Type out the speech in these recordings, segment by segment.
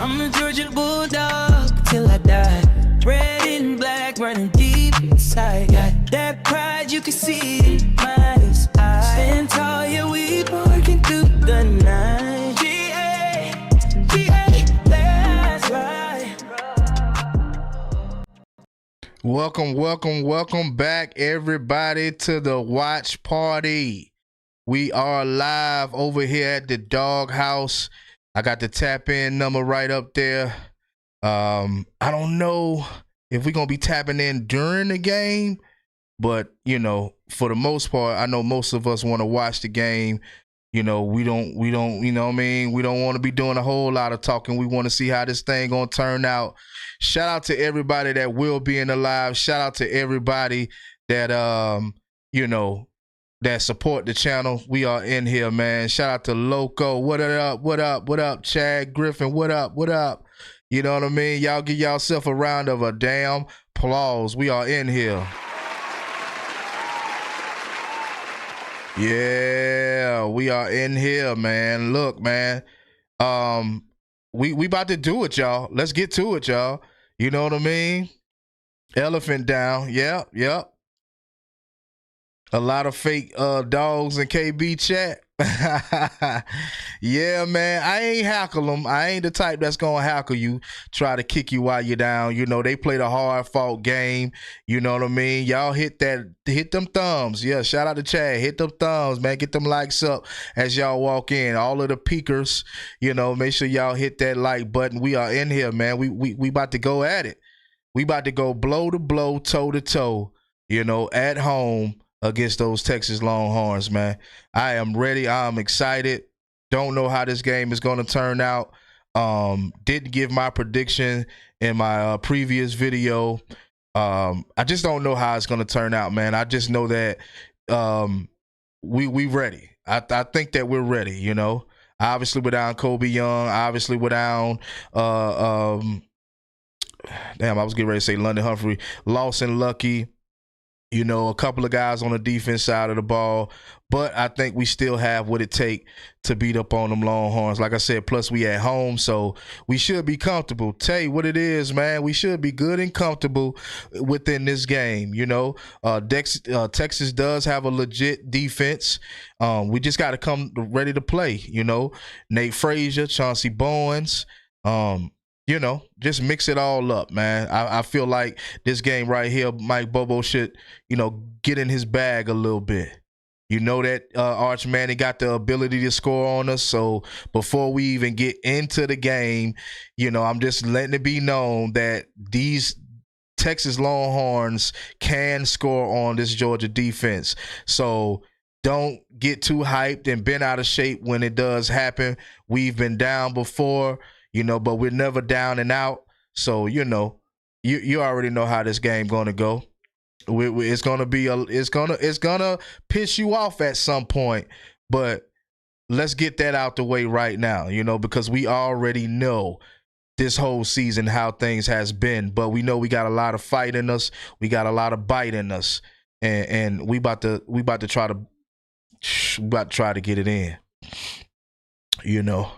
I'm a Georgia Bulldog till I die. Red and black running deep inside. Got that pride, you can see it in my eyes. Stand tall, yeah, we working through the night. G-A, that's right. Welcome back, everybody, to the watch party. We are live over here at the Doghouse. I got the tap in number right up there. I don't know if we're gonna be tapping in during the game, but you know, for the most part, I know most of us want to watch the game. You know, we don't, you know what I mean? We don't want to be doing a whole lot of talking. We want to see how this thing gonna turn out. Shout out to everybody that will be in the live. Shout out to everybody that you know, that support the channel. We are in here, man. Shout out to Loco. What up, Chad Griffin? What up? You know what I mean? Y'all give yourself a round of a damn applause. We are in here. Yeah, we are in here, man. Look, man. We about to do it, y'all. Let's get to it, y'all. You know what I mean? Elephant down. Yep. A lot of fake dogs in KB chat. Yeah, man. I ain't hackle them. I ain't the type that's gonna hackle you, try to kick you while you're down. You know, they played a hard-fought game. You know what I mean? Y'all hit them thumbs. Yeah, shout out to Chad. Hit them thumbs, man. Get them likes up as y'all walk in. All of the peekers, you know, make sure y'all hit that like button. We are in here, man. We about to go at it. We about to go blow to blow, toe to toe, you know, at home against those Texas Longhorns, man. I am ready. I'm excited. Don't know how this game is going to turn out. Didn't give my prediction in my previous video. I just don't know how it's going to turn out, man. I just know that we ready. I think that we're ready, you know. Obviously without Kobe Young, obviously without damn, I was getting ready to say London Humphrey, Lawson Lucky. You know, a couple of guys on the defense side of the ball, but I think we still have what it take to beat up on them Longhorns. Like I said, plus we at home, so we should be comfortable. Tell you what it is, man. We should be good and comfortable within this game. You know, Texas does have a legit defense. We just got to come ready to play. You know, Nate Frazier, Chauncey Bowens. You know, just mix it all up, man. I feel like this game right here, Mike Bobo should, you know, get in his bag a little bit. You know that Arch Manning got the ability to score on us. So before we even get into the game, you know, I'm just letting it be known that these Texas Longhorns can score on this Georgia defense. So don't get too hyped and bent out of shape when it does happen. We've been down before. You know, but we're never down and out. So, you know, you already know how this game going to go. It's going to be it's going to piss you off at some point, but let's get that out the way right now, you know, because we already know this whole season how things has been, but we know we got a lot of fight in us. We got a lot of bite in us, and we about to try to get it in. You know,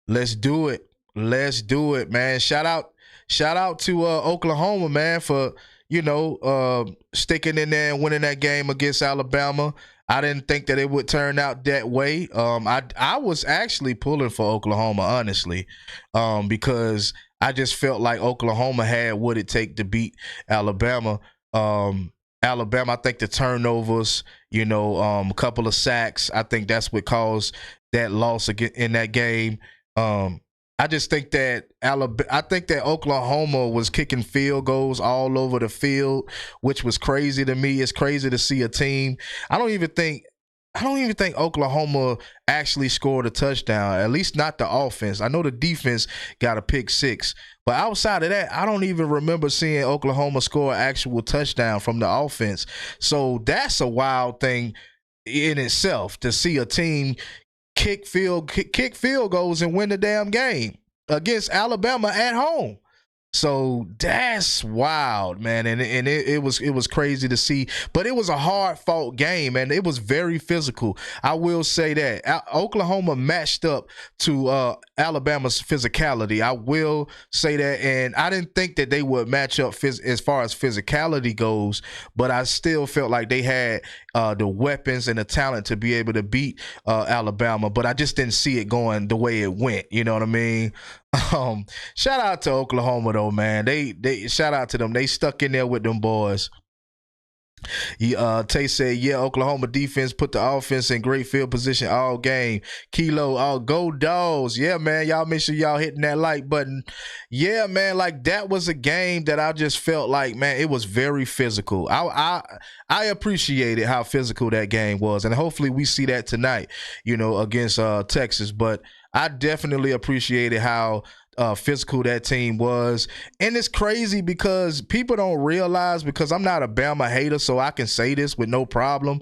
let's do it. Let's do it, man. Shout out to Oklahoma, man, for, you know, sticking in there and winning that game against Alabama. I didn't think that it would turn out that way. I was actually pulling for Oklahoma, honestly, because I just felt like Oklahoma had what it take to beat Alabama. Alabama, I think the turnovers, you know, a couple of sacks, I think that's what caused that loss in that game. I just think that Oklahoma was kicking field goals all over the field, which was crazy to me. It's crazy to see a team. I don't even think Oklahoma actually scored a touchdown, at least not the offense. I know the defense got a pick six, but outside of that, I don't even remember seeing Oklahoma score an actual touchdown from the offense. So that's a wild thing in itself to see a team kick field goals and win the damn game against Alabama at home. So that's wild, man, and it was crazy to see, but it was a hard fought game, and it was very physical. I will say that Oklahoma matched up to Alabama's physicality. I will say that, and I didn't think that they would match up as far as physicality goes, but I still felt like they had the weapons and the talent to be able to beat Alabama, but I just didn't see it going the way it went. You know what I mean? Shout out to Oklahoma though, man. They shout out to them. They stuck in there with them boys. Tay said, yeah, Oklahoma defense put the offense in great field position all game. Kilo, go Dogs. Yeah, man, y'all make sure y'all hitting that like button. Yeah, man, like that was a game that I just felt like, man, it was very physical. I appreciated how physical that game was, and hopefully we see that tonight, against Texas. But I definitely appreciated how physical that team was. And it's crazy because people don't realize, because I'm not a Bama hater, so I can say this with no problem.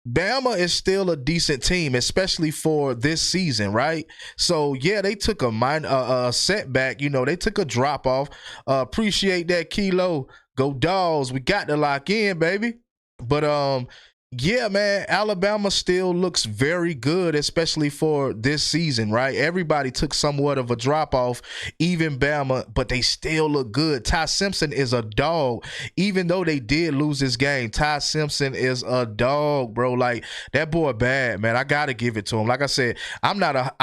Bama is still a decent team, especially for this season, right? So yeah, they took a setback. They took a drop off. Appreciate that, Kilo. Go Dogs. We got to lock in, baby. But yeah, man, Alabama still looks very good, especially for this season, right? Everybody took somewhat of a drop-off, even Bama, but they still look good. Ty Simpson is a dog. Even though they did lose this game, Ty Simpson is a dog, bro. Like, that boy bad, man. I got to give it to him. Like I said, I'm not a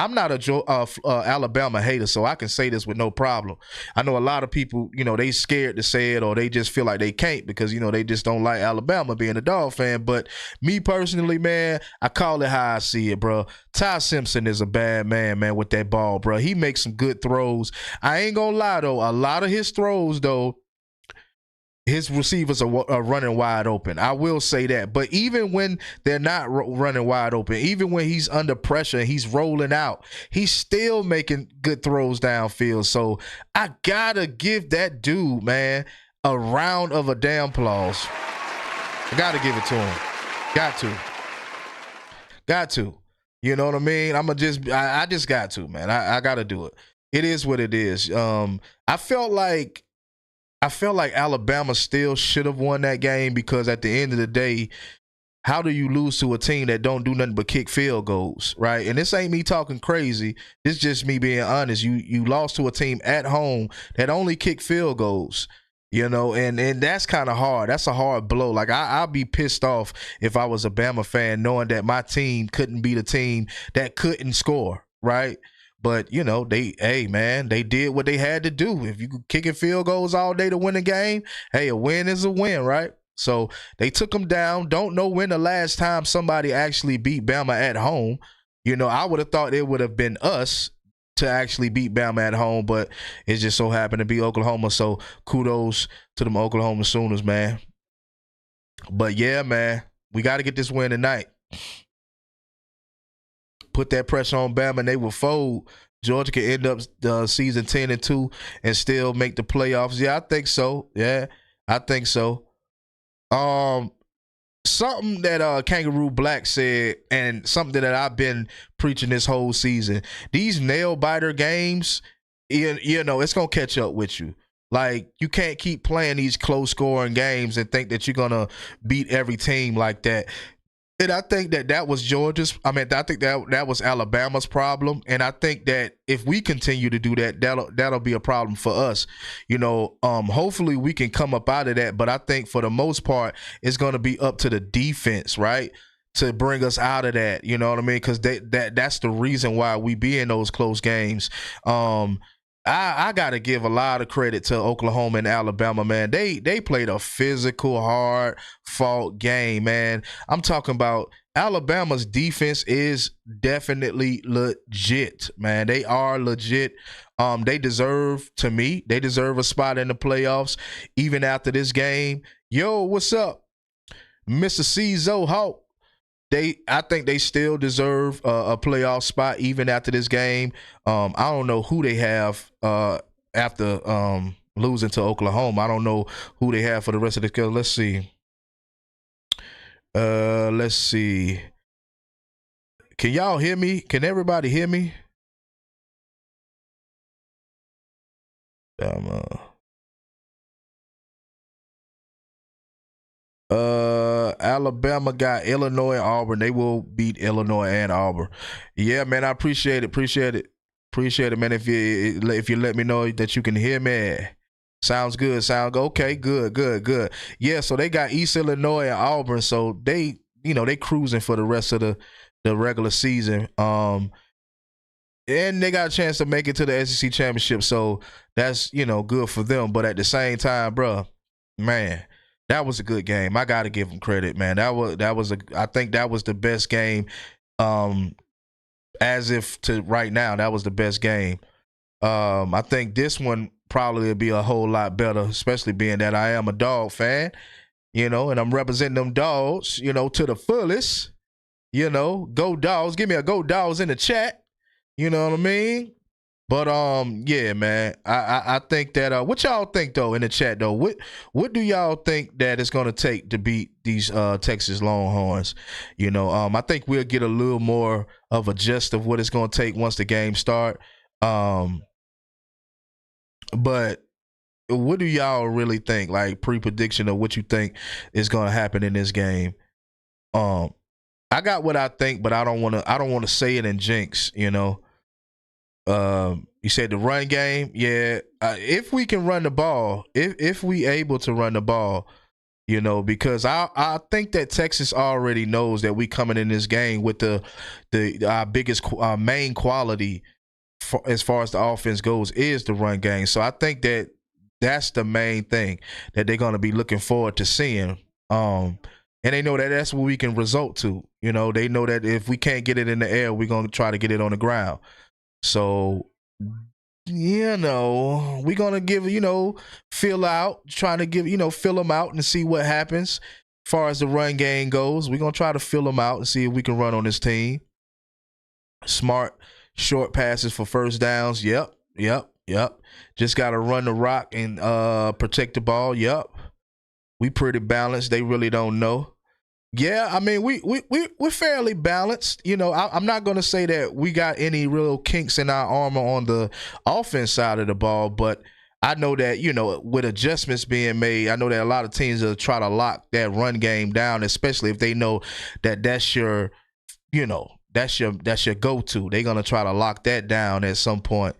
Alabama hater, so I can say this with no problem. I know a lot of people, they scared to say it, or they just feel like they can't because, they just don't like Alabama being a dog fan, but me personally, man, I call it how I see it, bro. Ty Simpson is a bad man, with that ball, bro. He makes some good throws. I ain't gonna lie, though. A lot of his throws, though, his receivers are running wide open. I will say that. But even when they're not running wide open, even when he's under pressure and he's rolling out, he's still making good throws downfield. So I gotta give that dude, man, a round of a damn applause. I gotta give it to him. Got to. You know what I mean? I just got to, man. I got to do it. It is what it is. I felt like Alabama still should have won that game because at the end of the day, how do you lose to a team that don't do nothing but kick field goals, right? And this ain't me talking crazy. This is just me being honest. You lost to a team at home that only kick field goals. And that's kind of hard. That's a hard blow. Like, I'll be pissed off if I was a Bama fan knowing that my team couldn't beat a team that couldn't score, right? But, they did what they had to do. If you kicking field goals all day to win a game, hey, a win is a win, right? So they took them down. Don't know when the last time somebody actually beat Bama at home. I would have thought it would have been us to actually beat Bama at home, but it just so happened to be Oklahoma. So kudos to them Oklahoma Sooners, man. But yeah, man, we got to get this win tonight. Put that pressure on Bama and they will fold. Georgia can end up the season 10-2 and still make the playoffs. Yeah, I think so. Yeah, I think so. Something that Kangaroo Black said, and something that I've been preaching this whole season, these nail biter games, it's going to catch up with you. Like, you can't keep playing these close scoring games and think that you're going to beat every team like that. And I think that was I think that was Alabama's problem. And I think that if we continue to do that, that'll be a problem for us. Hopefully we can come up out of that. But I think for the most part, it's going to be up to the defense, right, to bring us out of that. You know what I mean? Because that's the reason why we be in those close games. I got to give a lot of credit to Oklahoma and Alabama, man. They played a physical, hard-fought game, man. I'm talking about Alabama's defense is definitely legit, man. They are legit. They deserve a spot in the playoffs even after this game. Yo, what's up? Mr. Cizo Hawk. I think they still deserve a playoff spot even after this game. I don't know who they have after losing to Oklahoma. I don't know who they have for the rest of the schedule. Let's see. Let's see. Can y'all hear me? Can everybody hear me? Alabama got Illinois and Auburn. They will beat Illinois and Auburn. Yeah, man, I appreciate it. Appreciate it, man. If you let me know that you can hear me. Sounds good. Okay. Good. Yeah, so they got East Illinois and Auburn, so they cruising for the rest of the regular season. And they got a chance to make it to the SEC championship, so that's good for them. But at the same time, bro, man, that was a good game. I got to give them credit, man. I think that was the best game. As if to right now, that was the best game. I think this one probably will be a whole lot better, especially being that I am a dog fan, and I'm representing them dogs, to the fullest. Go Dogs. Give me a Go Dogs in the chat. You know what I mean? But yeah, man. I think that what y'all think though in the chat though? What do y'all think that it's gonna take to beat these Texas Longhorns? I think we'll get a little more of a gist of what it's gonna take once the game start. But what do y'all really think? Like pre-prediction of what you think is gonna happen in this game? I got what I think, but I don't wanna say it in jinx, You said the run game, yeah. If we can run the ball, if we able to run the ball, because I think that Texas already knows that we coming in this game with our biggest main quality as far as the offense goes is the run game. So I think that that's the main thing that they're going to be looking forward to seeing. And they know that that's what we can result to. They know that if we can't get it in the air, we're going to try to get it on the ground. So, we're going to give, fill out, trying to give, fill them out and see what happens as far as the run game goes. We're going to try to fill them out and see if we can run on this team. Smart, short passes for first downs. Yep. Just got to run the rock and protect the ball. Yep. We pretty balanced. They really don't know. Yeah, I mean, we're fairly balanced. I'm not going to say that we got any real kinks in our armor on the offense side of the ball, but I know that, with adjustments being made, I know that a lot of teams will try to lock that run game down, especially if they know that that's your go-to. They're going to try to lock that down at some point,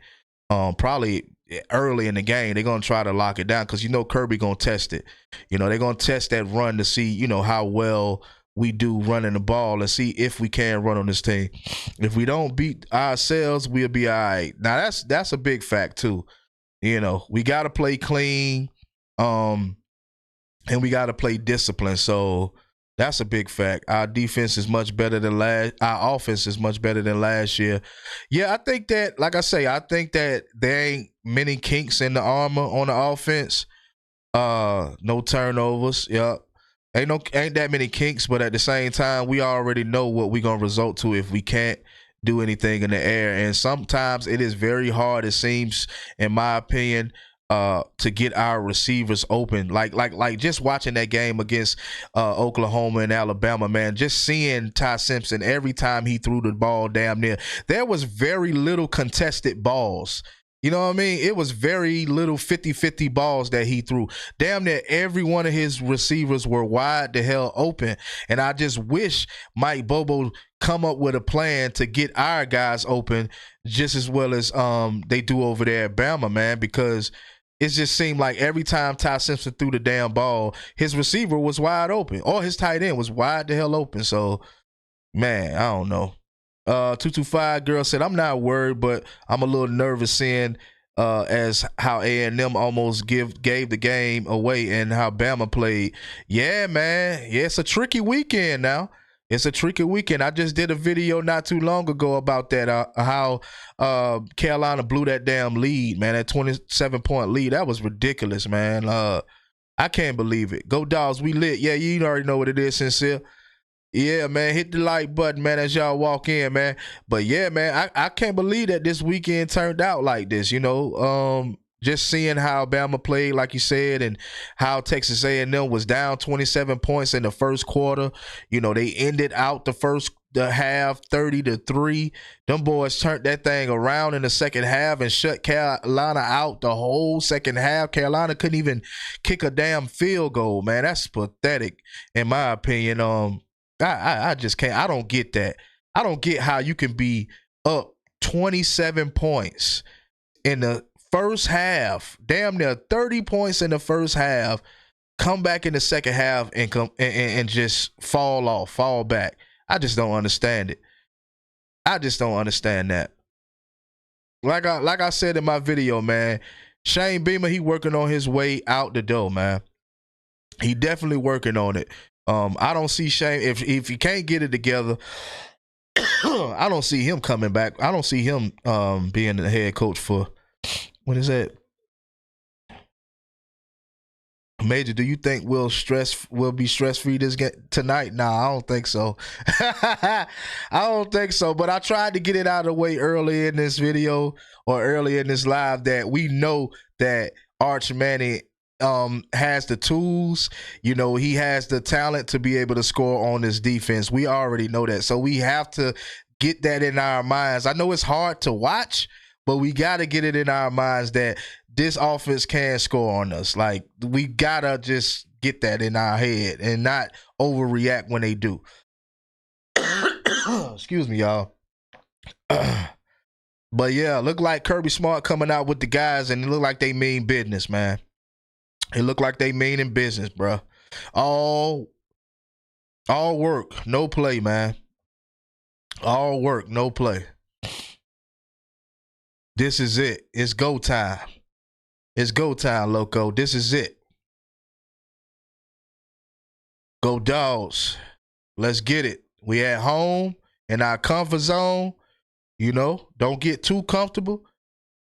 probably early in the game. They're going to try to lock it down because Kirby going to test it. They're going to test that run to see, how well we do running the ball and see if we can run on this team. If we don't beat ourselves, we'll be all right. Now, that's a big fact, too. We got to play clean and we got to play discipline. So that's a big fact. Our defense is much better than our offense is much better than last year. Yeah, I think that, like I say, I think that there ain't many kinks in the armor on the offense. No turnovers. Yep. Ain't that many kinks, but at the same time, we already know what we're gonna result to if we can't do anything in the air. And sometimes it is very hard, it seems, in my opinion, to get our receivers open. Like just watching that game against Oklahoma and Alabama, man, just seeing Ty Simpson every time he threw the ball damn near, there was very little contested balls. You know what I mean? It was very little 50-50 balls that he threw. Damn near every one of his receivers were wide the hell open. And I just wish Mike Bobo come up with a plan to get our guys open just as well as they do over there at Bama, man, because it just seemed like every time Ty Simpson threw the damn ball, his receiver was wide open or his tight end was wide the hell open. So, man, I don't know. 225 girl said, I'm not worried, but I'm a little nervous seeing as how A&M almost gave the game away and how Bama played. Yeah, man. Yeah, it's a tricky weekend now. It's a tricky weekend. I just did a video not too long ago about that, how Carolina blew that damn lead, man, that 27-point lead. That was ridiculous, man. I can't believe it. Go Dogs, we lit. Yeah, you already know what it is, Sincere. Yeah, man, hit the like button, man, as y'all walk in, man. But, yeah, man, I can't believe that this weekend turned out like this, just seeing how Bama played, like you said, and how Texas A&M was down 27 points in the first quarter. They ended out the the half 30-3. Them boys turned that thing around in the second half and shut Carolina out the whole second half. Carolina couldn't even kick a damn field goal, man. That's pathetic, in my opinion. I just can't. I don't get that. I don't get how you can be up 27 points in the first half, damn near 30 points in the first half, come back in the second half and just fall back. I just don't understand it. I just don't understand that. Like I said in my video, man, Shane Beamer, he working on his way out the door, man. He definitely working on it. I don't see Shane, if he can't get it together, I don't see him coming back. I don't see him being the head coach for, what is that? Major, do you think we'll be stress-free this game tonight? Nah, I don't think so. I don't think so, but I tried to get it out of the way early in this video or early in this live that we know that Arch Manning has the tools. You know, he has the talent to be able to score on this defense. We already know that. So we have to get that in our minds. I know it's hard to watch, but we got to get it in our minds that this offense can score on us. Like, we got to just get that in our head and not overreact when they do. Excuse me, y'all. But, yeah, look like Kirby Smart coming out with the guys, and it look like they mean business, man. It look like they mean in business, bro. All work, no play, man. All work, no play. This is it. It's go time. It's go time, loco. This is it. Go Dogs. Let's get it. We at home in our comfort zone. You know, don't get too comfortable.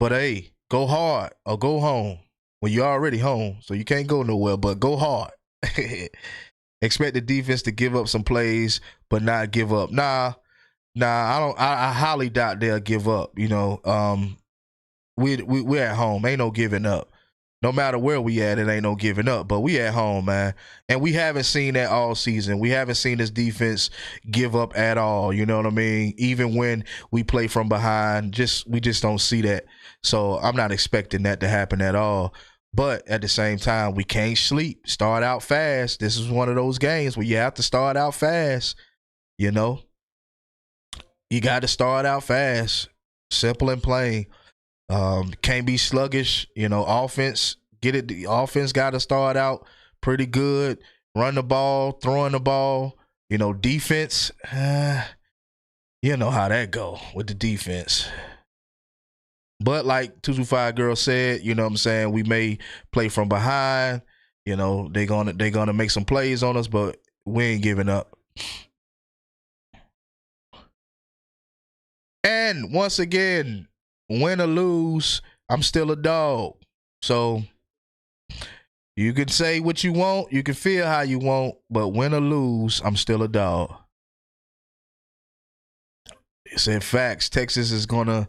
But, hey, go hard or go home. Well, you're already home, so you can't go nowhere, but go hard. Expect the defense to give up some plays, but not give up. Nah, I highly doubt they'll give up. You know, we're at home. Ain't no giving up. No matter where we at, it ain't no giving up. But we at home, man. And we haven't seen that all season. We haven't seen this defense give up at all. You know what I mean? Even when we play from behind, we just don't see that. So I'm not expecting that to happen at all. But at the same time, we can't sleep. Start out fast. This is one of those games where you have to start out fast. You know? You got to start out fast. Simple and plain. Can't be sluggish. You know, offense, get it. The offense got to start out pretty good. Run the ball, throwing the ball. You know, defense, you know how that go with the defense. But like 225 Girl said, you know what I'm saying, we may play from behind. You know, they're gonna make some plays on us, but we ain't giving up. And once again, win or lose, I'm still a dog. So you can say what you want, you can feel how you want, but win or lose, I'm still a dog. It said facts. Texas is gonna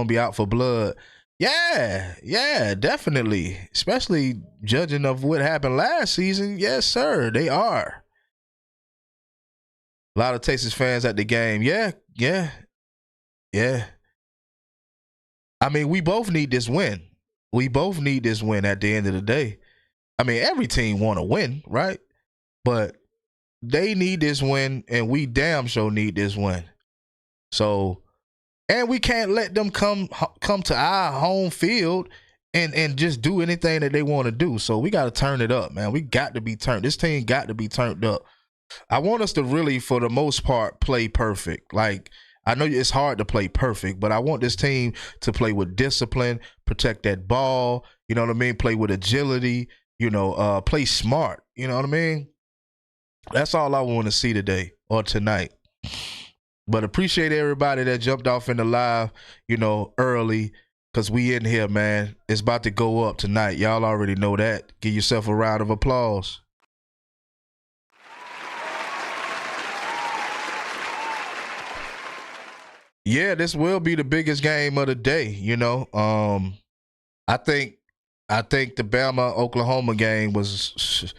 be out for blood. Yeah, definitely. Especially judging of what happened last season. Yes, sir, they are. A lot of Texas fans at the game. Yeah. I mean, we both need this win. We both need this win at the end of the day. I mean, every team want to win, right? But they need this win, and we damn sure need this win. So, and we can't let them come to our home field and just do anything that they want to do. So we got to turn it up, man. We got to be turned. This team got to be turned up. I want us to really, for the most part, play perfect. Like, I know it's hard to play perfect, but I want this team to play with discipline, protect that ball, you know what I mean? Play with agility, you know, play smart, you know what I mean? That's all I want to see today or tonight. But appreciate everybody that jumped off in the live, you know, early, because we in here, man. It's about to go up tonight. Y'all already know that. Give yourself a round of applause. Yeah, this will be the biggest game of the day, you know. I think the Bama-Oklahoma game was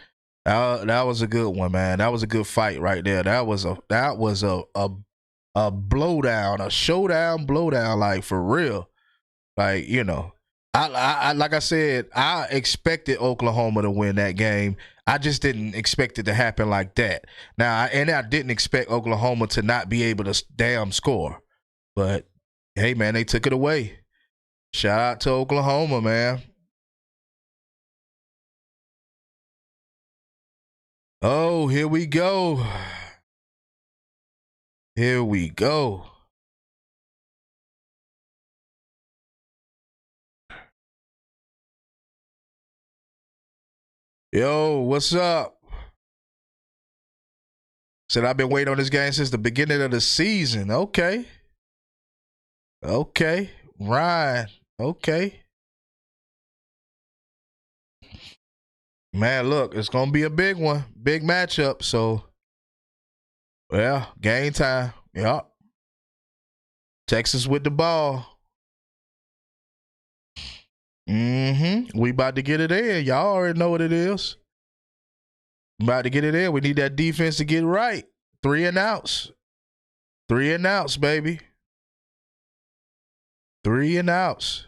That was a good one, man. That was a good fight right there. That was a blowdown, a showdown, blowdown, like for real. Like I like I said, I expected Oklahoma to win that game. I just didn't expect it to happen like that. And I didn't expect Oklahoma to not be able to damn score. But hey, man, they took it away. Shout out to Oklahoma, man. Oh, here we go. Here we go. Yo, what's up? Said I've been waiting on this game since the beginning of the season. Okay. Okay. Ryan. Okay. Man, look, it's gonna be a big one. Big matchup. So well, game time. Yup. Texas with the ball. We about to get it in. Y'all already know what it is. About to get it in. We need that defense to get right. 3 and outs. 3 and outs, baby. 3 and outs.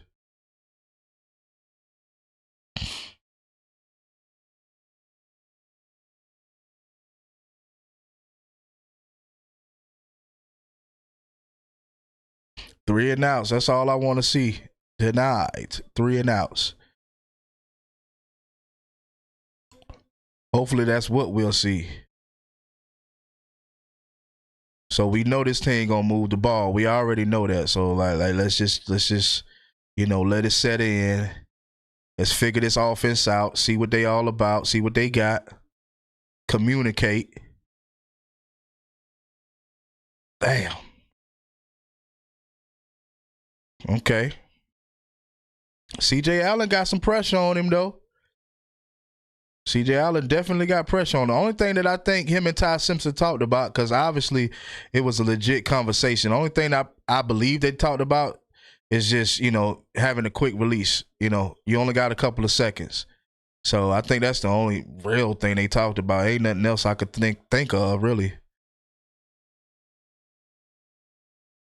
Three and outs. That's all I want to see tonight. 3 and outs. Hopefully that's what we'll see. So we know this team gonna move the ball. We already know that. So like let's just let it set in. Let's figure this offense out. See what they all about. See what they got. Communicate. Damn. Okay. CJ Allen got some pressure on him though. CJ Allen definitely got pressure on him. The only thing that I think him and Ty Simpson talked about, because obviously it was a legit conversation. The only thing I believe they talked about is just, having a quick release. You only got a couple of seconds. So I think that's the only real thing they talked about. Ain't nothing else I could think of, really.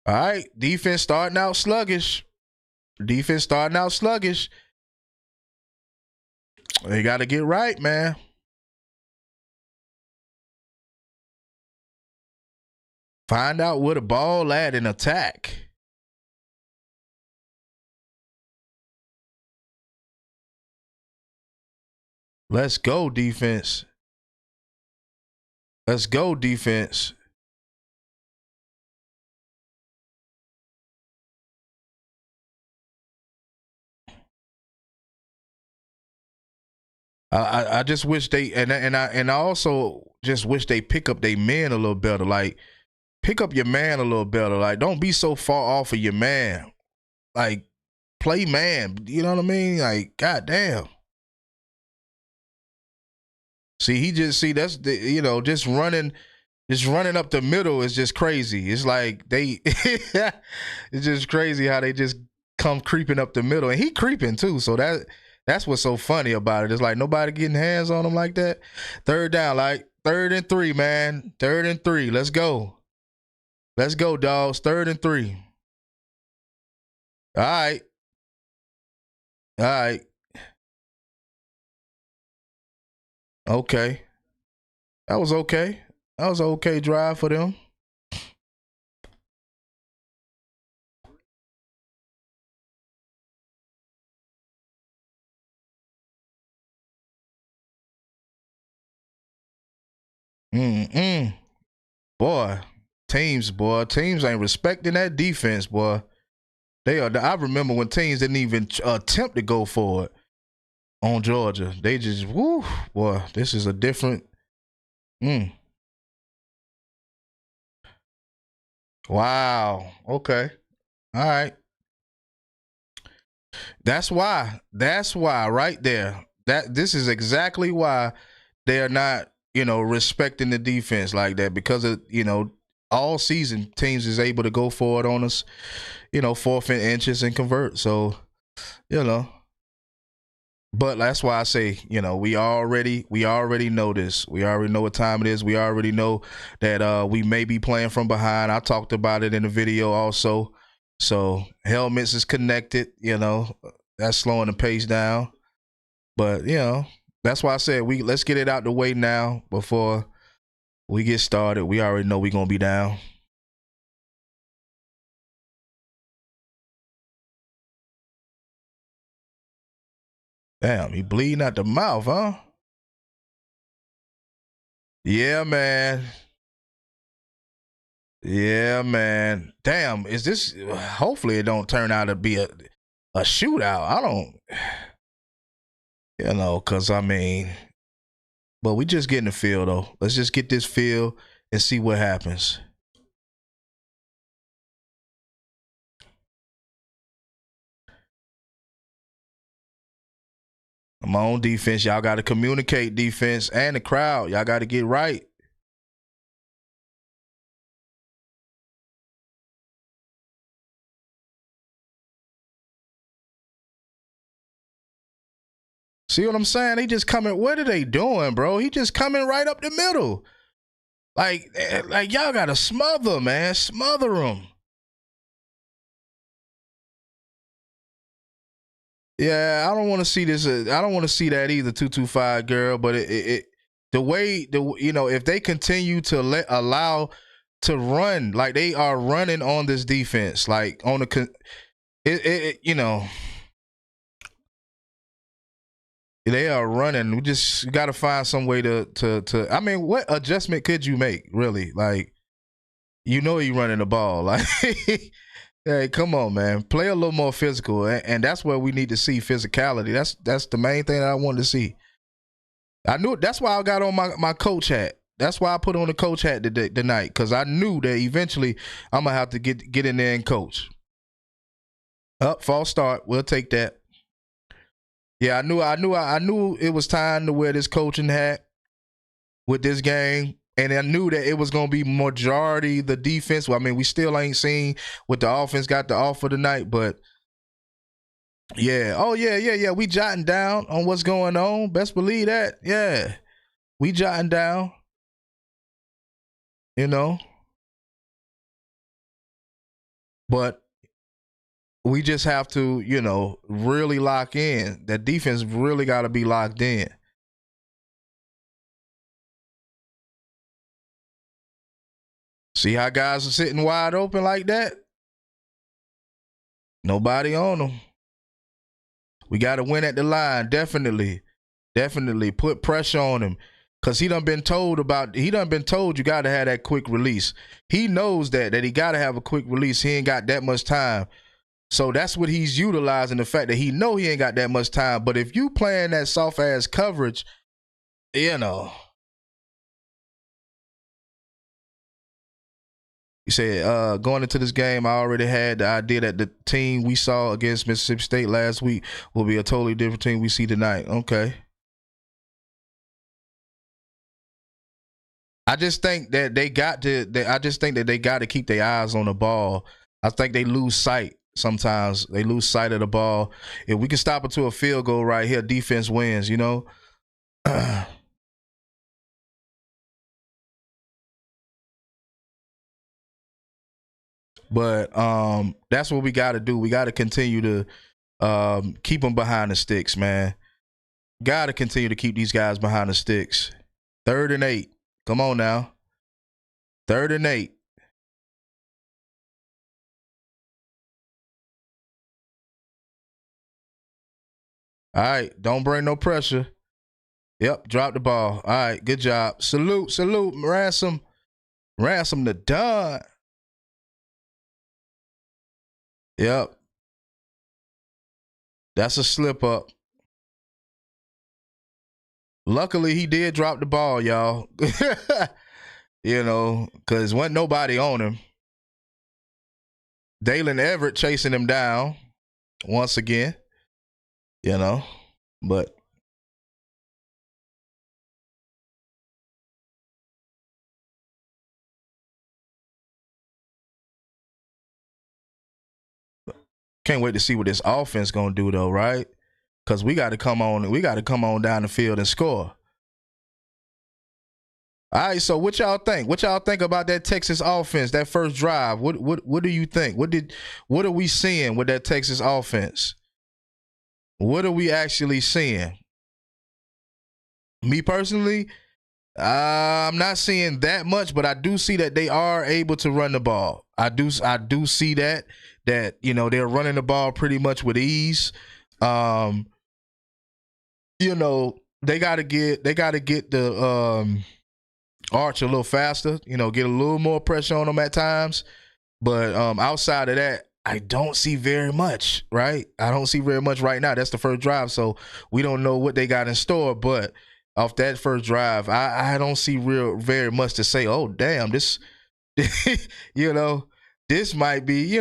All right, defense starting out sluggish. They got to get right, man. Find out where the ball at in attack. Let's go, defense. Let's go, defense. I just wish they I also just wish they pick up their man a little better. Like, pick up your man a little better. Like, don't be so far off of your man. Like, play man. You know what I mean? Like, goddamn. See, that's the just running up the middle is just crazy. It's like it's just crazy how they just come creeping up the middle, and he creeping too. So that's what's so funny about it. It's like nobody getting hands on him like that. Third down, like 3rd and 3, man. 3rd and 3. Let's go. Let's go, dogs. 3rd and 3. All right. All right. Okay. That was okay. That was an okay drive for them. Boy, teams ain't respecting that defense, boy. They are. I remember when teams didn't even attempt to go for it on Georgia. They just, whoo, boy, this is a different. Wow. Okay. All right. That's why right there. This is exactly why they're not, respecting the defense like that, because of, all season teams is able to go for it on us, 4th and inches and convert. So, But that's why I say, we already know this. We already know what time it is. We already know that we may be playing from behind. I talked about it in the video also. So helmets is connected, that's slowing the pace down. But that's why I said let's get it out the way now before we get started. We already know we're gonna be down. Damn, he bleeding out the mouth, huh? Yeah, man. Yeah, man. Damn, is this? Hopefully, it don't turn out to be a shootout. I don't, cause I mean, but we just getting the feel though. Let's just get this feel and see what happens. I'm on defense. Y'all got to communicate defense and the crowd. Y'all got to get right. See what I'm saying? They just coming. What are they doing, bro? He just coming right up the middle. Like y'all gotta smother, man. Smother them. Yeah, I don't want to see this. I don't want to see that either. 225 girl, but the way if they continue to allow to run like they are running on this defense, like on the they are running. We just got to find some way to. I mean, what adjustment could you make? Really, like you running the ball. Like, hey, come on, man, play a little more physical, and that's where we need to see physicality. That's the main thing that I wanted to see. I knew it. That's why I got on my coach hat. That's why I put on the coach hat tonight, because I knew that eventually I'm gonna have to get in there and coach. Up, false start. We'll take that. Yeah, I knew it was time to wear this coaching hat with this game, and I knew that it was gonna be majority the defense. Well, I mean, we still ain't seen what the offense got to offer tonight, but yeah, oh yeah. We jotting down on what's going on. Best believe that. Yeah, we jotting down. You know, but we just have to, really lock in. That defense really got to be locked in. See how guys are sitting wide open like that? Nobody on them. We got to win at the line. Definitely put pressure on him, because he done been told you got to have that quick release. He knows that he got to have a quick release. He ain't got that much time. So that's what he's utilizing, the fact that he know he ain't got that much time. But if you playing that soft ass coverage, you said going into this game, I already had the idea that the team we saw against Mississippi State last week will be a totally different team we see tonight. Okay. I just think that they got to keep their eyes on the ball. I think they lose sight sometimes. They lose sight of the ball. If we can stop it to a field goal right here, defense wins, But that's what we got to do. We got to continue to keep them behind the sticks, man. Got to continue to keep these guys behind the sticks. 3rd and 8. Come on now. 3rd and 8. All right. Don't bring no pressure. Yep. Drop the ball. All right. Good job. Salute. Ransom the done. Yep. That's a slip up. Luckily, he did drop the ball, y'all. Because wasn't nobody on him. Dalen Everett chasing him down once again, but can't wait to see what this offense going to do, though, right? because we got to come on. We got to come on down the field and score. All right, so what y'all think? What y'all think about that Texas offense, that first drive? What do you think? What are we seeing with that Texas offense? What are we actually seeing? Me personally, I'm not seeing that much, but I do see that they are able to run the ball. I do see that they're running the ball pretty much with ease. They gotta get the Arch a little faster, get a little more pressure on them at times. But outside of that, I don't see very much, right? I don't see very much right now. That's the first drive, so we don't know what they got in store. But off that first drive, I don't see very much to say, oh, damn, this, this might be,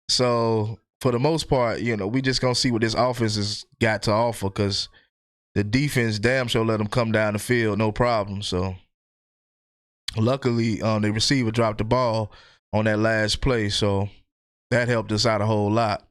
So for the most part, we just going to see what this offense has got to offer because the defense damn sure let them come down the field, no problem. So luckily, the receiver dropped the ball on that last play, so that helped us out a whole lot.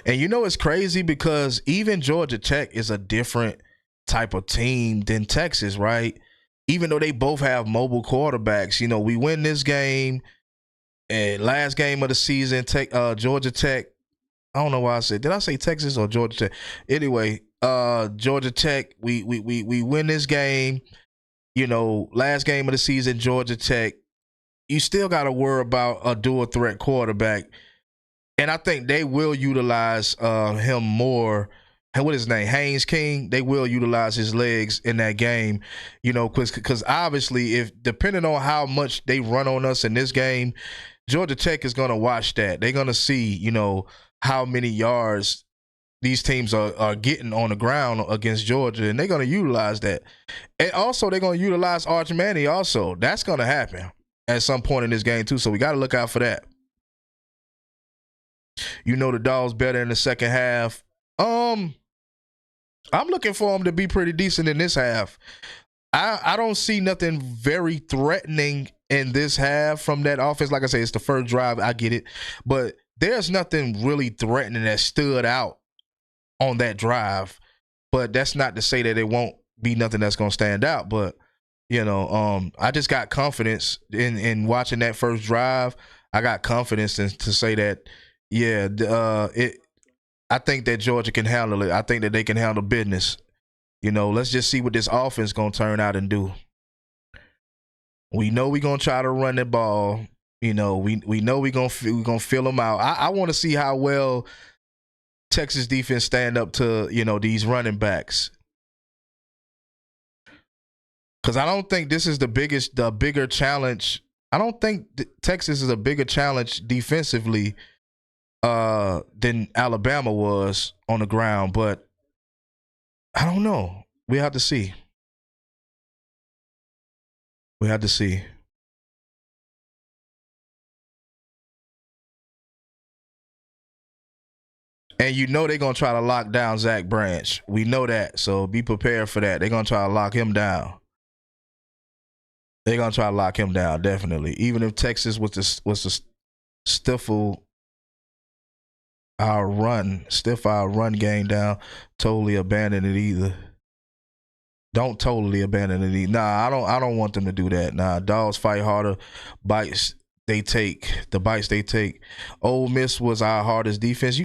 And it's crazy because even Georgia Tech is a different type of team than Texas, right? Even though they both have mobile quarterbacks, we win this game, and last game of the season, Georgia Tech. I don't know why did I say Texas or Georgia Tech? Anyway, Georgia Tech, we win this game. Last game of the season, Georgia Tech. You still got to worry about a dual threat quarterback. And I think they will utilize him more. And what is his name? Haynes King. They will utilize his legs in that game, because obviously, if depending on how much they run on us in this game, Georgia Tech is going to watch that. They're going to see, how many yards these teams are getting on the ground against Georgia, and they're going to utilize that. And also, they're going to utilize Arch Manning also. That's going to happen at some point in this game, too, so we got to look out for that. The Dogs better in the second half. I'm looking for them to be pretty decent in this half. I don't see nothing very threatening in this half from that offense. Like I say, it's the first drive. I get it. But there's nothing really threatening that stood out on that drive. But that's not to say that it won't be nothing that's going to stand out. But, I just got confidence in watching that first drive. I got confidence to say that, I think that Georgia can handle it. I think that they can handle business. Let's just see what this offense going to turn out and do. We know we're going to try to run the ball. We know we're going to fill them out. I want to see how well Texas defense stand up to, these running backs. Because I don't think this is the bigger challenge. I don't think Texas is a bigger challenge defensively than Alabama was on the ground, but I don't know. We have to see. And they're going to try to lock down Zach Branch. We know that, so be prepared for that. They're going to try to lock him down. They're going to try to lock him down, definitely. Even if Texas was to stiffle our run game down, totally abandon it either. Don't totally abandon it either. Nah, I don't want them to do that. Nah, dogs fight harder. Bites they take. Ole Miss was our hardest defense.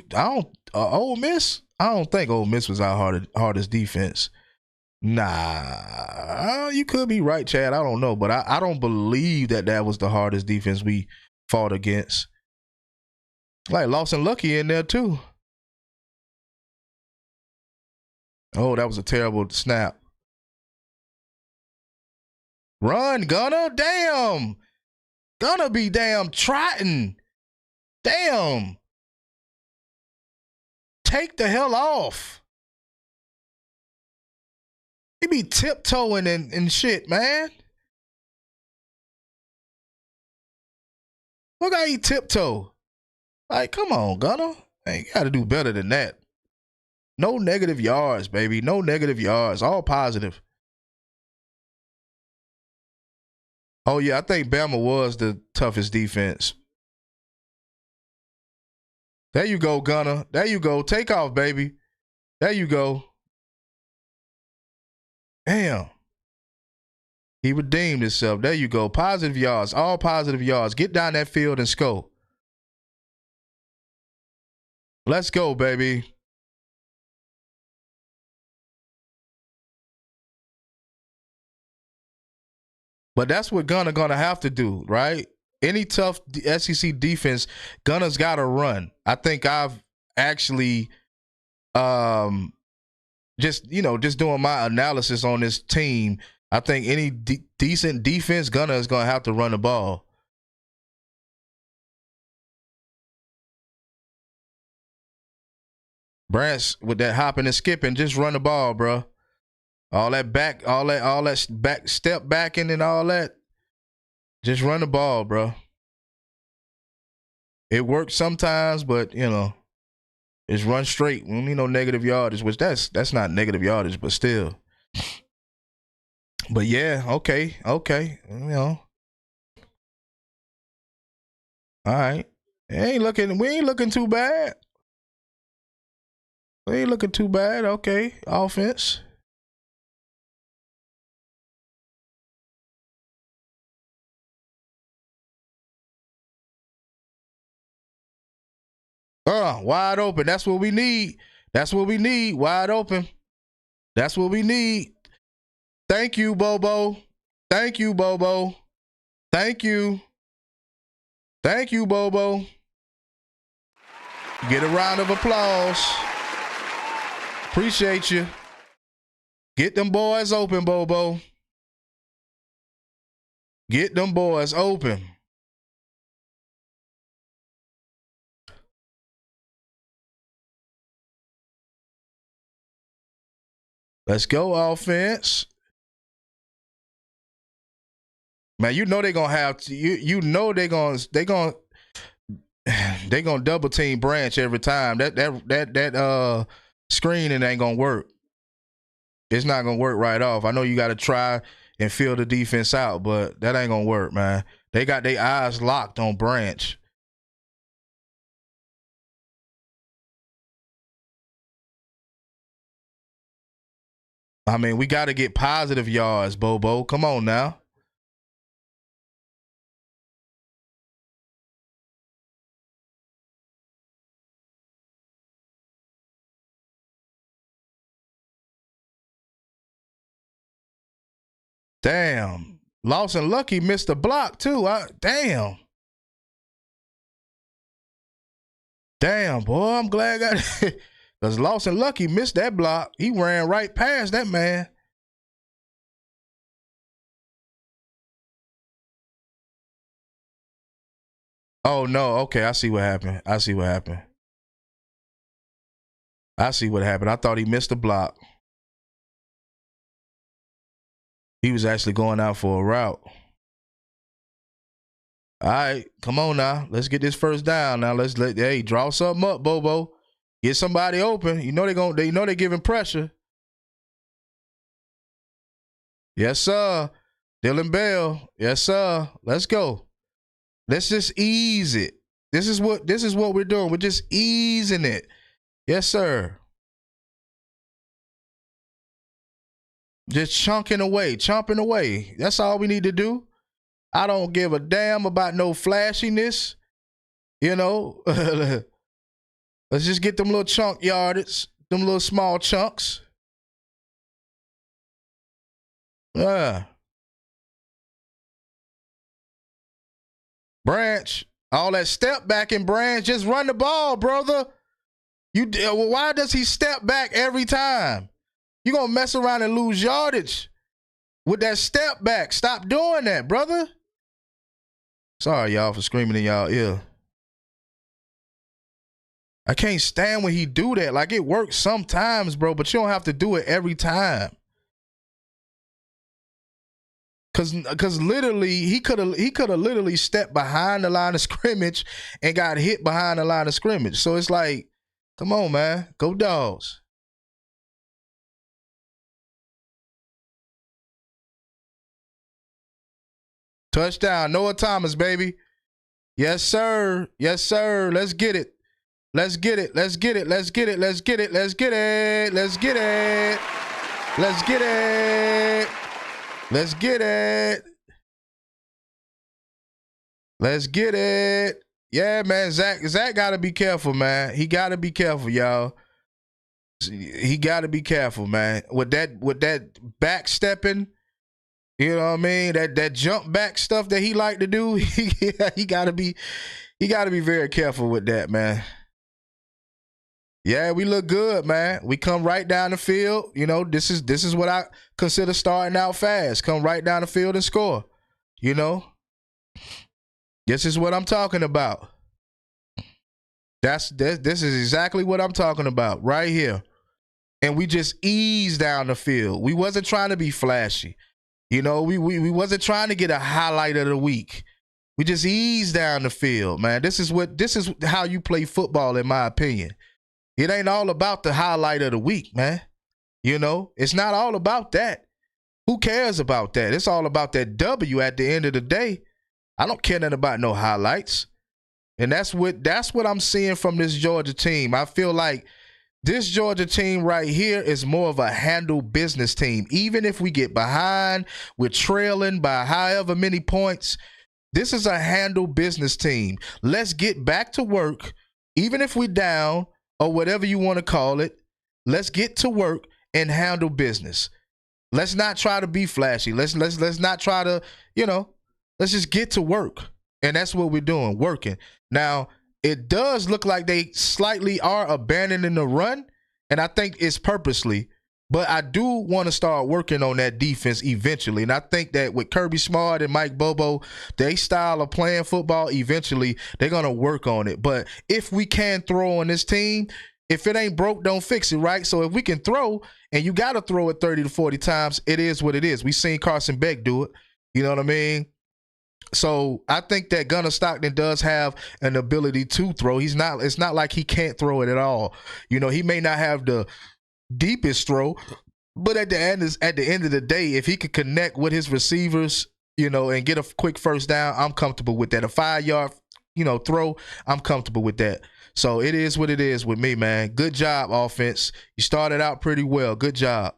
Ole Miss? I don't think Ole Miss was our hardest defense. Nah, you could be right, Chad. I don't know, but I don't believe that was the hardest defense we fought against. Like Lawson Lucky in there too. Oh, that was a terrible snap. Run, Gunner. Damn. Gunner be damn trotting. Damn. Take the hell off. He be tiptoeing and shit, man. Look how he tiptoe. Like, come on, Gunner. Hey, you got to do better than that. No negative yards, baby. No negative yards. All positive. Oh yeah, I think Bama was the toughest defense. There you go, Gunner. There you go. Take off, baby. There you go. Damn. He redeemed himself. There you go. Positive yards. All positive yards. Get down that field and score. Let's go, baby. But that's what Gunner gonna have to do, right? Any tough SEC defense, Gunner's got to run. I think I've actually just doing my analysis on this team. I think any decent defense, Gunner is gonna have to run the ball. Branch with that hopping and skipping, just run the ball, bro. All that back step backing and all that. Just run the ball, bro. It works sometimes, but it's run straight. We don't need no negative yardage, which that's not negative yardage, but still. But yeah, okay. All right. We ain't looking too bad. We ain't looking too bad. Okay. Offense. Wide open. That's what we need. Wide open. That's what we need. Thank you, Bobo. Thank you, Bobo. Thank you. Thank you, Bobo. Get a round of applause. Appreciate you. Get them boys open, Bobo. Get them boys open. Let's go, offense. Man, you know they're gonna have to. You know they're gonna double team Branch every time. That screening ain't gonna work. It's not gonna work right off. I know you got to try and feel the defense out, but that ain't gonna work, man. They got their eyes locked on Branch. I mean, we got to get positive yards, Bobo. Come on now. Damn. Lawson Lucky missed the block, too. Damn. Damn, boy. I'm glad I got it. Because Lawson Lucky missed that block. He ran right past that man. Oh, no. Okay, I see what happened. I see what happened. I thought he missed the block. He was actually going out for a route. All right, come on now. Let's get this first down. Now hey, draw something up, Bobo. Get somebody open. You know they're giving pressure. Yes, sir. Dylan Bell. Yes, sir. Let's go. Let's just ease it. This is what we're doing. We're just easing it. Yes, sir. Just chomping away. That's all we need to do. I don't give a damn about no flashiness. Let's just get them little chunk yardage, them little small chunks. Branch, all that step back in Branch, just run the ball, brother. Why does he step back every time? You're going to mess around and lose yardage with that step back. Stop doing that, brother. Sorry, y'all, for screaming in y'all ear. I can't stand when he do that. Like, it works sometimes, bro, but you don't have to do it every time. Cause literally he could have literally stepped behind the line of scrimmage and got hit behind the line of scrimmage. So it's like, come on, man, go Dogs. Touchdown. Noah Thomas, baby. Yes, sir. Yes, sir. Let's get it. Let's get it. Let's get it. Let's get it. Let's get it. Let's get it. Let's get it. Let's get it. Let's get it. Let's get it. Yeah, man. Zach got to be careful, man. He got to be careful, y'all. He got to be careful, man. With that back stepping, you know what I mean? That jump back stuff that he like to do, he got to be very careful with that, man. Yeah, we look good, man. We come right down the field. You know, this is what I consider starting out fast. Come right down the field and score. You know? This is what I'm talking about. This is exactly what I'm talking about right here. And we just ease down the field. We wasn't trying to be flashy. You know, we wasn't trying to get a highlight of the week. We just ease down the field, man. This is how you play football, in my opinion. It ain't all about the highlight of the week, man. You know, it's not all about that. Who cares about that? It's all about that W at the end of the day. I don't care nothing about no highlights. And that's what I'm seeing from this Georgia team. I feel like this Georgia team right here is more of a handle business team. Even if we get behind, we're trailing by however many points. This is a handle business team. Let's get back to work, even if we're down or whatever you want to call it. Let's get to work and handle business. Let's not try to be flashy. Let's not try to, let's just get to work. And that's what we're doing, working. Now, it does look like they slightly are abandoning the run, and I think it's purposely. But I do want to start working on that defense eventually. And I think that with Kirby Smart and Mike Bobo, their style of playing football, eventually they're going to work on it. But if we can throw on this team, if it ain't broke, don't fix it, right? So if we can throw, and you got to throw it 30 to 40 times, it is what it is. We seen Carson Beck do it. You know what I mean? So I think that Gunnar Stockton does have an ability to throw. It's not like he can't throw it at all. You know, he may not have the deepest throw, but at the end of the day, if he could connect with his receivers, and get a quick first down, I'm comfortable with that. A 5-yard, throw, I'm comfortable with that. So it is what it is with me, man. Good job, offense. You started out pretty well. Good job.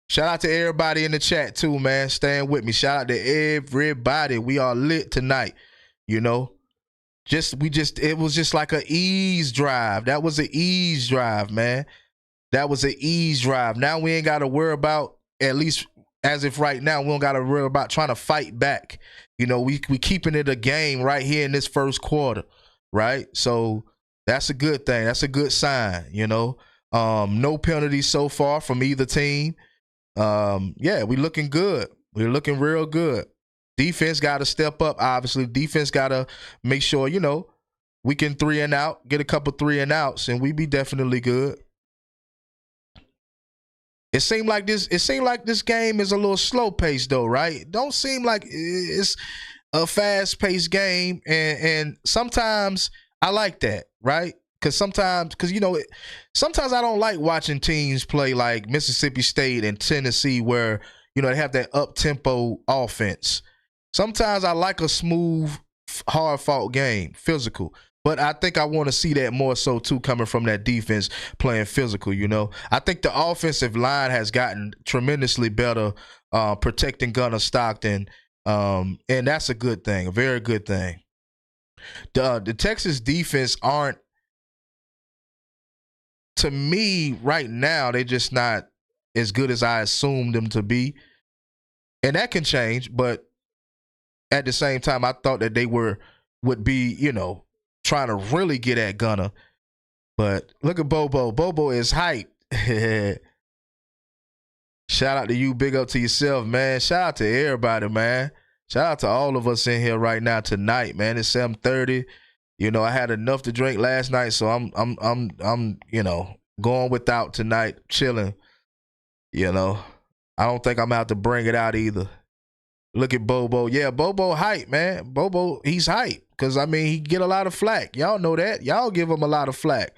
Shout out to everybody in the chat too, man. Staying with me. Shout out to everybody. We are lit tonight. It was just like an ease drive. That was an ease drive, man. That was an ease drive. Now we ain't got to worry about, at least as if right now, we don't got to worry about trying to fight back. We keeping it a game right here in this first quarter, right? So that's a good thing. That's a good sign, No penalties so far from either team. We looking good. We're looking real good. Defense got to step up, obviously. Defense got to make sure, we can 3 and out, get a couple 3 and outs, and we be definitely good. It seemed like this game is a little slow paced though, right? Don't seem like it's a fast paced game, and sometimes I like that, right? Sometimes I don't like watching teams play like Mississippi State and Tennessee where, they have that up-tempo offense. Sometimes I like a smooth, hard-fought game, physical. But I think I want to see that more so, too, coming from that defense playing physical, I think the offensive line has gotten tremendously better protecting Gunnar Stockton, and that's a good thing, a very good thing. The Texas defense aren't, to me, right now, they're just not as good as I assumed them to be. And that can change, but at the same time, I thought that they would be, trying to really get at Gunnar. But look at Bobo. Bobo is hype. Shout out to you. Big up to yourself, man. Shout out to everybody, man. Shout out to all of us in here right now tonight, man. It's 7:30. I had enough to drink last night, so I'm going without tonight, chilling. I don't think I'm out to bring it out either. Look at Bobo. Yeah, Bobo hype, man. Bobo, he's hype because he get a lot of flack. Y'all know that. Y'all give him a lot of flack.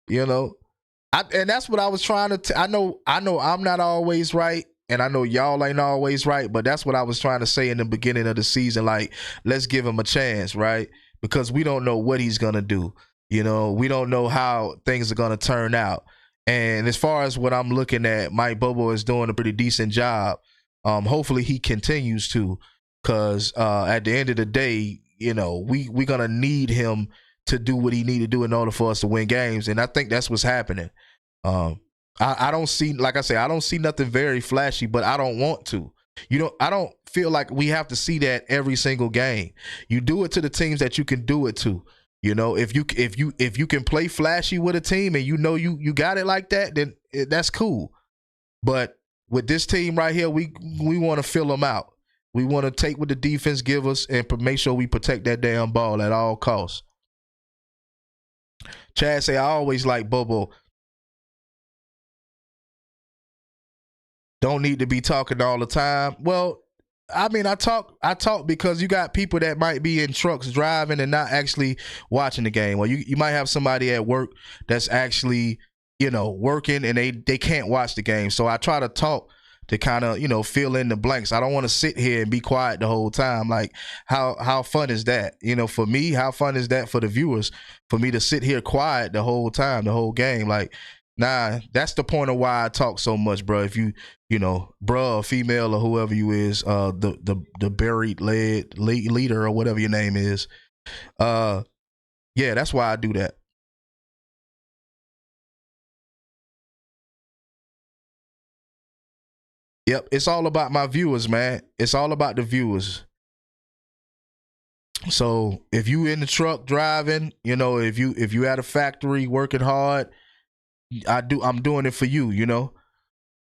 And that's what I was trying to. I know I'm not always right and I know y'all ain't always right, but that's what I was trying to say in the beginning of the season. Like, let's give him a chance, right? Because we don't know what he's gonna do. You know, we don't know how things are gonna turn out. And as far as what I'm looking at, Mike Bobo is doing a pretty decent job. Hopefully he continues to, because at the end of the day, you know, we're gonna need him to do what he need to do in order for us to win games, and I think that's what's happening. I don't see, like I say, I don't see nothing very flashy, but I don't want to. I don't feel like we have to see that every single game. You do it to the teams that you can do it to. You know, if you can play flashy with a team and you know you got it like that, then that's cool. But with this team right here, we want to fill them out. We want to take what the defense give us and make sure we protect that damn ball at all costs. Chad say, I always like Bobo. Don't need to be talking all the time. Well, I mean, I talk because you got people that might be in trucks driving and not actually watching the game. Well, you might have somebody at work that's actually, you know, working and they can't watch the game. So I try to talk to kind of, you know, fill in the blanks. I don't want to sit here and be quiet the whole time. Like, how fun is that? You know, for me, how fun is that for the viewers, for me to sit here quiet the whole time, the whole game? Like, nah, that's the point of why I talk so much, bro. If you know, bruh, or female, or whoever you is, the buried leader or whatever your name is, yeah, that's why I do that. Yep, it's all about my viewers, man. It's all about the viewers. So if you in the truck driving, you know, if you at a factory working hard, I'm doing it for you, you know.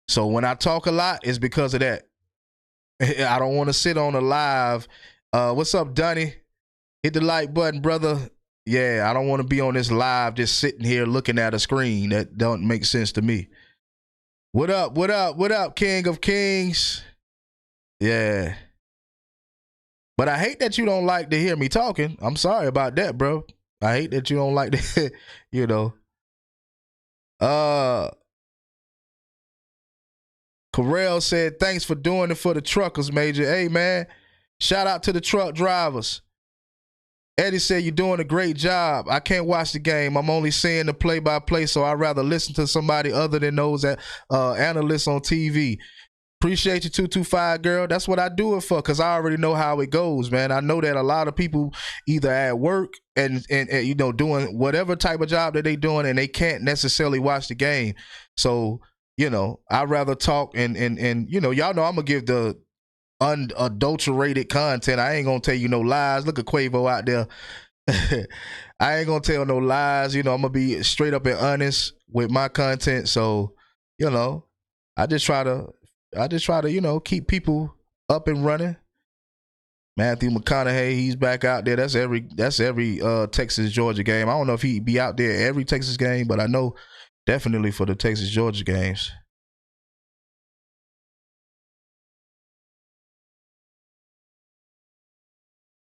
So when I talk a lot, it's because of that. I don't want to sit on a live. What's up, Dunny? Hit the like button, brother. Yeah, I don't want to be on this live just sitting here looking at a screen. That don't make sense to me. What up, what up, what up, King of Kings? Yeah. But I hate that you don't like to hear me talking. I'm sorry about that, bro. I hate that you don't like to, you know. Correll said, thanks for doing it for the truckers, Major. Hey, man, shout out to the truck drivers. Eddie said, you're doing a great job. I can't watch the game. I'm only seeing the play-by-play, so I'd rather listen to somebody other than those analysts on TV. Appreciate you, 225, girl. That's what I do it for, because I already know how it goes, man. I know that a lot of people either at work and you know, doing whatever type of job that they doing, and they can't necessarily watch the game. So, you know, I'd rather talk and you know, y'all know I'm going to give the unadulterated content. I ain't going to tell you no lies. Look at Quavo out there. I ain't going to tell no lies. You know, I'm going to be straight up and honest with my content. So, you know, I just try to, you know, keep people up and running. Matthew McConaughey, he's back out there. That's every Texas Georgia game. I don't know if he'd be out there every Texas game, but I know definitely for the Texas Georgia games.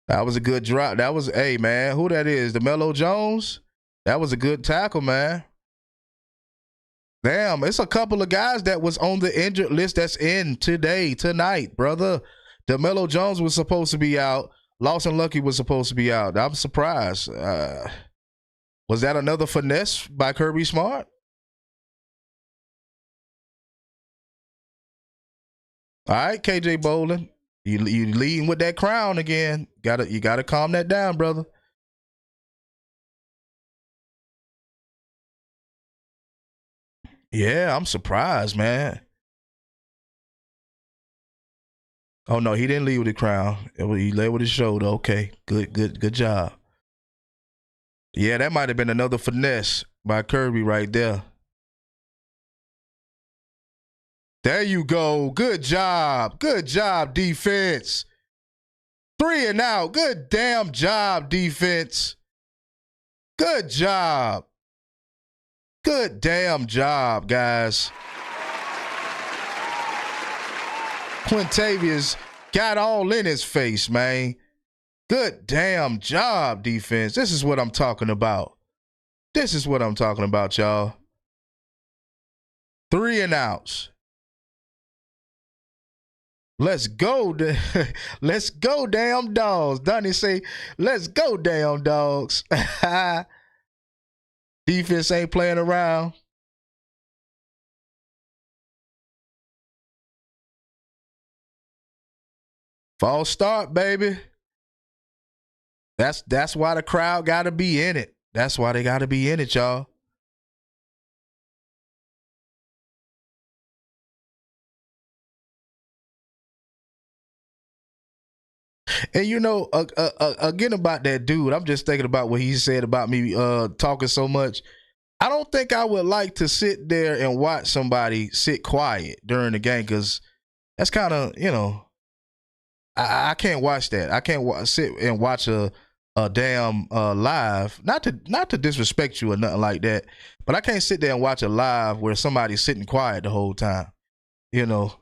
That was a good drop. That was, hey man, who that is? DeMelo Jones? That was a good tackle, man. Damn, it's a couple of guys that was on the injured list that's in tonight, brother. DeMelo Jones was supposed to be out. Lawson Lucky was supposed to be out. I'm surprised. Was that another finesse by Kirby Smart? All right, KJ Bolden. You leading with that crown again. You gotta calm that down, brother. Yeah, I'm surprised, man. Oh no, he didn't leave with the crown. He led with his shoulder. Okay, good job. Yeah, that might have been another finesse by Kirby right there. There you go. Good job. Good job, defense. 3 and out. Good damn job, defense. Good job. Good damn job, guys. Quintavious got all in his face, man. Good damn job, defense. This is what I'm talking about. This is what I'm talking about, y'all. 3 and outs. Let's go. Let's go, damn dogs. Donnie say, let's go, damn dogs. Defense ain't playing around. False start, baby. That's why the crowd got to be in it. That's why they got to be in it, y'all. And you know, again about that dude, I'm just thinking about what he said about me talking so much. I don't think I would like to sit there and watch somebody sit quiet during the game because that's kind of, you know, I can't watch that. I can't sit and watch a damn live. Not to disrespect you or nothing like that, but I can't sit there and watch a live where somebody's sitting quiet the whole time. You know.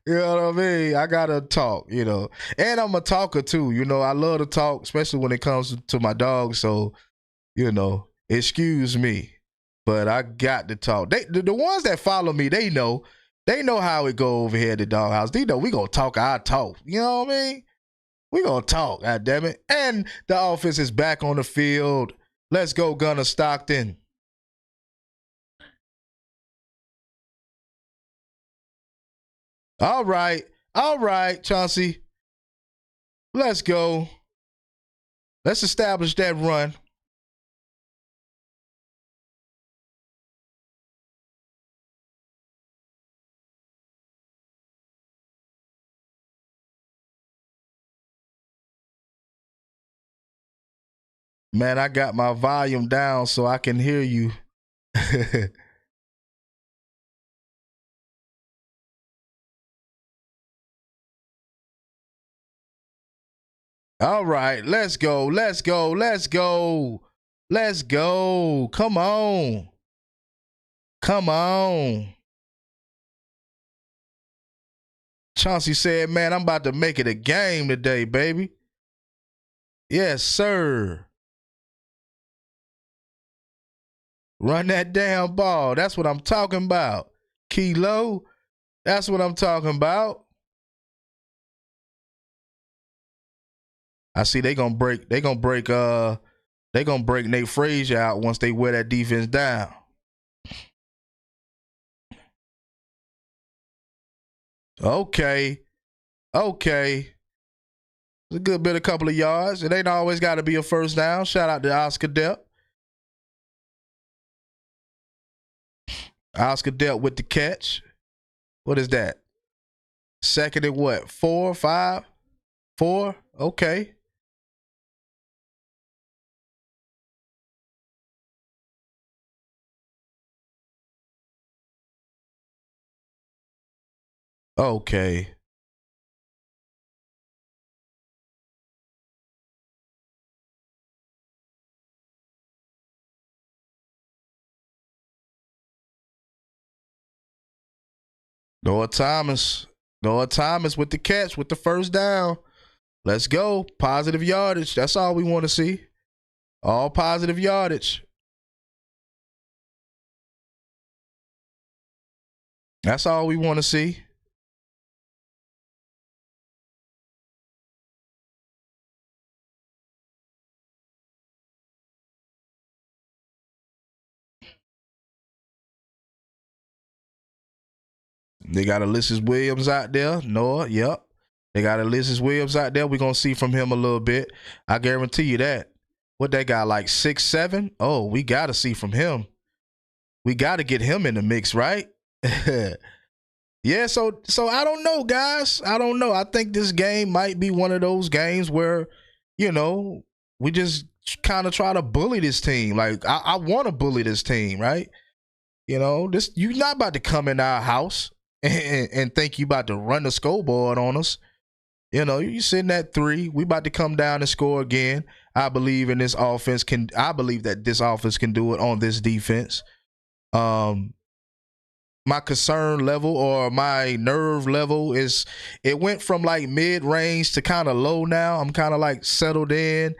You know what I mean? I gotta talk, you know. And I'm a talker too, you know. I love to talk, especially when it comes to my dog. So, you know, excuse me. But I got to talk. The ones that follow me, they know how it go over here at the doghouse. They know we gonna talk our talk. You know what I mean? We gonna talk, god damn it. And the offense is back on the field. Let's go, Gunner Stockton. All right, Chauncey. Let's go. Let's establish that run. Man, I got my volume down so I can hear you. All right, let's go. Let's go. Let's go. Let's go. Come on. Come on. Chauncey said, man, I'm about to make it a game today, baby. Yes, sir. Run that damn ball. That's what I'm talking about. Kilo, that's what I'm talking about. I see they gonna break Nate Frazier out once they wear that defense down. Okay. It's a good bit, a couple of yards. It ain't always got to be a first down. Shout out to Oscar Depp. Oscar Depp with the catch. What is that? Second and what? 4, 5, 4? Okay. Okay. Noah Thomas with the catch, with the first down. Let's go. Positive yardage. That's all we want to see. All positive yardage. That's all we want to see. They got Ulysses Williams out there. Noah, yep. They got Ulysses Williams out there. We're going to see from him a little bit. I guarantee you that. What they got, like 6'7"? Oh, we got to see from him. We got to get him in the mix, right? Yeah, so I don't know, guys. I don't know. I think this game might be one of those games where, you know, we just kind of try to bully this team. Like, I want to bully this team, right? You know, you're not about to come in our house and think you about to run the scoreboard on us. You know, you sitting at 3. We about to come down and score again. I believe in this offense I believe that this offense can do it on this defense. My concern level or my nerve level it went from like mid-range to kind of low now. I'm kind of like settled in.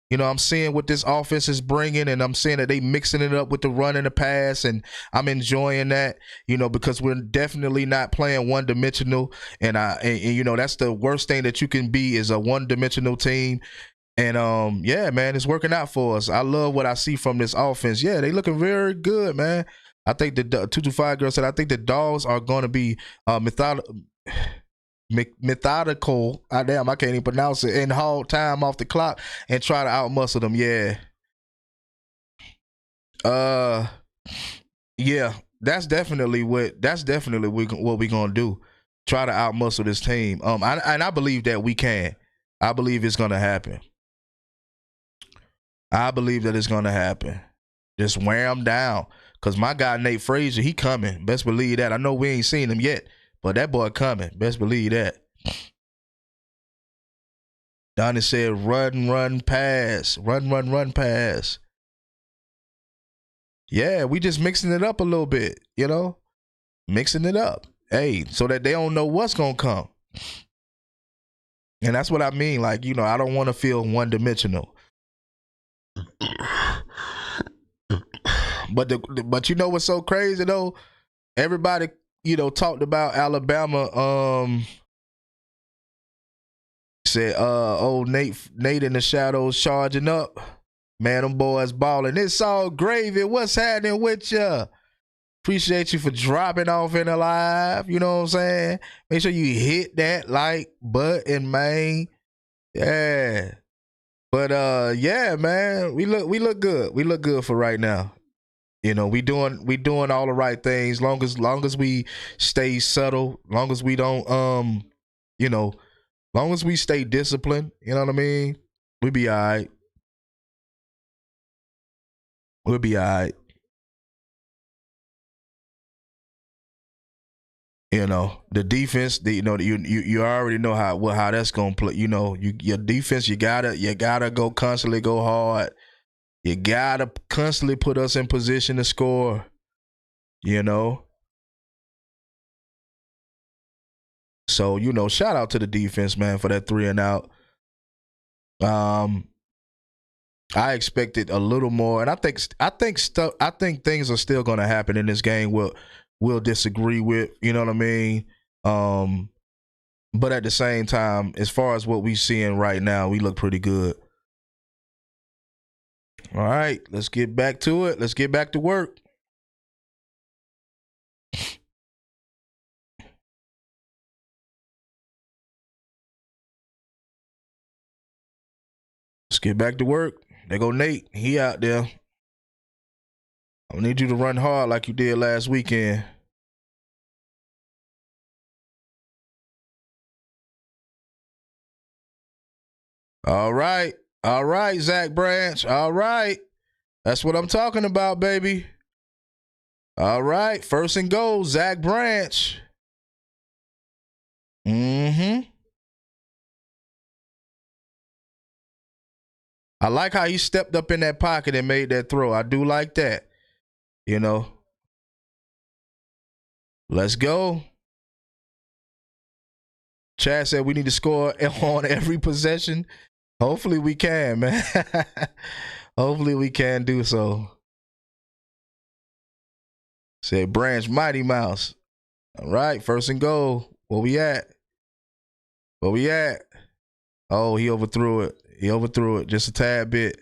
You know, I'm seeing what this offense is bringing, and I'm seeing that they mixing it up with the run and the pass, and I'm enjoying that. You know, because we're definitely not playing one dimensional, and you know that's the worst thing that you can be is a one dimensional team. And yeah, man, it's working out for us. I love what I see from this offense. Yeah, they looking very good, man. I think the 225 girl said I think the dogs are going to be methodical. Damn, I can't even pronounce it. And hold time off the clock and try to outmuscle them. Yeah. Uh, yeah. That's definitely what we gonna do. Try to outmuscle this team. I believe that we can. I believe it's gonna happen. I believe that it's gonna happen. Just wear them down. Cause my guy Nate Frazier, he coming. Best believe that. I know we ain't seen him yet, but that boy coming. Best believe that. Donnie said, run, pass. Run, pass. Yeah, we just mixing it up a little bit, you know? Mixing it up. Hey, so that they don't know what's going to come. And that's what I mean. Like, you know, I don't want to feel one-dimensional. But you know what's so crazy, though? Everybody, you know, talked about Alabama, said, Nate in the shadows charging up. Man, them boys balling. It's all gravy. What's happening with ya? Appreciate you for dropping off in the live. You know what I'm saying? Make sure you hit that like button, man. Yeah. But yeah, man, we look good. We look good for right now. You know, we doing all the right things. Long as we stay subtle, long as we don't you know, long as we stay disciplined, you know what I mean? We be all right. We'll be all right. You know, the defense, you already know how that's gonna play. You know, your defense, you gotta constantly go hard. You gotta constantly put us in position to score. You know. So, you know, shout out to the defense, man, for that 3 and out. I expected a little more, and I think things are still gonna happen in this game. We'll disagree with, you know what I mean? But at the same time, as far as what we seeing right now, we look pretty good. All right, let's get back to it. Let's get back to work. Let's get back to work. There go Nate. He out there. I need you to run hard like you did last weekend. All right. All right, Zach Branch. All right. That's what I'm talking about, baby. All right. First and goal, Zach Branch. Mm-hmm. I like how he stepped up in that pocket and made that throw. I do like that. You know. Let's go. Chad said we need to score on every possession. Hopefully we can, man. Hopefully we can do so. Said Branch Mighty Mouse. All right, first and goal. Where we at? Where we at? Oh, he overthrew it. He overthrew it just a tad bit.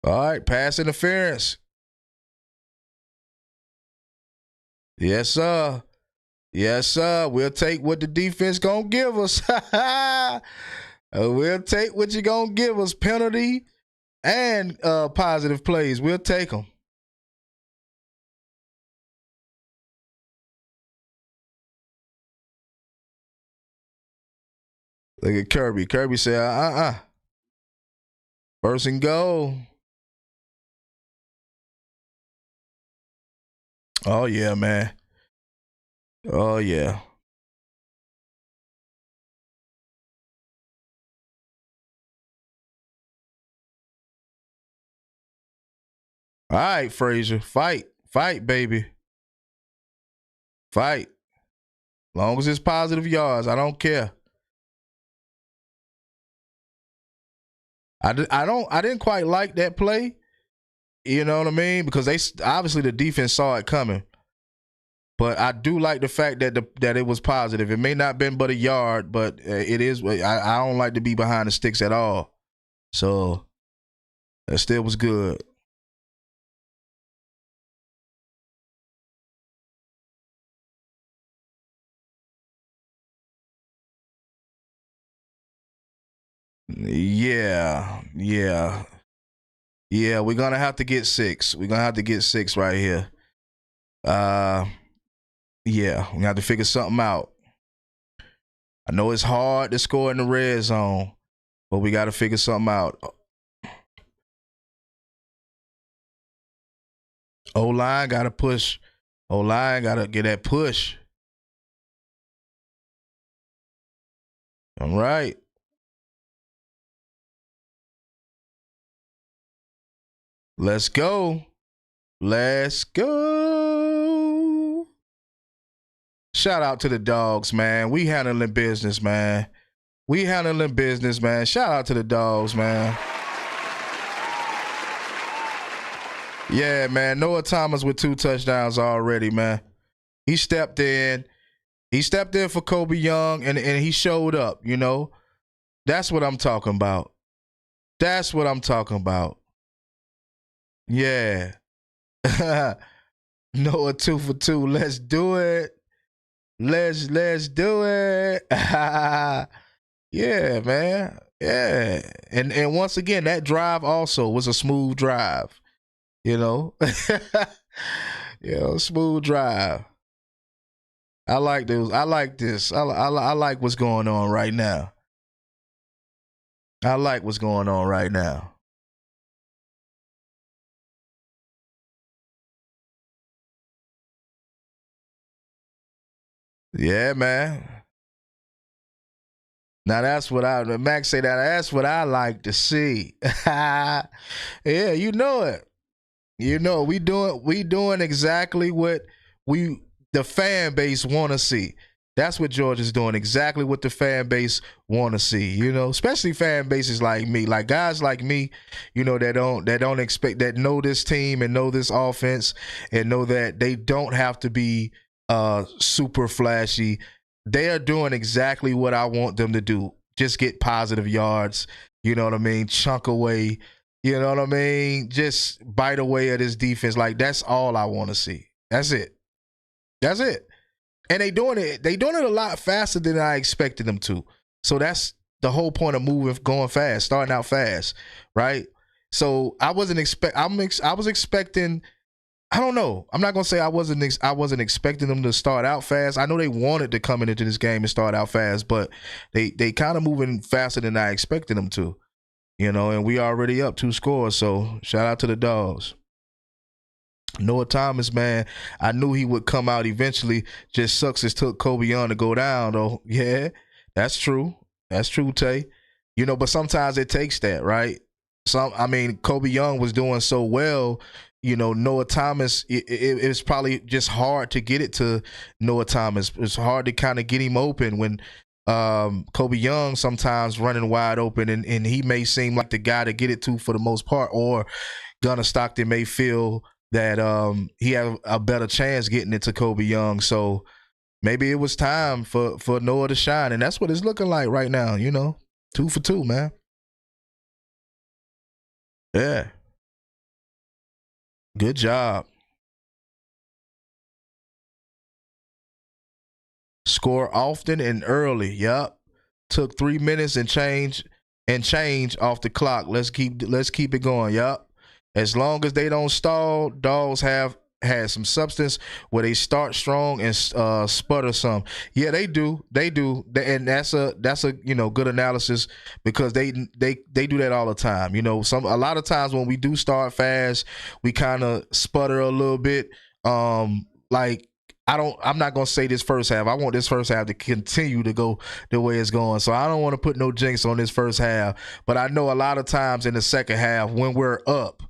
All right, pass interference. Yes, sir. Yes, sir. We'll take what the defense gonna give us. We'll take what you gonna give us. Penalty and positive plays. We'll take them. Look at Kirby. Kirby said, First and goal. Oh, yeah, man. Oh, yeah. All right, Frazier. Fight. Fight, baby. Fight. Long as it's positive yards, I don't care. I didn't quite like that play. You know what I mean? Because they obviously the defense saw it coming. But I do like the fact that it was positive. It may not have been but a yard, but it is. I don't like to be behind the sticks at all. So that still was good. Yeah, yeah, yeah. We're gonna have to get six. We're gonna have to get six right here. Uh, yeah, we have to figure something out. I know it's hard to score in the red zone, but we got to figure something out. O line got to push. O line got to get that push. All right. Let's go. Let's go. Shout out to the dogs, man. We handling business, man. We handling business, man. Shout out to the dogs, man. Yeah, man. Noah Thomas with 2 touchdowns already, man. He stepped in. He stepped in for Kobe Young, and he showed up, you know. That's what I'm talking about. That's what I'm talking about. Yeah. Noah 2 for 2. Let's do it. Let's do it. Yeah, man. Yeah. And once again, that drive also was a smooth drive. You know? Smooth drive. I like this. I like this. I like what's going on right now. I like what's going on right now. Yeah, man. Now that's what Max say that that's what I like to see. Yeah, you know it. You know, we doing exactly what the fan base want to see. That's what Georgia's doing, exactly what the fan base want to see, you know, especially fan bases like me, like guys like me, you know, that don't expect, that know this team and know this offense and know that they don't have to be super flashy. They are doing exactly what I want them to do. Just get positive yards, you know what I mean? Chunk away, you know what I mean? Just bite away at his defense. Like, that's all I want to see. That's it. That's it. And they doing it a lot faster than I expected them to. So that's the whole point of going fast, starting out fast, right? So I was expecting, I don't know. I'm not gonna say I wasn't expecting them to start out fast. I know they wanted to come into this game and start out fast, but they kind of moving faster than I expected them to. You know, and we already up 2 scores, so shout out to the dogs. Noah Thomas, man, I knew he would come out eventually. Just sucks it took Kobe Young to go down, though. Yeah, that's true. That's true, Tay. You know, but sometimes it takes that, right? Kobe Young was doing so well. You know, Noah Thomas, it's probably just hard to get it to Noah Thomas. It's hard to kind of get him open when Kobe Young sometimes running wide open, and he may seem like the guy to get it to for the most part, or Gunnar Stockton may feel that he had a better chance getting it to Kobe Young. So maybe it was time for Noah to shine, and that's what it's looking like right now, you know. 2 for 2, man. Yeah. Good job. Score often and early. Yep. Took 3 minutes and change off the clock. Let's keep it going. Yep. As long as they don't stall, dogs have had some substance where they start strong and sputter some. Yeah, they do. And that's a good analysis, because they do that all the time. You know, a lot of times when we do start fast, we kind of sputter a little bit. I'm not gonna say this first half. I want this first half to continue to go the way it's going. So I don't want to put no jinx on this first half. But I know a lot of times in the second half, when we're up,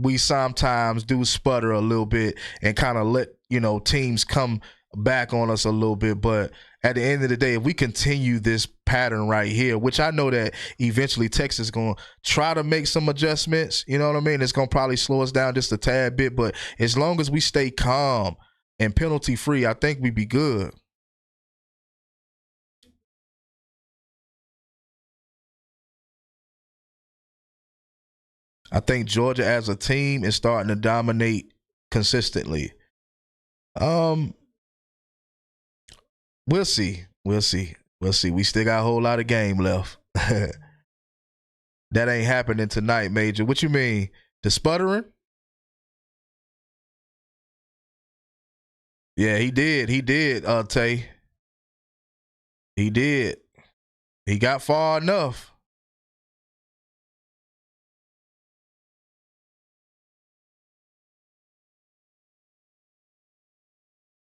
we sometimes do sputter a little bit and kind of let, you know, teams come back on us a little bit. But at the end of the day, if we continue this pattern right here, which I know that eventually Texas is going to try to make some adjustments, you know what I mean? It's going to probably slow us down just a tad bit. But as long as we stay calm and penalty free, I think we'd be good. I think Georgia as a team is starting to dominate consistently. Um, we'll see. We'll see. We'll see. We still got a whole lot of game left. That ain't happening tonight, Major. What you mean? The sputtering? Yeah, he did. He did, Tay. He did. He got far enough.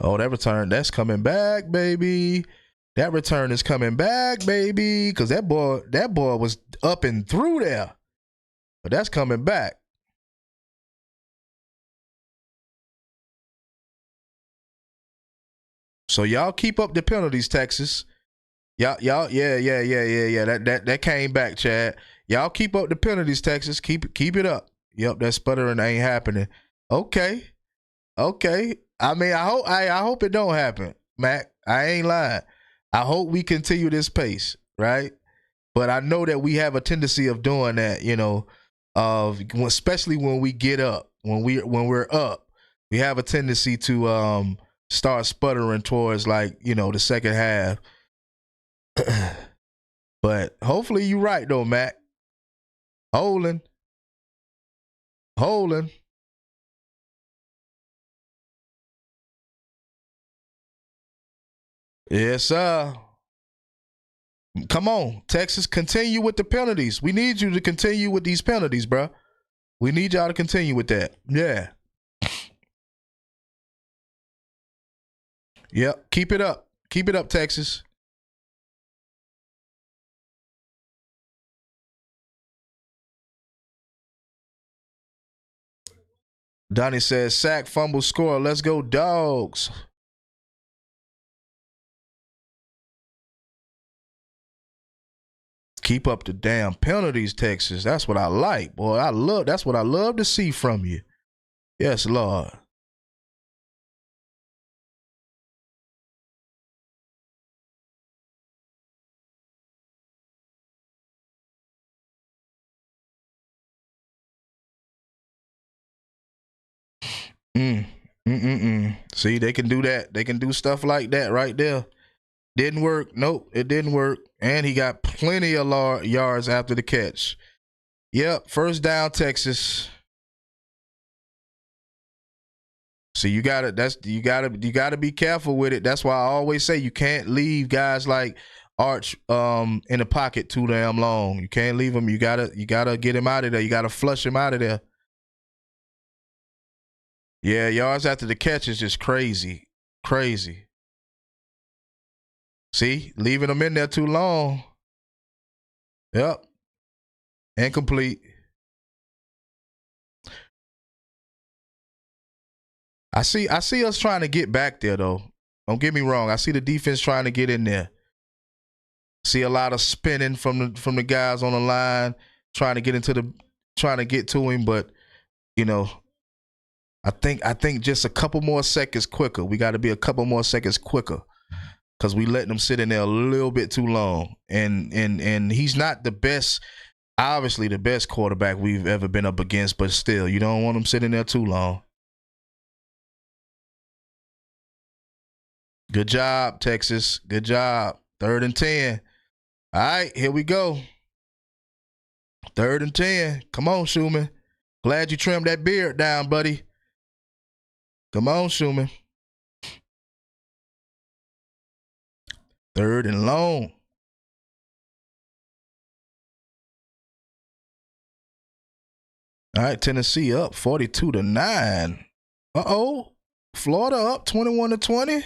Oh, that return, that's coming back, baby. That return is coming back, baby. Cause that boy was up and through there. But that's coming back. So y'all keep up the penalties, Texas. Y'all, yeah. That came back, Chad. Y'all keep up the penalties, Texas. Keep it up. Yep, that sputtering ain't happening. Okay. I mean, I hope it don't happen, Mac. I ain't lying. I hope we continue this pace, right? But I know that we have a tendency of doing that, you know, especially when we get up, when we're up, we have a tendency to start sputtering towards, like, you know, the second half. But hopefully you're right though, Mac. Holding. Yes, sir. Come on, Texas, continue with the penalties. We need you to continue with these penalties, bro. We need y'all to continue with that. Yeah. Yep. Keep it up. Keep it up, Texas. Donnie says, sack, fumble, score. Let's go, dogs. Keep up the damn penalties, Texas. That's what I like, boy. That's what I love to see from you. Yes, Lord. Mm. Mm-mm-mm. See, they can do that. They can do stuff like that right there. Didn't work. Nope, it didn't work. And he got plenty of yards after the catch. Yep, first down, Texas. So you gotta be careful with it. That's why I always say you can't leave guys like Arch in the pocket too damn long. You can't leave him. You gotta get him out of there. You gotta flush him out of there. Yeah, yards after the catch is just crazy. Crazy. See, leaving them in there too long. Yep. Incomplete. I see us trying to get back there though. Don't get me wrong. I see the defense trying to get in there. See a lot of spinning from the guys on the line, trying to get to him, but you know, I think just a couple more seconds quicker. We got to be a couple more seconds quicker because we letting him sit in there a little bit too long. And he's not the best, obviously the best quarterback we've ever been up against, but still, you don't want him sitting there too long. Good job, Texas. Good job. 3rd and 10. All right, here we go. 3rd and 10. Come on, Schumann. Glad you trimmed that beard down, buddy. Come on, Schumann. 3rd and long. All right, Tennessee up 42-9. Uh-oh. Florida up 21-20.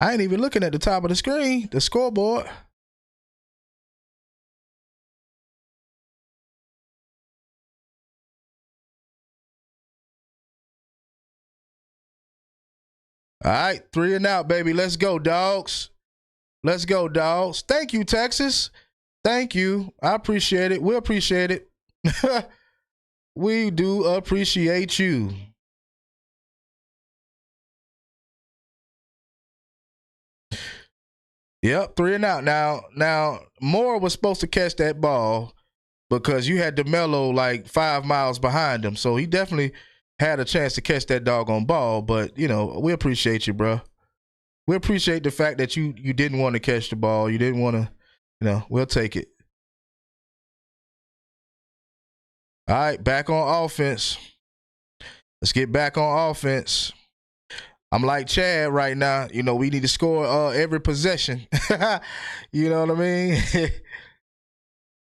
I ain't even looking at the top of the screen, the scoreboard. All right, 3 and out, baby. Let's go, dogs. Let's go, dogs. Thank you, Texas. Thank you. I appreciate it. We appreciate it. We do appreciate you. Yep, 3 and out. Now Moore was supposed to catch that ball because you had DeMelo like 5 miles behind him. So he definitely had a chance to catch that doggone ball. But, you know, we appreciate you, bro. We appreciate the fact that you didn't want to catch the ball. You didn't want to, you know, we'll take it. All right, back on offense. Let's get back on offense. I'm like Chad right now. You know, we need to score every possession. You know what I mean?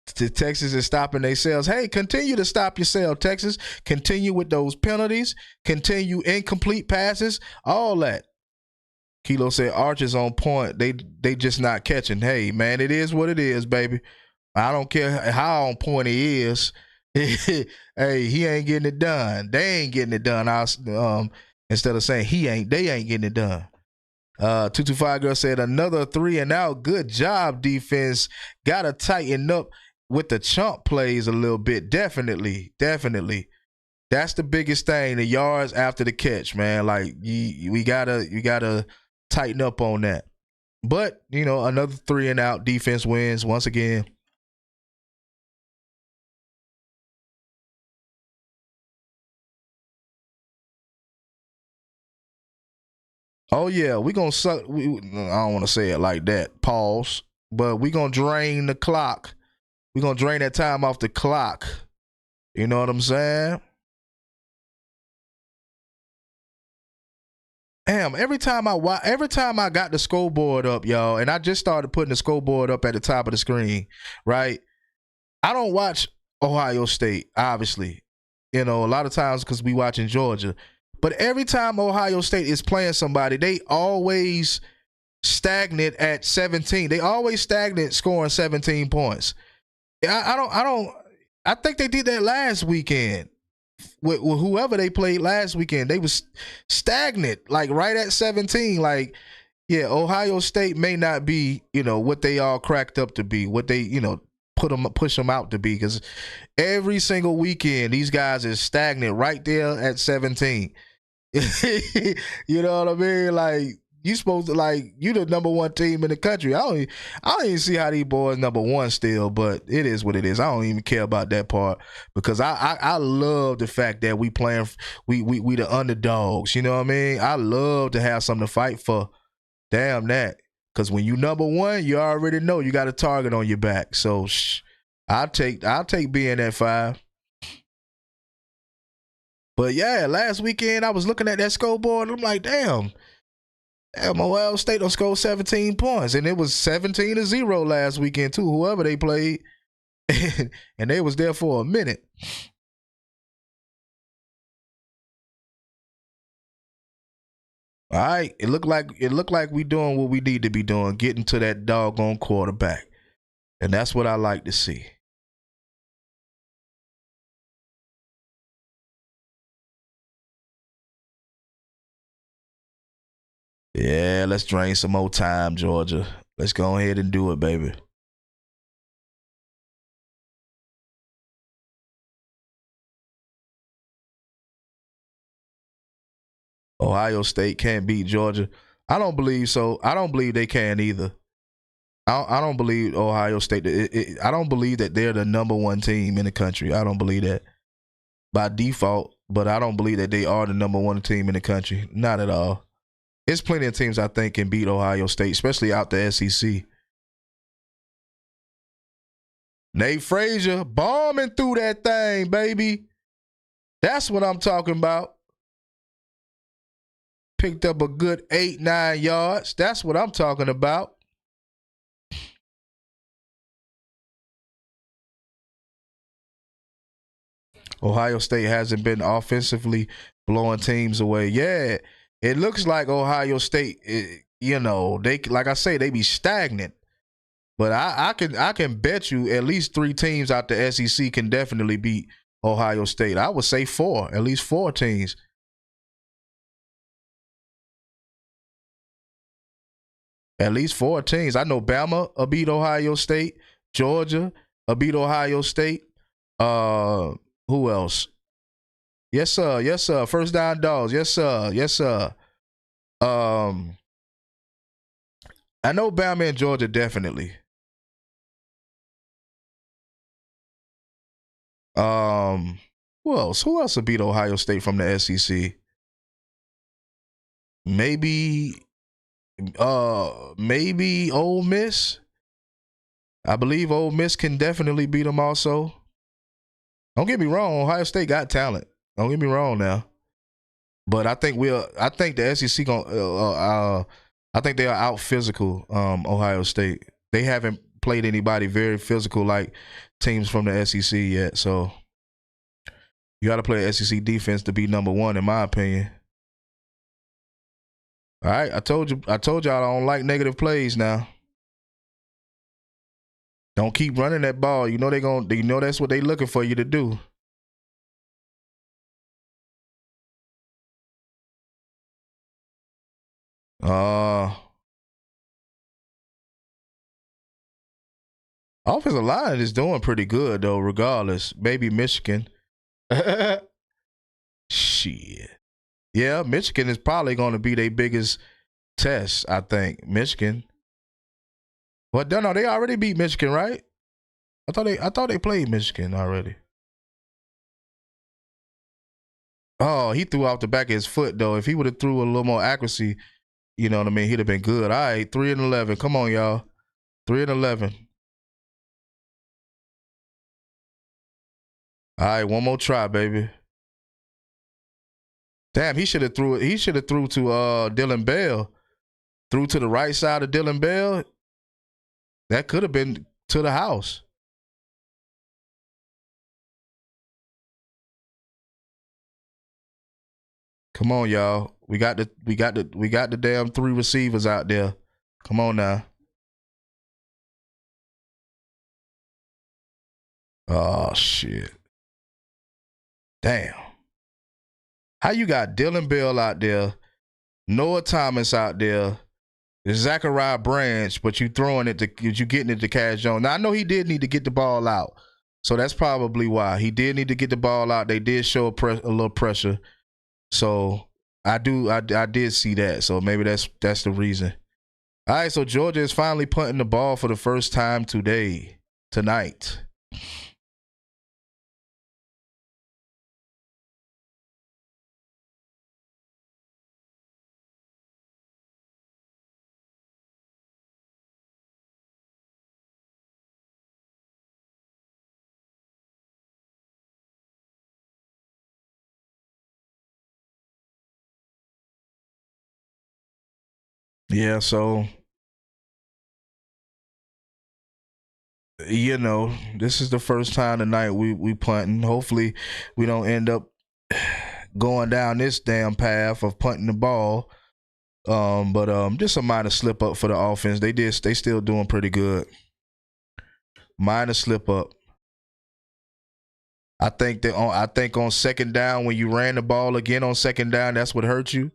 Texas is stopping themselves. Hey, continue to stop yourself, Texas. Continue with those penalties. Continue incomplete passes. All that. Kilo said Archer's on point. They just not catching. Hey, man, it is what it is, baby. I don't care how on point he is. Hey, he ain't getting it done. They ain't getting it done. Instead of saying they ain't getting it done. 225 girl said another 3 and out. Good job, defense. Gotta tighten up with the chump plays a little bit. Definitely. That's the biggest thing. The yards after the catch, man. Like we gotta tighten up on that. But you know, another 3 and out. Defense wins once again. Oh, yeah, we going to suck. I don't want to say it like that. Pause. But we going to drain the clock. We going to drain that time off the clock. You know what I'm saying? Damn, every time I got the scoreboard up, y'all, and I just started putting the scoreboard up at the top of the screen, right? I don't watch Ohio State, obviously. You know, a lot of times because we watching Georgia. But every time Ohio State is playing somebody, they always stagnant at 17. They always stagnant scoring 17 points. I think they did that last weekend with whoever they played last weekend. They was stagnant, like right at 17. Like, yeah, Ohio State may not be, you know, what they all cracked up to be, what they, you know, push them out to be, because every single weekend these guys is stagnant right there at 17. You know what I mean? Like, you supposed to, like, you the number one team in the country. I don't even see how these boys number one still, but it is what it is. I don't even care about that part because I love the fact that we playing, we the underdogs. You know what I mean? I love to have something to fight for. Damn that. Because when you number one, you already know you got a target on your back. So I'll take being at 5. But yeah, last weekend I was looking at that scoreboard and I'm like, damn, Ohio State done scored 17 points. And it was 17-0 last weekend too, whoever they played. And they was there for a minute. All right, it looked like we doing what we need to be doing, getting to that doggone quarterback. And that's what I like to see. Yeah, let's drain some more time, Georgia. Let's go ahead and do it, baby. Ohio State can't beat Georgia. I don't believe so. I don't believe they can either. I don't believe Ohio State. I don't believe that they're the number one team in the country. I don't believe that by default, but I don't believe that they are the number one team in the country. Not at all. There's plenty of teams I think can beat Ohio State, especially out the SEC. Nate Frazier bombing through that thing, baby. That's what I'm talking about. Picked up a good 8-9 yards. That's what I'm talking about. Ohio State hasn't been offensively blowing teams away. Yeah, it looks like Ohio State, you know, they, like I say, they be stagnant. But I can bet you at least 3 teams out the SEC can definitely beat Ohio State. I would say 4, at least 4 teams. At least 4 teams. I know Bama beat Ohio State. Georgia beat Ohio State. Who else? Yes, sir. Yes, sir. First down dogs. Yes, sir. Yes, sir. I know Bama and Georgia definitely. Who else? Who else will beat Ohio State from the SEC? Maybe Ole Miss. I believe Ole Miss can definitely beat them also. Don't get me wrong, Ohio State got talent. Don't get me wrong now. But I think the SEC I think they are out physical Ohio State. They haven't played anybody very physical like teams from the SEC yet. So you got to play SEC defense to be number one, in my opinion. All right, I told y'all I don't like negative plays now. Don't keep running that ball. You know that's what they looking for you to do. Offensive line is doing pretty good though, regardless. Maybe Michigan. Shit. Yeah, Michigan is probably going to be their biggest test, I think. Michigan. Well, no, they already beat Michigan, right? I thought they played Michigan already. Oh, he threw off the back of his foot though. If he would have threw a little more accuracy, you know what I mean, he'd have been good. All right, 3-11. Come on, y'all. 3-11. All right, one more try, baby. Damn, he should have threw it. He should have threw to Dillon Bell. Threw to the right side of Dillon Bell. That could have been to the house. Come on, y'all. We got the damn 3 receivers out there. Come on now. Oh shit. Damn. How you got Dillon Bell out there, Noah Thomas out there, Zachariah Branch, but you getting it to Cash Jones. Now I know he did need to get the ball out. So that's probably why. He did need to get the ball out. They did show a little pressure. So I did see that. So maybe that's the reason. All right, so Georgia is finally punting the ball for the first time tonight. Yeah, so this is the first time tonight we punting. Hopefully we don't end up going down this damn path of punting the ball. But just a minor slip up for the offense. They still doing pretty good. Minor slip up. I think on second down, when you ran the ball again on second down, that's what hurt you.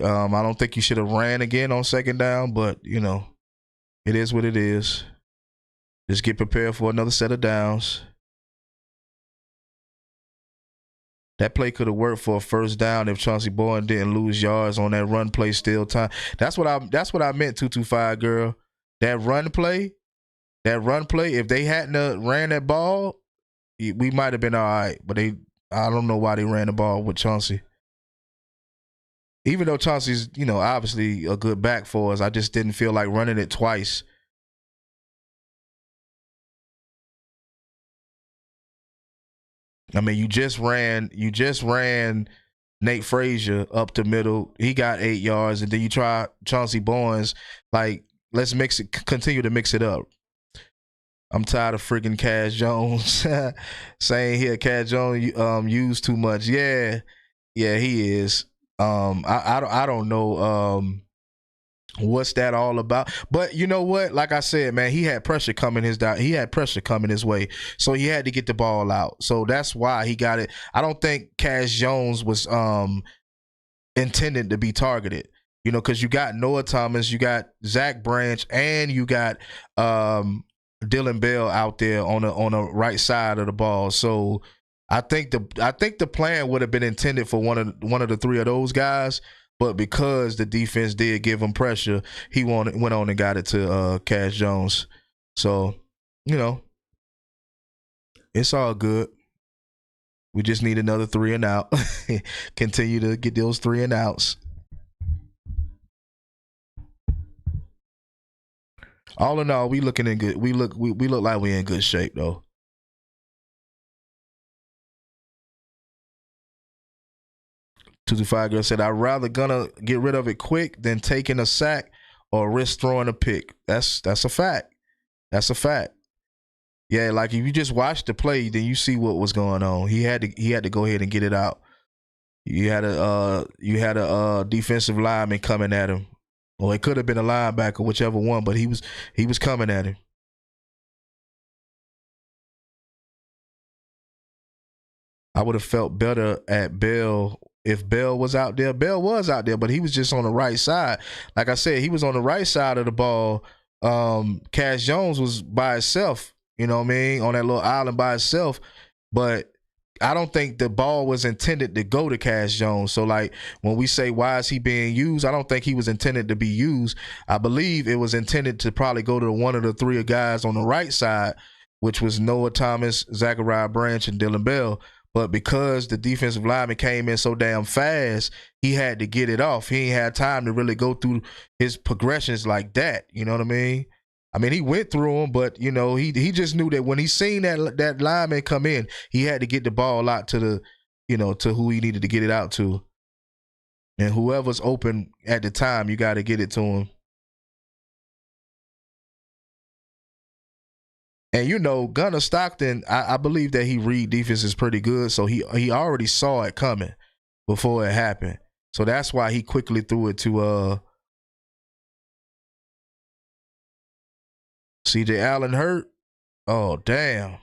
I don't think you should have ran again on second down, but it is what it is. Just get prepared for another set of downs. That play could have worked for a first down if Chauncey Bowen didn't lose yards on that run play. Still time. That's what I meant. 225 girl. That run play. If they hadn't ran that ball, we might have been all right. But I don't know why they ran the ball with Chauncey. Even though Chauncey's obviously a good back for us, I just didn't feel like running it twice. I mean, you just ran Nate Frazier up the middle. He got 8 yards, and then you try Chauncey Bowens. Like, let's continue to mix it up. I'm tired of freaking Cash Jones saying here Cash Jones used too much. Yeah, he is. I don't know what's that all about. But you know what? Like I said, man, he had pressure coming his way. So he had to get the ball out. So that's why he got it. I don't think Cash Jones was intended to be targeted. You know, because you got Noah Thomas, you got Zach Branch, and you got Dylan Bell out there on the right side of the ball. So I think the plan would have been intended for one of the three of those guys, but because the defense did give him pressure, he went on and got it to Cash Jones. So, you know, it's all good. We just need another 3 and out. Continue to get those 3 and outs. All in all, we looking in good. We look like we in good shape though. 225 girl said, "I'd rather gonna get rid of it quick than taking a sack or risk throwing a pick." That's a fact. That's a fact. Yeah, like if you just watch the play, then you see what was going on. He had to go ahead and get it out. You had a defensive lineman coming at him, or it could have been a linebacker, whichever one, but he was coming at him. I would have felt better at Bell if Bell was out there. Bell was out there, but he was just on the right side. Like I said, he was on the right side of the ball. Cash Jones was by himself, you know what I mean, on that little island by himself. But I don't think the ball was intended to go to Cash Jones. So, like, when we say, why is he being used? I don't think he was intended to be used. I believe it was intended to probably go to one of the three guys on the right side, which was Noah Thomas, Zachariah Branch, and Dylan Bell. But because the defensive lineman came in so damn fast, he had to get it off. He ain't had time to really go through his progressions like that. You know what I mean? I mean, he went through them, but, you know, he just knew that when he seen that lineman come in, he had to get the ball out to to who he needed to get it out to. And whoever's open at the time, you got to get it to him. And, you know, Gunnar Stockton, I believe that he read defenses pretty good, so he already saw it coming before it happened. So that's why he quickly threw it to C.J. Allen hurt. Oh, damn.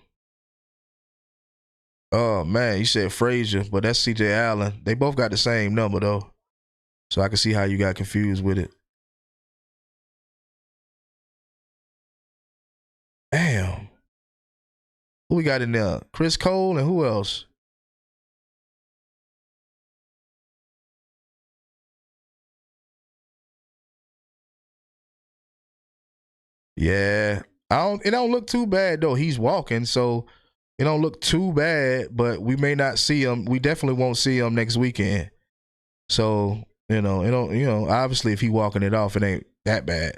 Oh, man, you said Frazier, but that's C.J. Allen. They both got the same number, though. So I can see how you got confused with it. Damn. Who we got in there? Chris Cole and who else? Yeah. It don't look too bad though. He's walking, so it don't look too bad, but we may not see him. We definitely won't see him next weekend. So, it don't, obviously if he walking it off, it ain't that bad.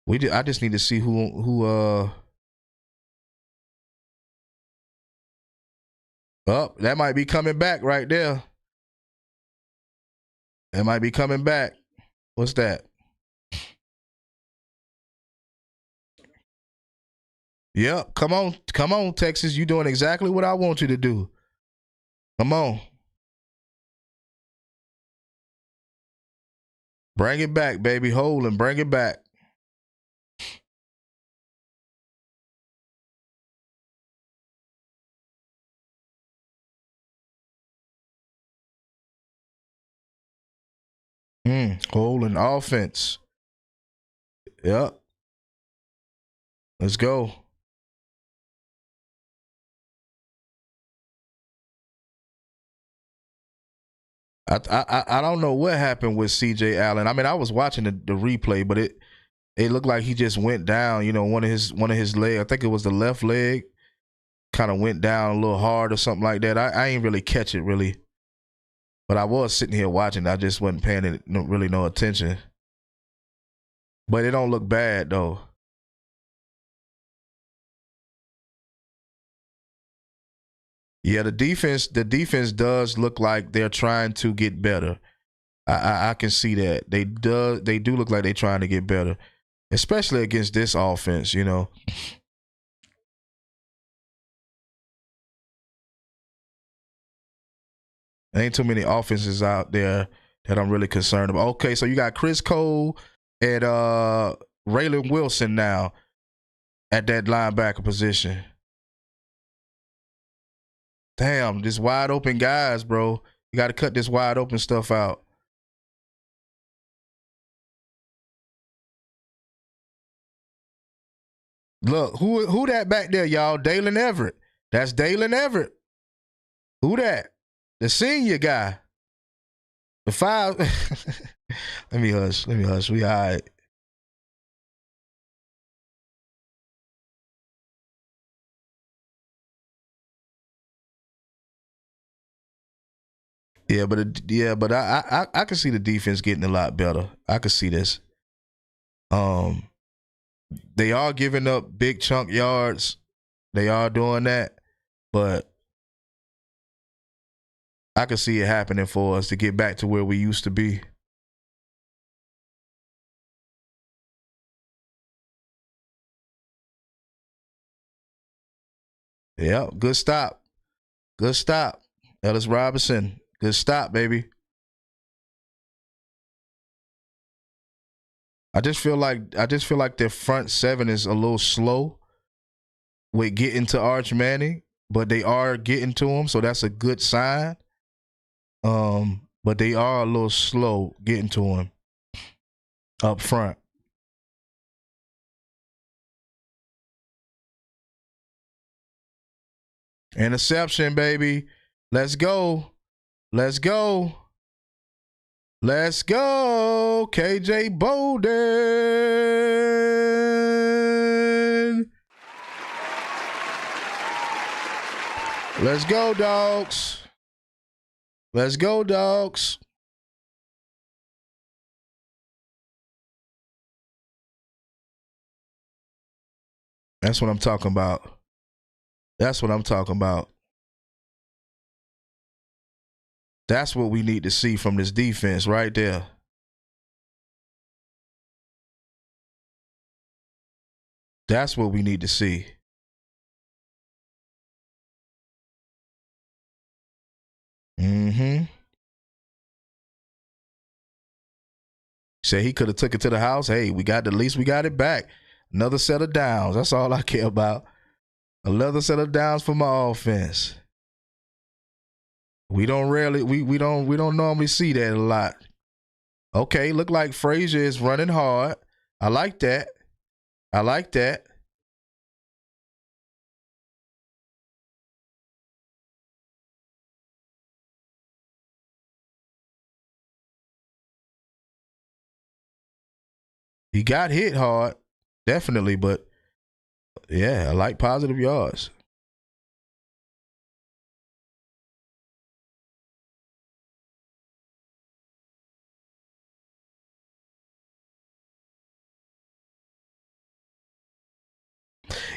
I just need to see who that might be coming back right there. That might be coming back. What's that? Yep. Come on, Texas. You doing exactly what I want you to do. Come on. Bring it back, baby. Hold and bring it back. Holding offense. Yep. Let's go. I don't know what happened with C.J. Allen. I mean, I was watching the replay, but it looked like he just went down. You know, one of his legs. I think it was the left leg. Kind of went down a little hard or something like that. I ain't really catch it really, but I was sitting here watching. I just wasn't paying it really no attention. But it don't look bad though. Yeah, the defense does look like they're trying to get better. I can see that. They do look like they're trying to get better. Especially against this offense, you know. There ain't too many offenses out there that I'm really concerned about. Okay, so you got Chris Cole and Raylan Wilson now at that linebacker position. Damn, this wide open guys, bro. You got to cut this wide open stuff out. Look, who that back there, y'all? Dalen Everett. That's Dalen Everett. Who that? The senior guy. The five. Let me hush. Let me hush. We all right. But I can see the defense getting a lot better. I can see this. They are giving up big chunk yards. They are doing that, but I can see it happening for us to get back to where we used to be. Yeah, good stop. Good stop. Ellis Robinson. Good stop, baby. I just feel like their front seven is a little slow with getting to Arch Manning, but they are getting to him, so that's a good sign. But they are a little slow getting to him up front. Interception, baby. Let's go. Let's go. Let's go. KJ Bolden. Let's go, dogs. Let's go, dogs. That's what I'm talking about. That's what I'm talking about. That's what we need to see from this defense right there. That's what we need to see. Mm-hmm. Say he could have took it to the house. Hey, at least we got it back. Another set of downs. That's all I care about. Another set of downs for my offense. We don't normally see that a lot. Okay, look like Frazier is running hard. I like that. I like that. He got hit hard, definitely, but yeah, I like positive yards.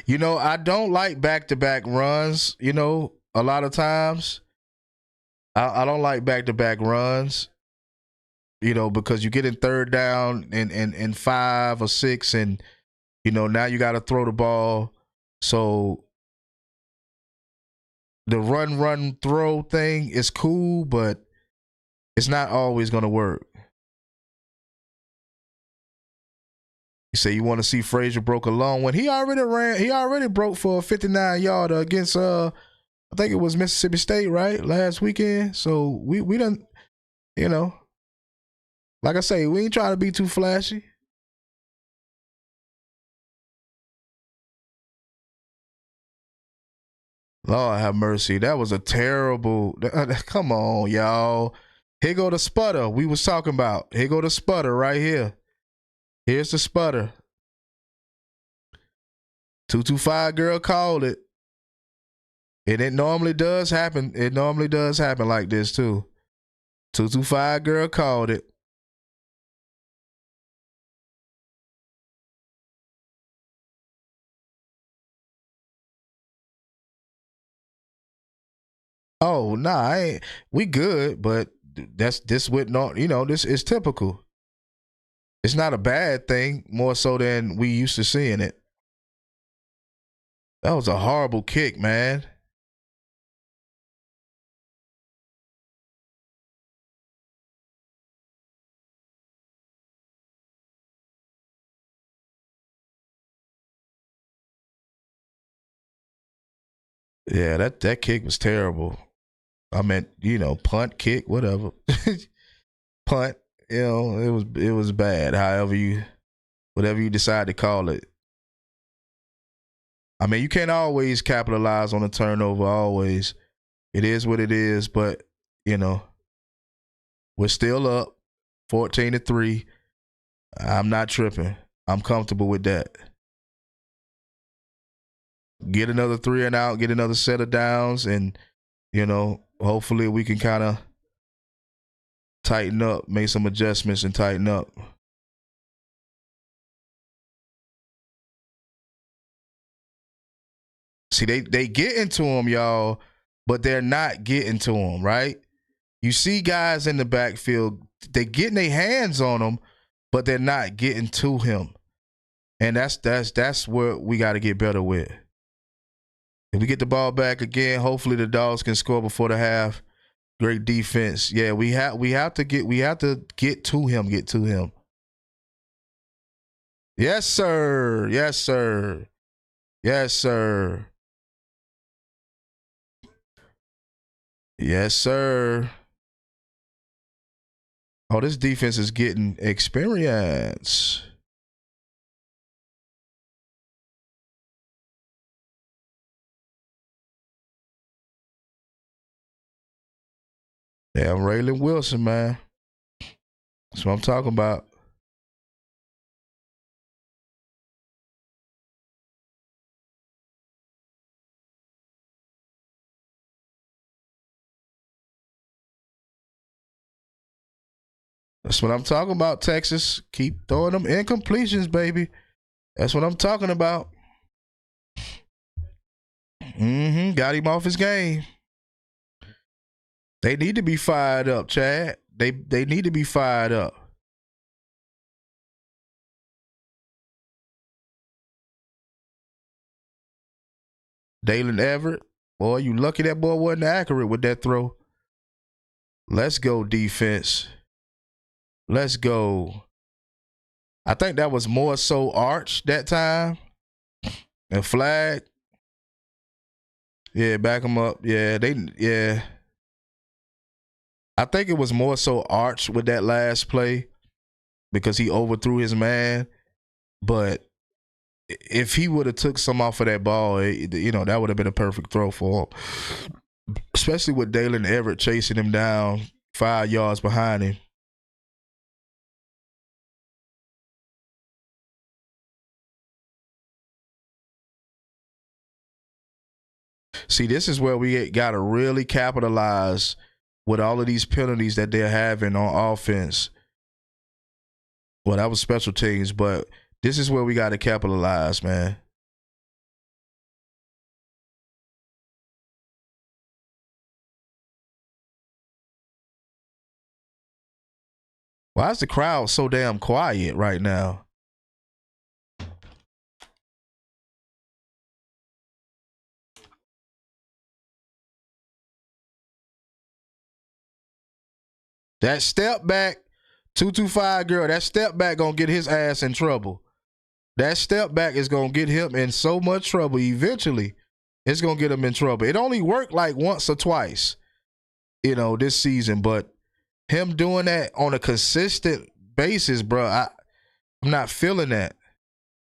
You know, I don't like back-to-back runs. You know, a lot of times I don't like back-to-back runs. You know, because you get in third down and 5 or 6, and you know now you got to throw the ball. So the run, throw thing is cool, but it's not always going to work. You say you want to see Frazier broke a long one. He already broke for a 59-yarder against I think it was Mississippi State, right? Last weekend. So we done, you know, like I say, we ain't trying to be too flashy. Lord have mercy. That was a terrible. Come on, y'all. Here go the sputter we was talking about. Here go the sputter right here. Here's the sputter. 225 girl called it. And it normally does happen. It normally does happen like this too. 225 girl called it. Oh, nah, I ain't, we good, but that's this with no, you know, this is typical. It's not a bad thing, more so than we used to seeing it. That was a horrible kick, man. Yeah, that kick was terrible. I meant, punt, kick, whatever. Punt, it was bad. Whatever you decide to call it. I mean, you can't always capitalize on a turnover. Always, it is what it is. But we're still up, 14-3. I'm not tripping. I'm comfortable with that. Get another 3 and out. Get another set of downs, and hopefully we can kind of tighten up, make some adjustments, and tighten up. See, they get into him, y'all, but they're not getting to him, right? You see guys in the backfield, they getting their hands on him, but they're not getting to him. And that's what we got to get better with. If we get the ball back again, hopefully the Dogs can score before the half. Great defense. Yeah, we have to get to him, get to him. Yes, sir. Yes, sir. Yes, sir. Yes, sir. Oh, this defense is getting experience. Yeah, I'm Raylan Wilson, man. That's what I'm talking about. That's what I'm talking about, Texas. Keep throwing them incompletions, baby. That's what I'm talking about. Got him off his game. They need to be fired up, Chad. They need to be fired up. Dalen Everett, boy, you lucky that boy wasn't accurate with that throw. Let's go, defense. Let's go. I think that was more so Arch that time. And flag. Yeah, back him up. Yeah. I think it was more so Arch with that last play because he overthrew his man. But if he would have took some off of that ball, that would have been a perfect throw for him. Especially with Dalen Everett chasing him down 5 yards behind him. See, this is where we got to really capitalize with all of these penalties that they're having on offense. Well, that was special teams, but this is where we got to capitalize, man. Why is the crowd so damn quiet right now? That step back, 225 girl, that step back going to get his ass in trouble. That step back is going to get him in so much trouble eventually. It's going to get him in trouble. It only worked like once or twice, this season. But him doing that on a consistent basis, bro, I'm not feeling that.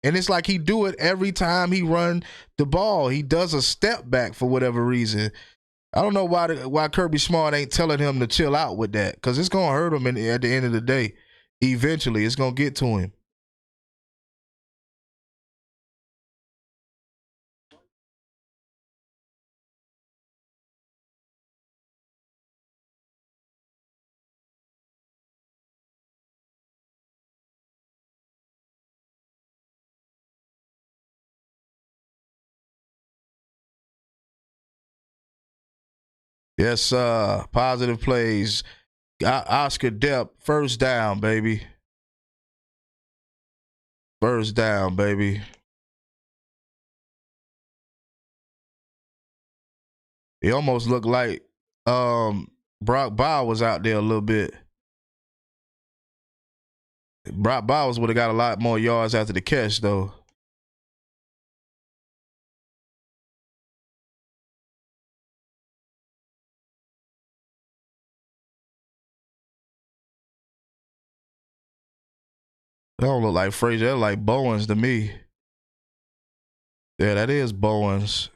And it's like he do it every time he run the ball. He does a step back for whatever reason. I don't know why Kirby Smart ain't telling him to chill out with that, because it's going to hurt him at the end of the day. Eventually, it's going to get to him. Yes, positive plays. Oscar Depp, first down, baby. First down, baby. It almost looked like Brock Bowers out there a little bit. Brock Bowers would have got a lot more yards after the catch, though. That don't look like Frazier. That look like Bowens to me. Yeah, that is Bowens.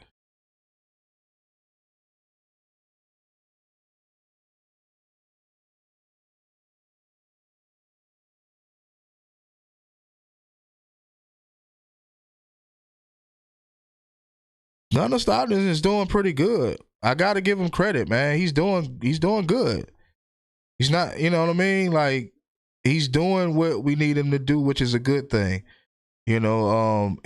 Gunnar Stockton is doing pretty good. I gotta give him credit, man. He's doing good. He's not, you know what I mean? Like he's doing what we need him to do, which is a good thing. And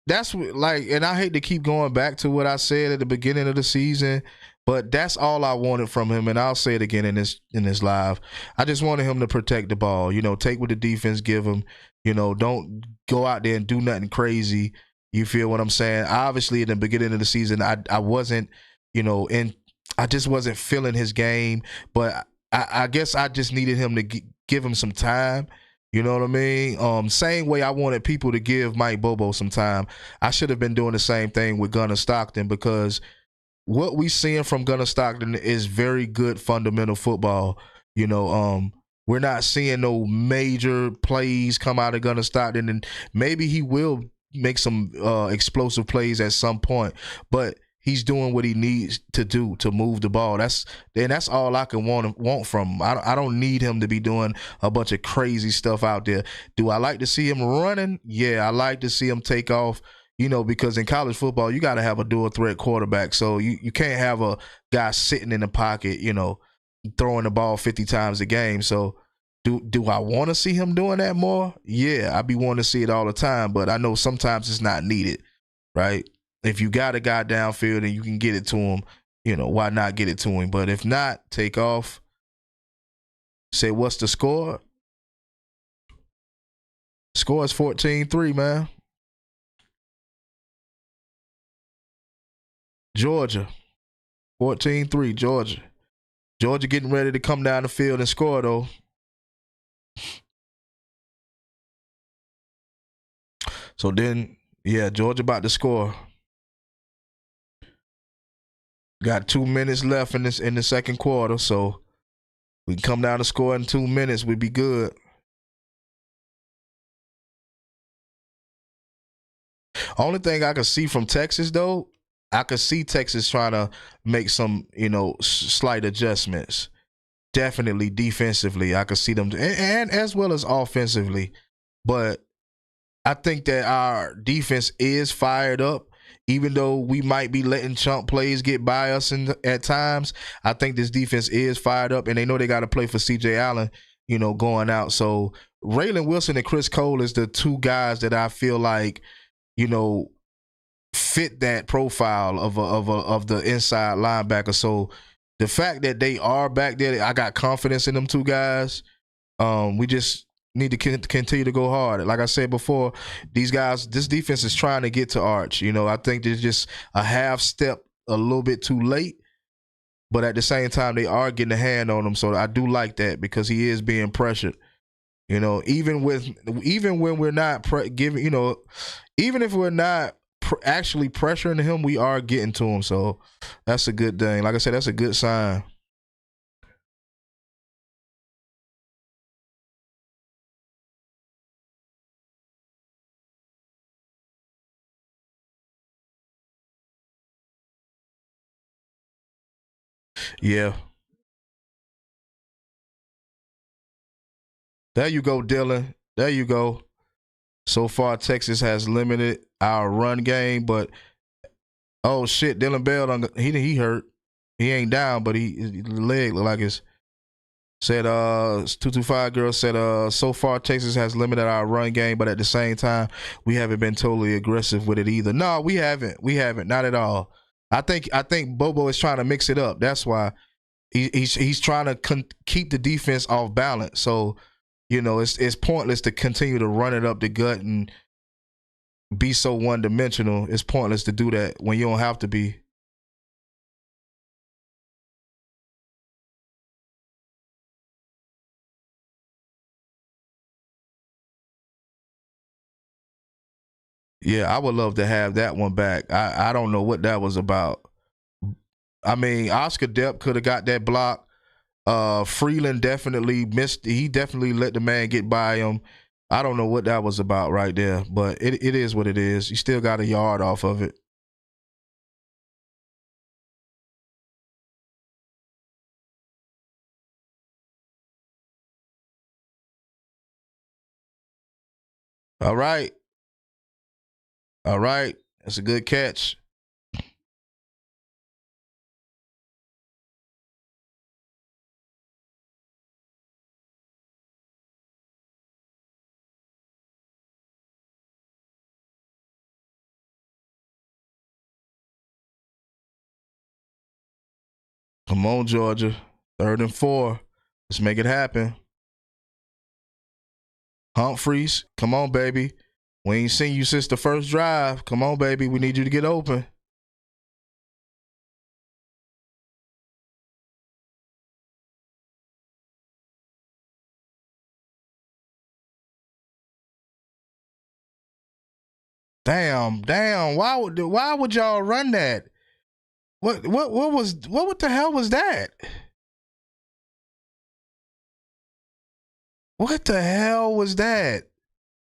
that's like, and I hate to keep going back to what I said at the beginning of the season, but that's all I wanted from him, and I'll say it again in this live. I just wanted him to protect the ball. Take what the defense give him. Don't go out there and do nothing crazy. You feel what I'm saying? Obviously, in the beginning of the season, I wasn't, in I just wasn't feeling his game, but I guess I just needed him to give him some time. You know what I mean? Same way I wanted people to give Mike Bobo some time. I should have been doing the same thing with Gunnar Stockton, because what we seeing from Gunnar Stockton is very good fundamental football. We're not seeing no major plays come out of Gunnar Stockton, and maybe he will make some explosive plays at some point, but he's doing what he needs to do to move the ball. That's all I can want from him. I don't need him to be doing a bunch of crazy stuff out there. Do I like to see him running? Yeah, I like to see him take off. Because in college football, you got to have a dual threat quarterback. So you can't have a guy sitting in the pocket, throwing the ball 50 times a game. So do I want to see him doing that more? Yeah, I be wanting to see it all the time, but I know sometimes it's not needed, right? If you got a guy downfield and you can get it to him, why not get it to him? But if not, take off. Say, what's the score? Score is 14-3, man. Georgia. 14-3, Georgia. Georgia getting ready to come down the field and score, though. So then, yeah, Georgia about to score. Got 2 minutes left in the second quarter, so we can come down to score in 2 minutes. We'd be good. Only thing I could see from Texas, though, I could see Texas trying to make some, slight adjustments. Definitely defensively, I could see them, and as well as offensively. But I think that our defense is fired up. Even though we might be letting chunk plays get by us at times, I think this defense is fired up, and they know they got to play for C.J. Allen, going out. So Raylan Wilson and Chris Cole is the two guys that I feel like, fit that profile of the inside linebacker. So the fact that they are back there, I got confidence in them two guys. We just need to continue to go hard. Like I said before, these guys, this defense is trying to get to Arch. I think there's just a half step a little bit too late, but at the same time, they are getting a hand on him. So I do like that, because he is being pressured. Even when we're not giving, even if we're not actually pressuring him, we are getting to him. So that's a good thing. Like I said, that's a good sign. Yeah. There you go, Dylan. There you go. So far, Texas has limited our run game, but oh shit, Dylan Bell, he hurt. He ain't down, but his leg look like it's said. 225 girl said. So far, Texas has limited our run game, but at the same time, we haven't been totally aggressive with it either. No, we haven't. We haven't. Not at all. I think Bobo is trying to mix it up. That's why he's trying to keep the defense off balance. So it's pointless to continue to run it up the gut and be so one-dimensional. It's pointless to do that when you don't have to be. Yeah, I would love to have that one back. I don't know what that was about. I mean, Oscar Depp could have got that block. Freeland definitely missed. He definitely let the man get by him. I don't know what that was about right there, but it is what it is. You still got a yard off of it. All right. All right. That's a good catch. Come on, Georgia. 3rd and 4. Let's make it happen. Humphreys, come on, baby. We ain't seen you since the first drive. Come on, baby. We need you to get open. Damn. Why would y'all run that? What the hell was that? What the hell was that?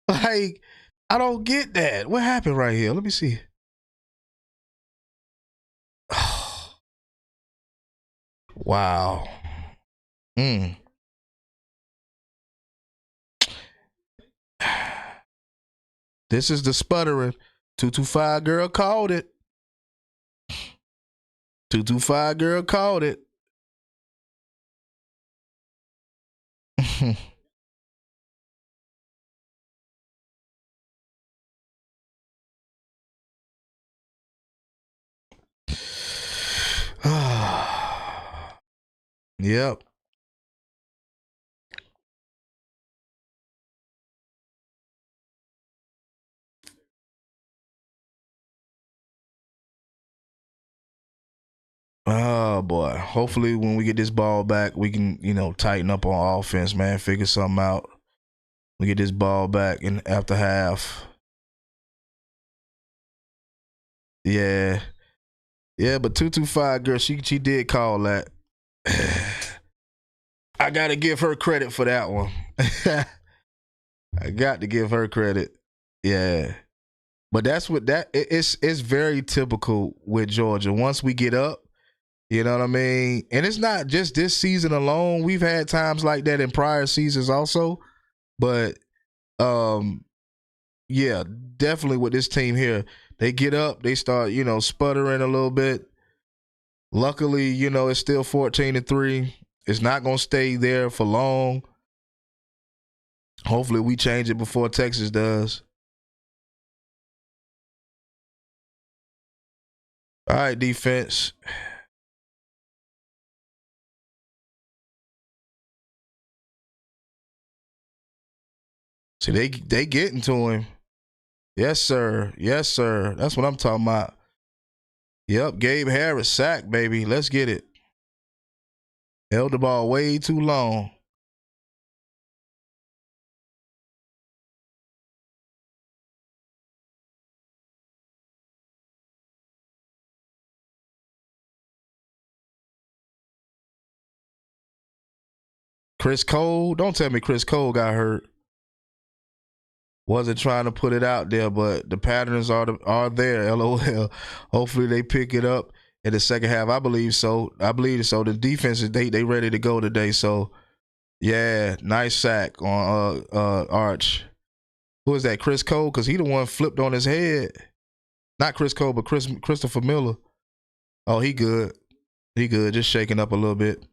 Like, I don't get that. What happened right here? Let me see. Wow. Mm. This is the sputtering. 225 girl called it. 225 girl called it. Yep. Oh boy. Hopefully when we get this ball back, we can, tighten up on offense, man. Figure something out. We get this ball back in after half. Yeah. Yeah, but 225 girl, she did call that. I gotta give her credit for that one. I got to give her credit. Yeah. But that's what it's very typical with Georgia. Once we get up, you know what I mean? And it's not just this season alone. We've had times like that in prior seasons also. But yeah, definitely with this team here. They get up, they start, sputtering a little bit. Luckily, it's still 14-3. It's not gonna stay there for long. Hopefully we change it before Texas does. All right, defense. See, they getting to him. Yes, sir. Yes, sir. That's what I'm talking about. Yep, Gabe Harris sack, baby. Let's get it. Held the ball way too long. Chris Cole, don't tell me Chris Cole got hurt. Wasn't trying to put it out there, but the patterns are there. LOL. Hopefully they pick it up in the second half. I believe so. The defense is they ready to go today. So yeah, nice sack on Arch. Who is that? Chris Cole? Because he the one flipped on his head. Not Chris Cole, but Christopher Miller. Oh, he good. He good. Just shaking up a little bit.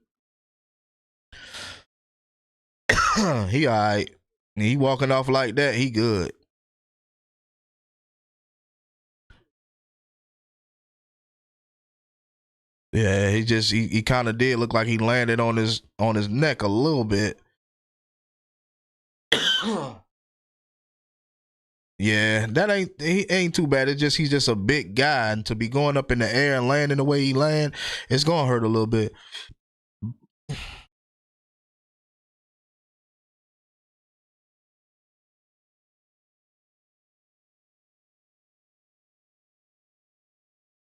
He all right. He walking off like that. He good. Yeah, he kind of did look like he landed on his neck a little bit. Yeah, he ain't too bad. He's just a big guy, and to be going up in the air and landing the way he land, it's gonna hurt a little bit.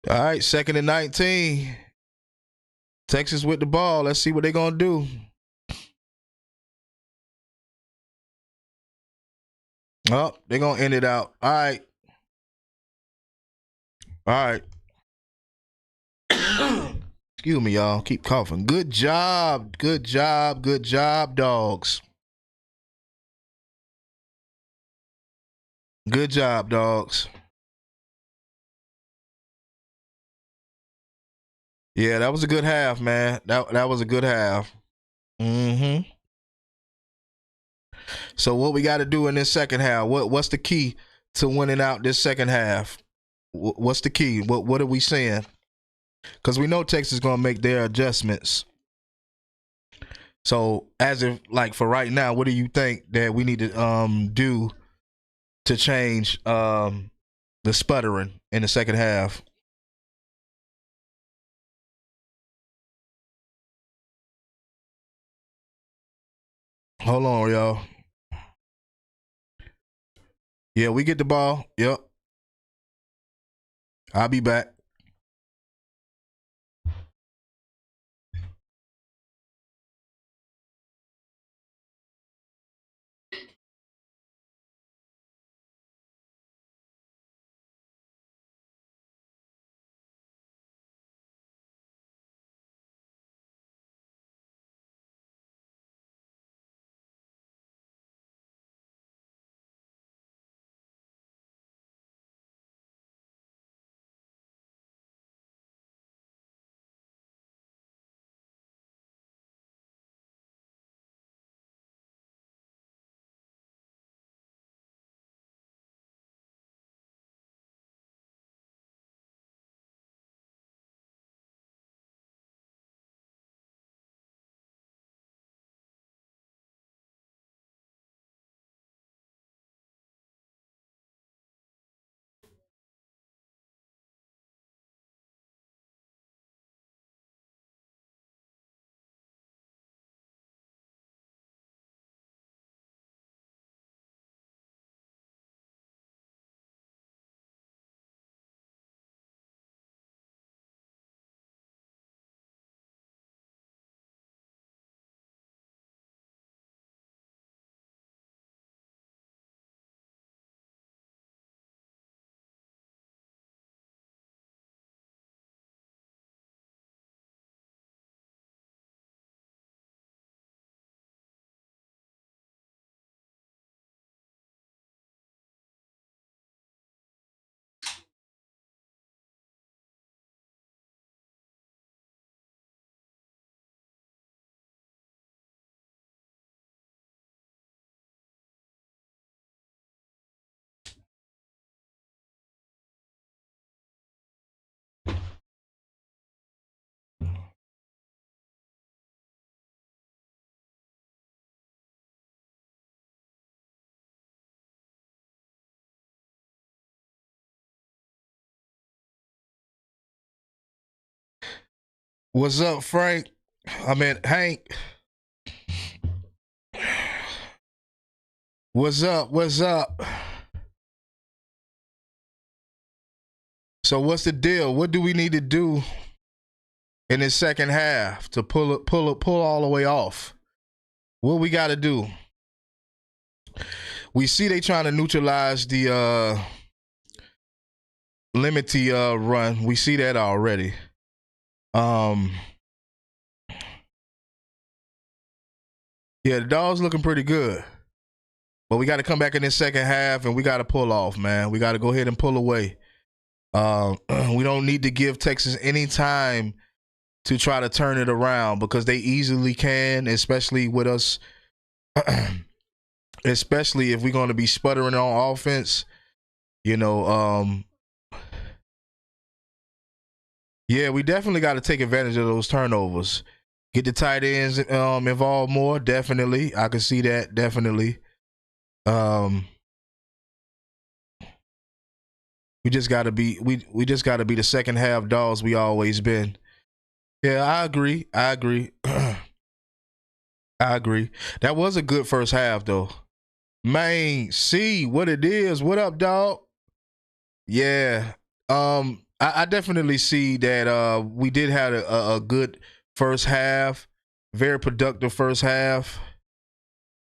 All right, 2nd and 19. Texas with the ball. Let's see what they're going to do. Oh, they're going to end it out. All right. All right. Excuse me, y'all. Keep coughing. Good job. Good job. Good job, dogs. Good job, dogs. Yeah, that was a good half, man. That was a good half. Mm-hmm. So what we got to do in this second half? What's the key to winning out this second half? What's the key? What are we saying? Because we know Texas is going to make their adjustments. So as if like for right now, what do you think that we need to do to change the sputtering in the second half? Hold on, y'all. Yeah, we get the ball. Yep. I'll be back. What's up, Frank? I mean, Hank. What's up? What's up? So what's the deal? What do we need to do in this second half to pull all the way off? What we got to do? We see they trying to neutralize the limited run. We see that already. Yeah, the Dogs looking pretty good. But we got to come back in this second half and we got to pull off, man. We got to go ahead and pull away. We don't need to give Texas any time to try to turn it around because they easily can, especially with us, especially if we're going to be sputtering on offense. You know, yeah, we definitely got to take advantage of those turnovers. Get the tight ends involved more, definitely. I can see that, definitely. We just gotta be we just gotta be the second half dogs we always been. Yeah, I agree. I agree. That was a good first half though. Man, see what it is. What up, dog? Yeah. I definitely see that we did have a good first half. Very productive first half.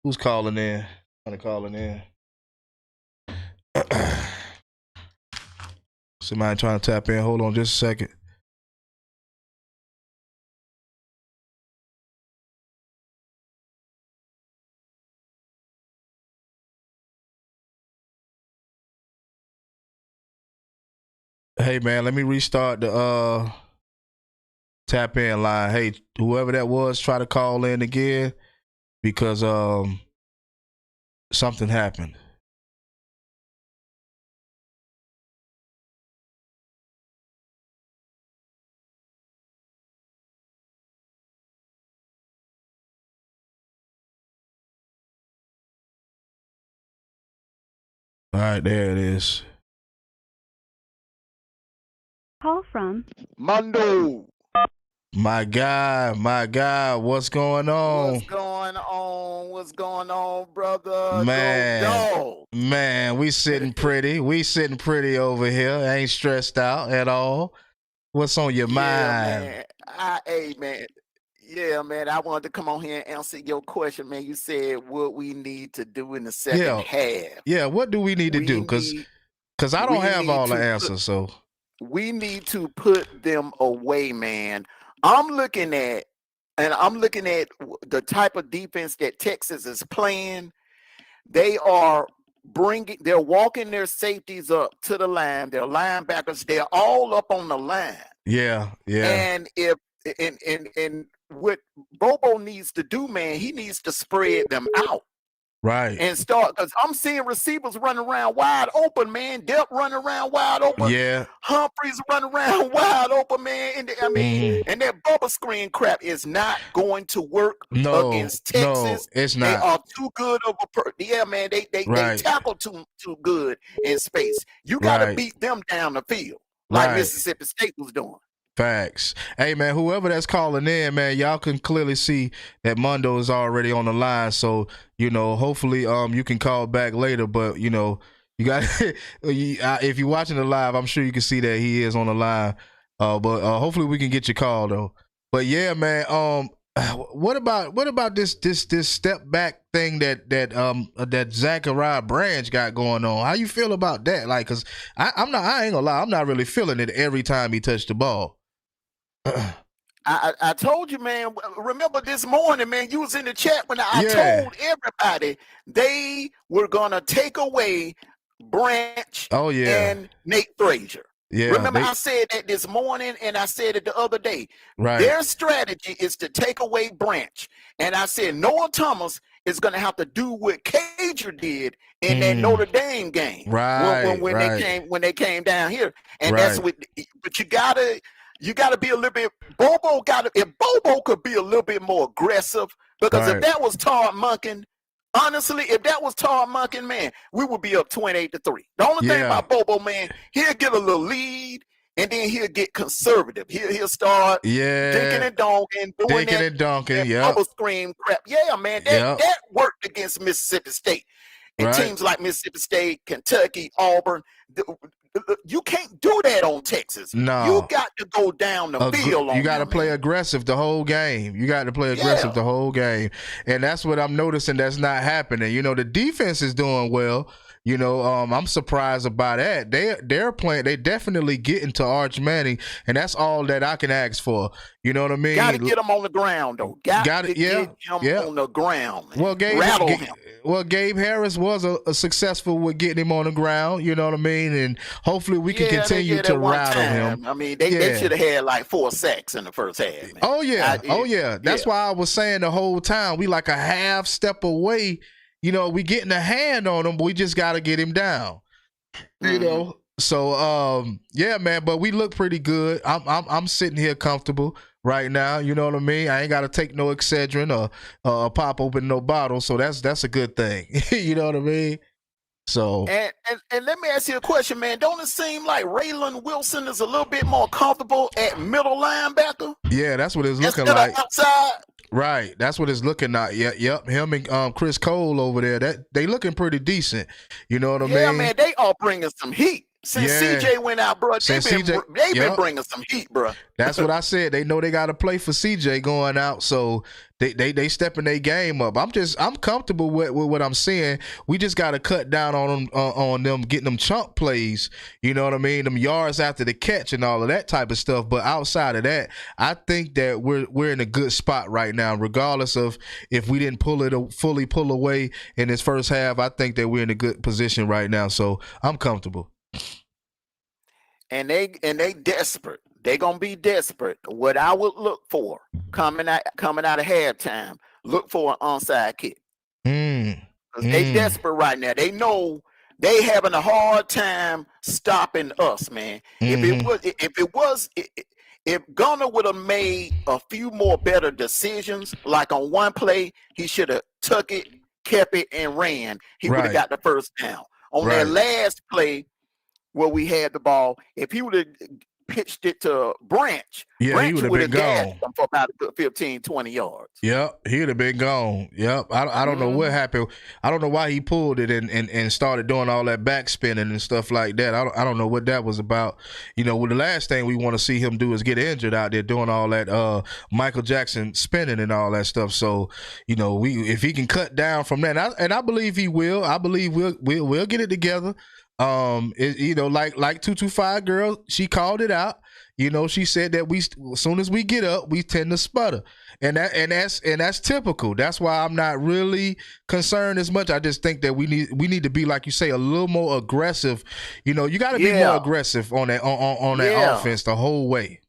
Who's calling in? Calling in. Somebody trying to tap in. Hold on just a second. Hey man, let me restart the tap in line. Hey, whoever that was, try to call in again because something happened. All right, there it is. Call from Mondo. My guy, what's going on? What's going on, brother? Man, Go Dogs. man, we sitting pretty. We sitting pretty over here. Ain't stressed out at all. What's on your mind? Man. Man. Yeah, man. I wanted to come on here and answer your question, man. You said what we need to do in the second half. Yeah, what do we need to do? Because I don't have all the answers, so we need to put them away, man. I'm looking at the type of defense that Texas is playing. They're walking their safeties up to the line. Their linebackers, they're all up on the line. Yeah. And and what Bobo needs to do, man, he needs to spread them out. Right. And start, because I'm seeing receivers running around wide open, man. Delp running around wide open. Yeah. Humphreys running around wide open, man. And that bubble screen crap is not going to work against Texas. No, it's not. They are too good of a man. They tackle too good in space. You got to beat them down the field like Mississippi State was doing. Facts. Hey, man, whoever that's calling in, man, y'all can clearly see that Mondo is already on the line. So, hopefully you can call back later. But, you got if you're watching the live, I'm sure you can see that he is on the line. But hopefully we can get your call, though. But, yeah, man, what about this step back thing that Zachariah Branch got going on? How you feel about that? Like, because I ain't gonna lie, I'm not really feeling it every time he touched the ball. I told you, man. Remember this morning, man, you was in the chat when I told everybody they were gonna take away Branch and Nate Frazier. Yeah, remember I said that this morning, and I said it the other day. Right. Their strategy is to take away Branch, and I said Noah Thomas is going to have to do what Cager did in that Notre Dame game. Right. When they came down here, and that's what. But you gotta be a little bit. If Bobo could be a little bit more aggressive, because if that was Todd Monken. Honestly, if that was Todd Monken, man, we would be up 28-3. The only thing about Bobo, man, he'll get a little lead, and then he'll get conservative. He'll start dinking and donking, doing that bubble screen crap. Yeah, man, that worked against Mississippi State. And teams like Mississippi State, Kentucky, Auburn, you can't do that on Texas. No. You got to go down the field. You got to play aggressive the whole game. The whole game. And that's what I'm noticing that's not happening. The defense is doing well. I'm surprised about that. They're playing. They definitely get into Arch Manning, and that's all that I can ask for. You know what I mean? Got to get him on the ground, though. Got to get him on the ground. Man. Well, Gabe Harris was a successful with getting him on the ground. You know what I mean? And hopefully we can continue to rattle him. I mean, they should have had like 4 sacks in the first half. Man. Oh yeah, That's why I was saying the whole time we like a half step away. We getting a hand on him, but we just got to get him down. So man, but we look pretty good. I'm sitting here comfortable right now. You know what I mean? I ain't got to take no Excedrin or pop open no bottle, so that's a good thing. You know what I mean? So and let me ask you a question, man. Don't it seem like Raylan Wilson is a little bit more comfortable at middle linebacker? Yeah, that's what it's looking like. Outside. Right, that's what it's looking like. Yep. Him and Chris Cole over there. They looking pretty decent. You know what I mean? Yeah, man, they are bringing some heat. Since CJ went out, bro, they've been bringing some heat, bro. That's what I said. They know they got to play for CJ going out, so they stepping their game up. I'm comfortable with what I'm seeing. We just got to cut down on them getting them chunk plays. You know what I mean? Them yards after the catch and all of that type of stuff. But outside of that, I think that we're in a good spot right now, regardless of if we didn't fully pull away in this first half. I think that we're in a good position right now, so I'm comfortable. And they desperate. They gonna be desperate. What I would look for coming out of halftime, look for an onside kick. Because they desperate right now. They know they having a hard time stopping us, man. If Gunner would have made a few more better decisions, like on one play, he should have took it, kept it, and ran. He would have got the first down. On that last play, where we had the ball, if he would have pitched it to Branch, Branch would have gone for about 15, 20 yards. Yep, he would have been gone. Yep, I don't know what happened. I don't know why he pulled it and started doing all that back spinning and stuff like that. I don't know what that was about. You know, the last thing we want to see him do is get injured out there doing all that Michael Jackson spinning and all that stuff. So, you know, if he can cut down from that, and I believe he will. I believe we'll get it together. You know, like 225 girl, she called it out. You know, she said that as soon as we get up, we tend to sputter, and that's typical. That's why I'm not really concerned as much. I just think that we need to be, like you say, a little more aggressive. You know, you got to be more aggressive on that offense the whole way.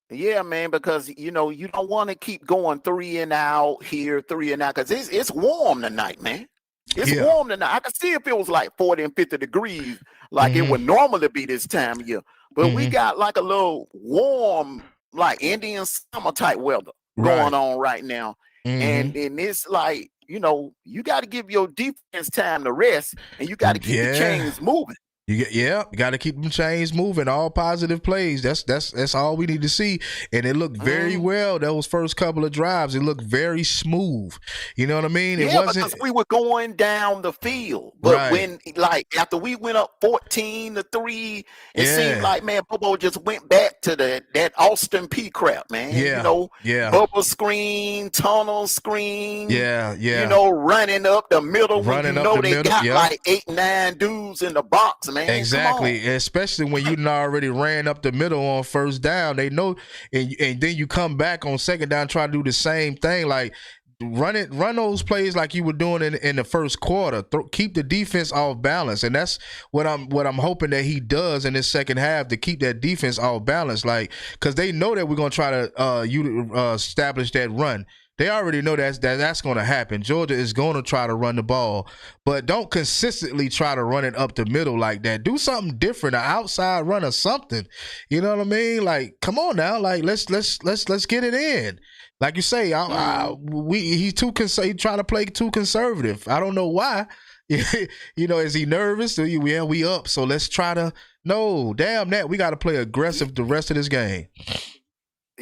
Yeah, man, because you know you don't want to keep going 3 and out here, 3 and out, because it's warm tonight, man. It's warm tonight. I can see if it was like 40 and 50 degrees, like it would normally be this time of year. But we got like a little warm, like Indian summer type weather going on right now. And it's like, you know, you got to give your defense time to rest, and you got to keep the chains moving. You got to keep them chains moving. All positive plays. That's all we need to see. And it looked very well. Those first couple of drives, it looked very smooth. You know what I mean? It wasn't because we were going down the field. But when, like, after we went up 14-3, it seemed like, man, Bobo just went back to that Austin P crap, man. You know, bubble screen, tunnel screen. You know, running up the middle when you know they got like 8-9 dudes in the box, man. Exactly, especially when you already ran up the middle on first down. They know, and then you come back on second down, try to do the same thing. Like run those plays like you were doing in the first quarter. Keep the defense off balance, and that's what I'm hoping that he does in this second half, to keep that defense off balance. Like, because they know that we're gonna try to establish that run. They already know that's going to happen. Georgia is going to try to run the ball, but don't consistently try to run it up the middle like that. Do something different, an outside run or something. You know what I mean? Like, come on now, like let's get it in. Like you say, he's trying to play too conservative. I don't know why. You know, is he nervous? We up, so let's try to. No, damn that. We got to play aggressive the rest of this game.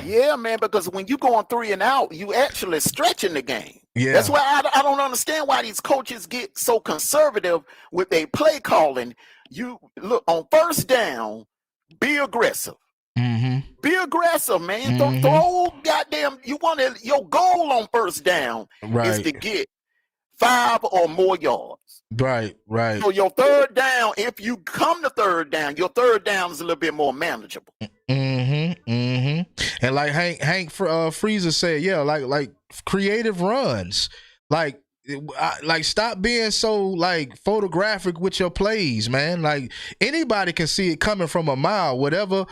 Yeah, man, because when you going 3 and out, you actually stretching the game. Yeah. That's why I don't understand why these coaches get so conservative with their play calling. You look on first down, be aggressive. Be aggressive, man. Throw goddamn. Your goal on first down is to get 5 or more yards. Right. So your third down, if you come to third down, your third down is a little bit more manageable. And like Hank Freezer said, like creative runs, like stop being so like photographic with your plays, man. Like anybody can see it coming from a mile. Whatever.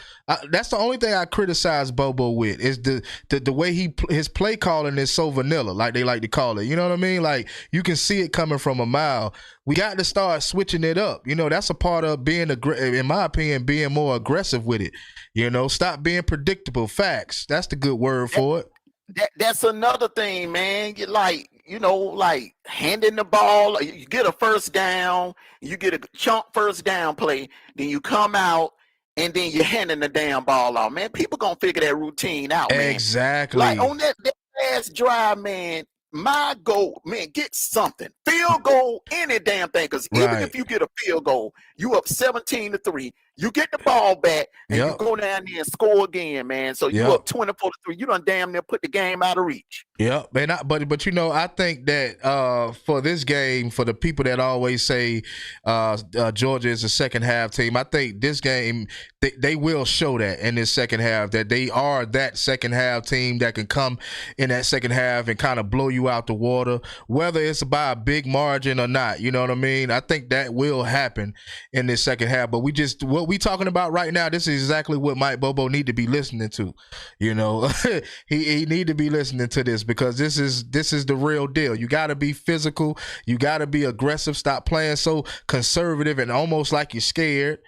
That's the only thing I criticize Bobo with is the way his play calling is so vanilla, like they like to call it. You know what I mean? Like you can see it coming from a mile. We got to start switching it up. You know, that's a part of being, in my opinion, being more aggressive with it. You know, stop being predictable. Facts. That's the good word for it. That's another thing, man. Like handing the ball, you get a first down, you get a chunk first down play, then you come out, and then you're handing the damn ball out, man. People gonna figure that routine out, man. Exactly. Like on that last drive, man, my goal, man, get something. field goal, any damn thing. Because even Right. if you get a field goal, you up 17-3. You get the ball back and you go down there and score again, man. So you up 24-3. You done damn near put the game out of reach. Yeah, man. But you know, I think that for this game, for the people that always say Georgia is a second half team, I think this game they will show that in this second half, that they are that second half team that can come in that second half and kind of blow you out the water, whether it's by a big margin or not. You know what I mean? I think that will happen in this second half. But what we talking about right now, this is exactly what Mike Bobo need to be listening to. You know, he need to be listening to this, because this is the real deal. You got to be physical. You got to be aggressive. Stop playing so conservative and almost like you're scared.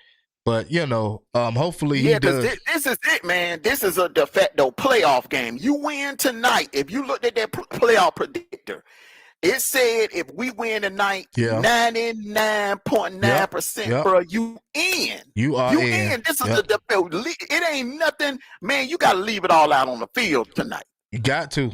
But, you know, hopefully he does. This is it, man. This is a de facto playoff game. You win tonight. If you looked at that playoff predictor, it said if we win tonight, 99.9%, bro, you in. You are in. This is it ain't nothing, man. You got to leave it all out on the field tonight. You got to,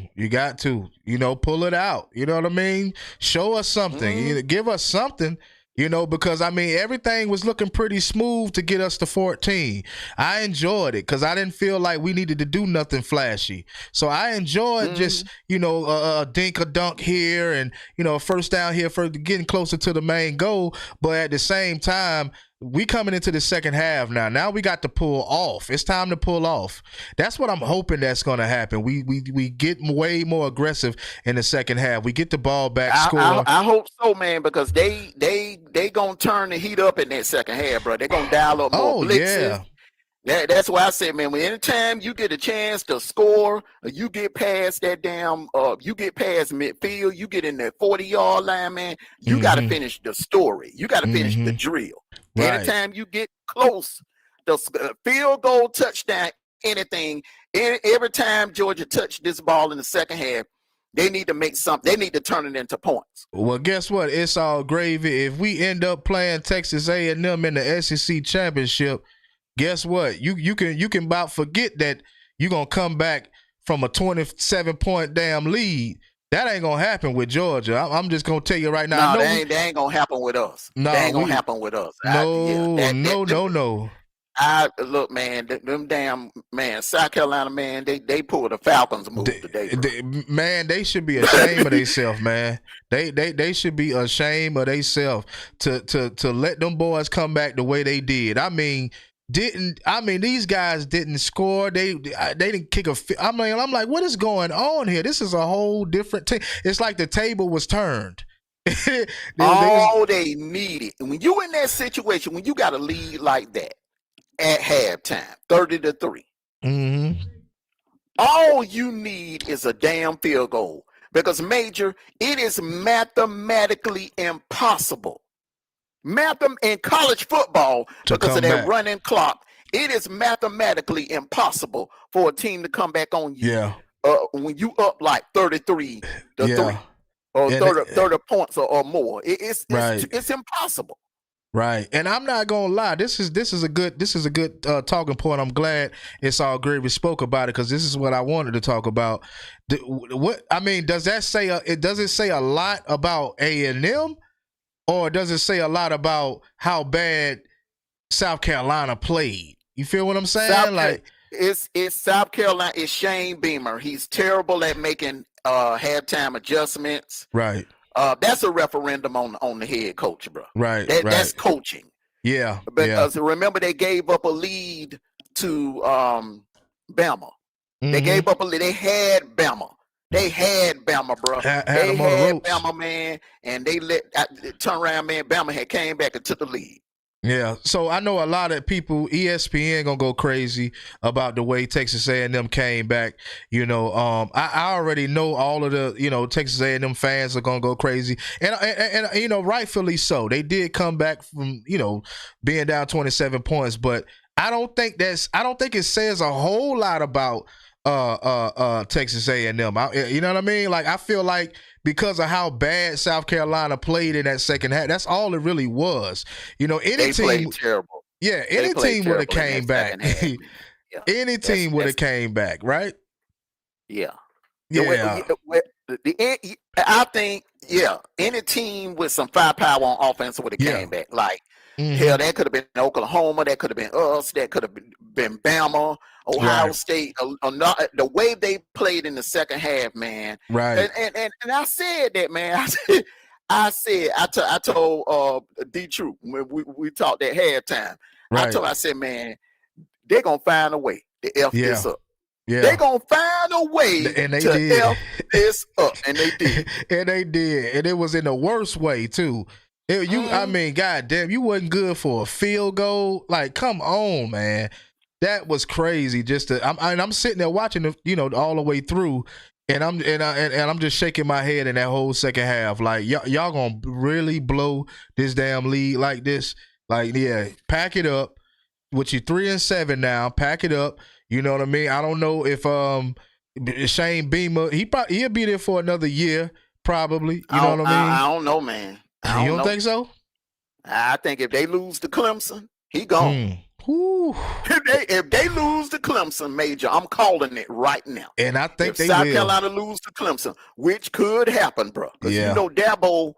you know, pull it out. You know what I mean? Show us something. Give us something. You know, because, I mean, everything was looking pretty smooth to get us to 14. I enjoyed it because I didn't feel like we needed to do nothing flashy. So I enjoyed just, you know, a dink, a dunk here and, you know, a first down here for getting closer to the main goal. But at the same time, we coming into the second half now. Now we got to pull off. It's time to pull off. That's what I'm hoping that's going to happen. We get way more aggressive in the second half. We get the ball back, score. I hope so, man, because they gonna turn the heat up in that second half, bro. They're gonna dial up more blitzes. That's why I said, man, anytime you get a chance to score, you get past that damn, you get past midfield, you get in that 40-yard line, man, you got to finish the story. You got to finish the drill. Right. Anytime you get close, the field goal, touchdown, anything, every time Georgia touched this ball in the second half, they need to make something. They need to turn it into points. Well, guess what? It's all gravy. If we end up playing Texas A&M in the SEC championship, guess what? You can about forget that you're going to come back from a 27-point damn lead. That ain't going to happen with Georgia. I'm just going to tell you right now. No, they ain't going to happen with us. No, they ain't going to happen with us. No. Look, man, them damn, man, South Carolina, man, they pulled the Falcons move today. Man, they should be ashamed of themselves, man. They should be ashamed of themselves to let them boys come back the way they did. I mean, these guys didn't score. They didn't kick a. I'm like, what is going on here? This is a whole different team. It's like the table was turned. they needed. When you in that situation, when you got a lead like that at halftime, 30-3, all you need is a damn field goal. Because, Major, it is mathematically impossible. In college football, because of that running clock, it is mathematically impossible for a team to come back on you. Yeah. When you up like 33-3 or 30 points or more, it's impossible. Right, and I'm not gonna lie. This is a good talking point. I'm glad It's All Gravy spoke about it, because this is what I wanted to talk about. Does that say does it say a lot about A&M? Or does it say a lot about how bad South Carolina played? You feel what I'm saying? It's South Carolina. It's Shane Beamer. He's terrible at making halftime adjustments. Right. That's a referendum on the head coach, bro. Right. That's coaching. Yeah. Because remember, they gave up a lead to Bama. They gave up a lead. They had Bama. They had Bama, bro. They had Bama, man, and they turn around, man. Bama had came back and took the lead. Yeah, so I know a lot of people, ESPN gonna go crazy about the way Texas A&M came back. You know, I already know all of the, you know, Texas A&M fans are gonna go crazy, and you know, rightfully so. They did come back from, you know, being down 27 points, but I don't think it says a whole lot about Texas A&M. You know what I mean? Like, I feel like because of how bad South Carolina played in that second half, that's all it really was. You know, any team played terrible. Yeah, any team would have came back. Any team would have came back, right? Yeah. Yeah. I think yeah, any team with some firepower on offense would have Yeah. came back. Like, Mm-hmm. hell, that could have been Oklahoma, that could have been us, that could have been Bama, Ohio Right. State. The way they played in the second half, man. Right. And I said that, man. I told D Troop when we talked at halftime. Right. I said, man, they're gonna find a way to F this up. Yeah. They're gonna find a way And they to did. F this up. And they did. And they did. And it was in the worst way, too. I mean, goddamn, you wasn't good for a field goal. Like, come on, man. That was crazy. I'm sitting there watching all the way through, and I'm just shaking my head in that whole second half. Like, y'all gonna really blow this damn lead like this? Like, yeah, pack it up. With you 3-7 now, pack it up. You know what I mean? I don't know if Shane Beamer, he'll be there for another year, probably. You know what I mean? I don't know, man. You don't think so? I think if they lose to Clemson, he gone. If they lose to Clemson, Major, I'm calling it right now. And I think they South will. Carolina lose to Clemson, which could happen, bro. Because you know Dabo,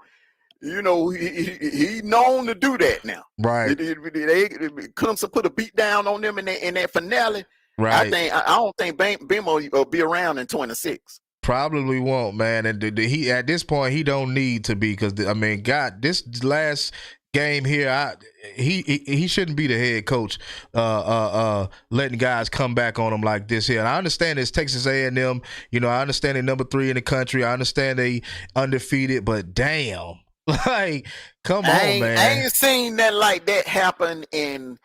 he known to do that now. Right. Clemson put a beat down on them in that finale. Right. I don't think Beamer will be around in 26. Probably won't, man. And he at this point he don't need to be because I mean, God, this last game here, he shouldn't be the head coach. Letting guys come back on him like this here. And I understand it's Texas A&M. I understand they're number 3 in the country. I understand they undefeated, but damn, like, come on, man. I ain't seen that like that happen in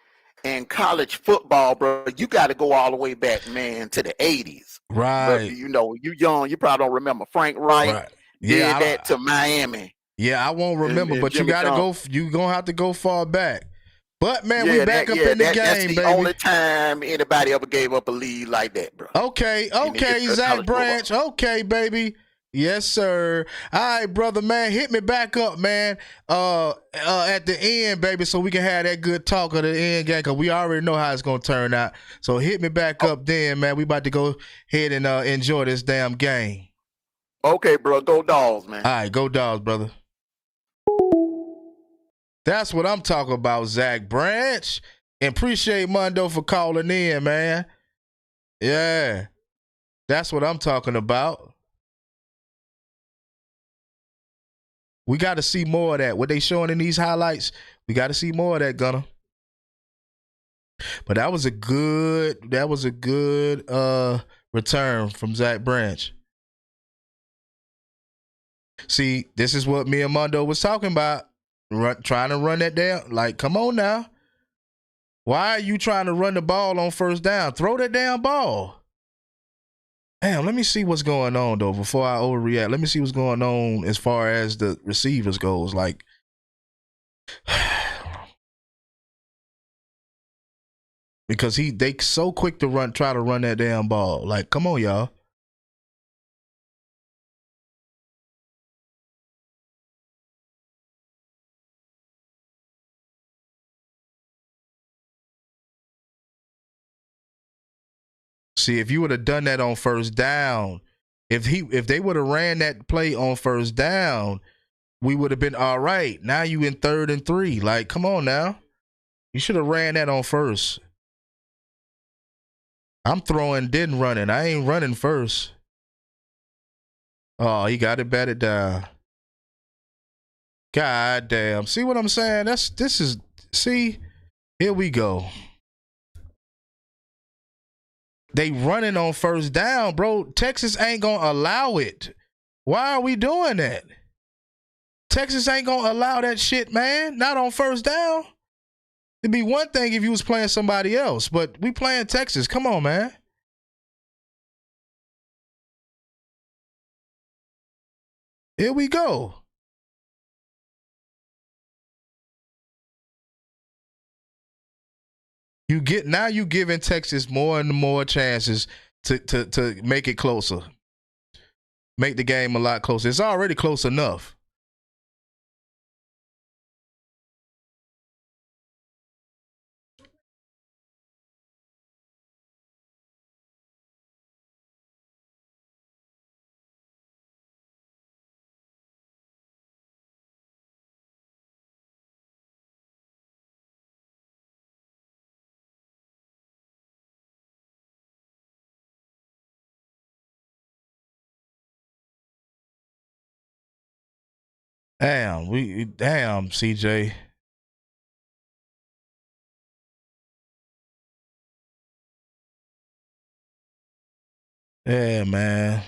college football, bro. You got to go all the way back, man, to the 80s. Right. But, you young, you probably don't remember. Frank Wright did that to Miami. Yeah, I won't remember, but you gotta go. You gonna have to go far back. But man, we back up in the game, that's the baby. only time anybody ever gave up a lead like that, bro. Okay, Zach Branch. Okay, baby. Yes, sir. All right, brother, man. Hit me back up, man. At the end, baby, so we can have that good talk of the end game, because we already know how it's gonna turn out. So hit me back up then, man. We about to go ahead and enjoy this damn game. Okay, bro. Go Dogs, man. All right, go Dogs, brother. That's what I'm talking about, Zach Branch. And appreciate Mondo for calling in, man. Yeah. That's what I'm talking about. We got to see more of that. What they showing in these highlights, we got to see more of that, Gunner. But that was a good return from Zach Branch. See, this is what me and Mondo was talking about. Trying to run that down. Like, come on now. Why are you trying to run the ball on first down? Throw that damn ball. Damn, let me see what's going on, though, before I overreact. Let me see what's going on as far as the receivers goes. Like, because they so quick to try to run that damn ball. Like, come on, y'all. See, if you would have done that on first down, if they would have ran that play on first down, we would have been all right. Now you in 3rd and 3. Like, come on now. You should have ran that on first. I'm throwing, didn't running. I ain't running first. Oh, he got it batted down. God damn. See what I'm saying? See, here we go. They running on first down, bro. Texas ain't going to allow it. Why are we doing that? Texas ain't going to allow that shit, man. Not on first down. It'd be one thing if you was playing somebody else, but we playing Texas. Come on, man. Here we go. You giving Texas more and more chances to make it closer. Make the game a lot closer. It's already close enough. Damn, CJ. Yeah, man.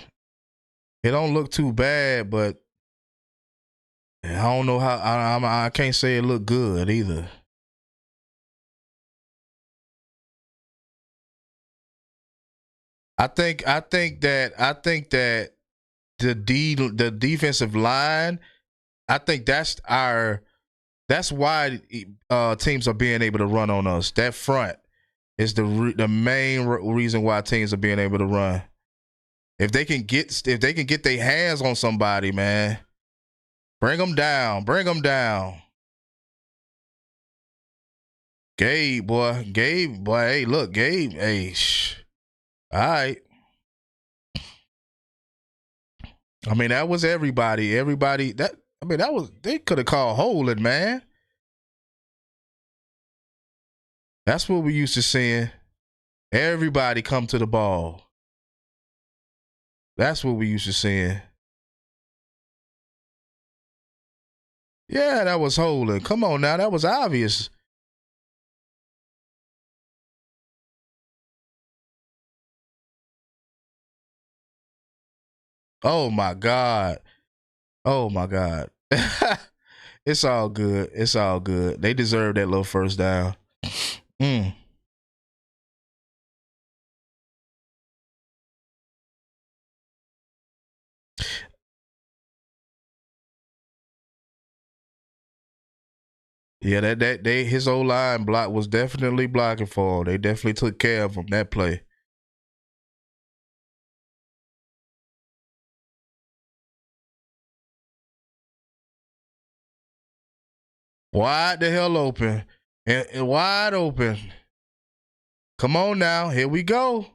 It don't look too bad, but I don't know how. I can't say it looked good either. I think that the defensive line. I think that's why teams are being able to run on us. That front is the main reason why teams are being able to run. If they can get their hands on somebody, man, bring them down. Gabe, boy. Hey, look, Gabe. Hey, all right. I mean, that was everybody. They could have called holding, man. That's what we used to seeing. Everybody come to the ball. That's what we used to seeing. Yeah, that was holding. Come on now, that was obvious. Oh my God. It's all good. They deserve that little first down. Mm. Yeah, his old line block was definitely blocking for him. They definitely took care of him that play. Wide the hell open. And wide open. Come on now. Here we go.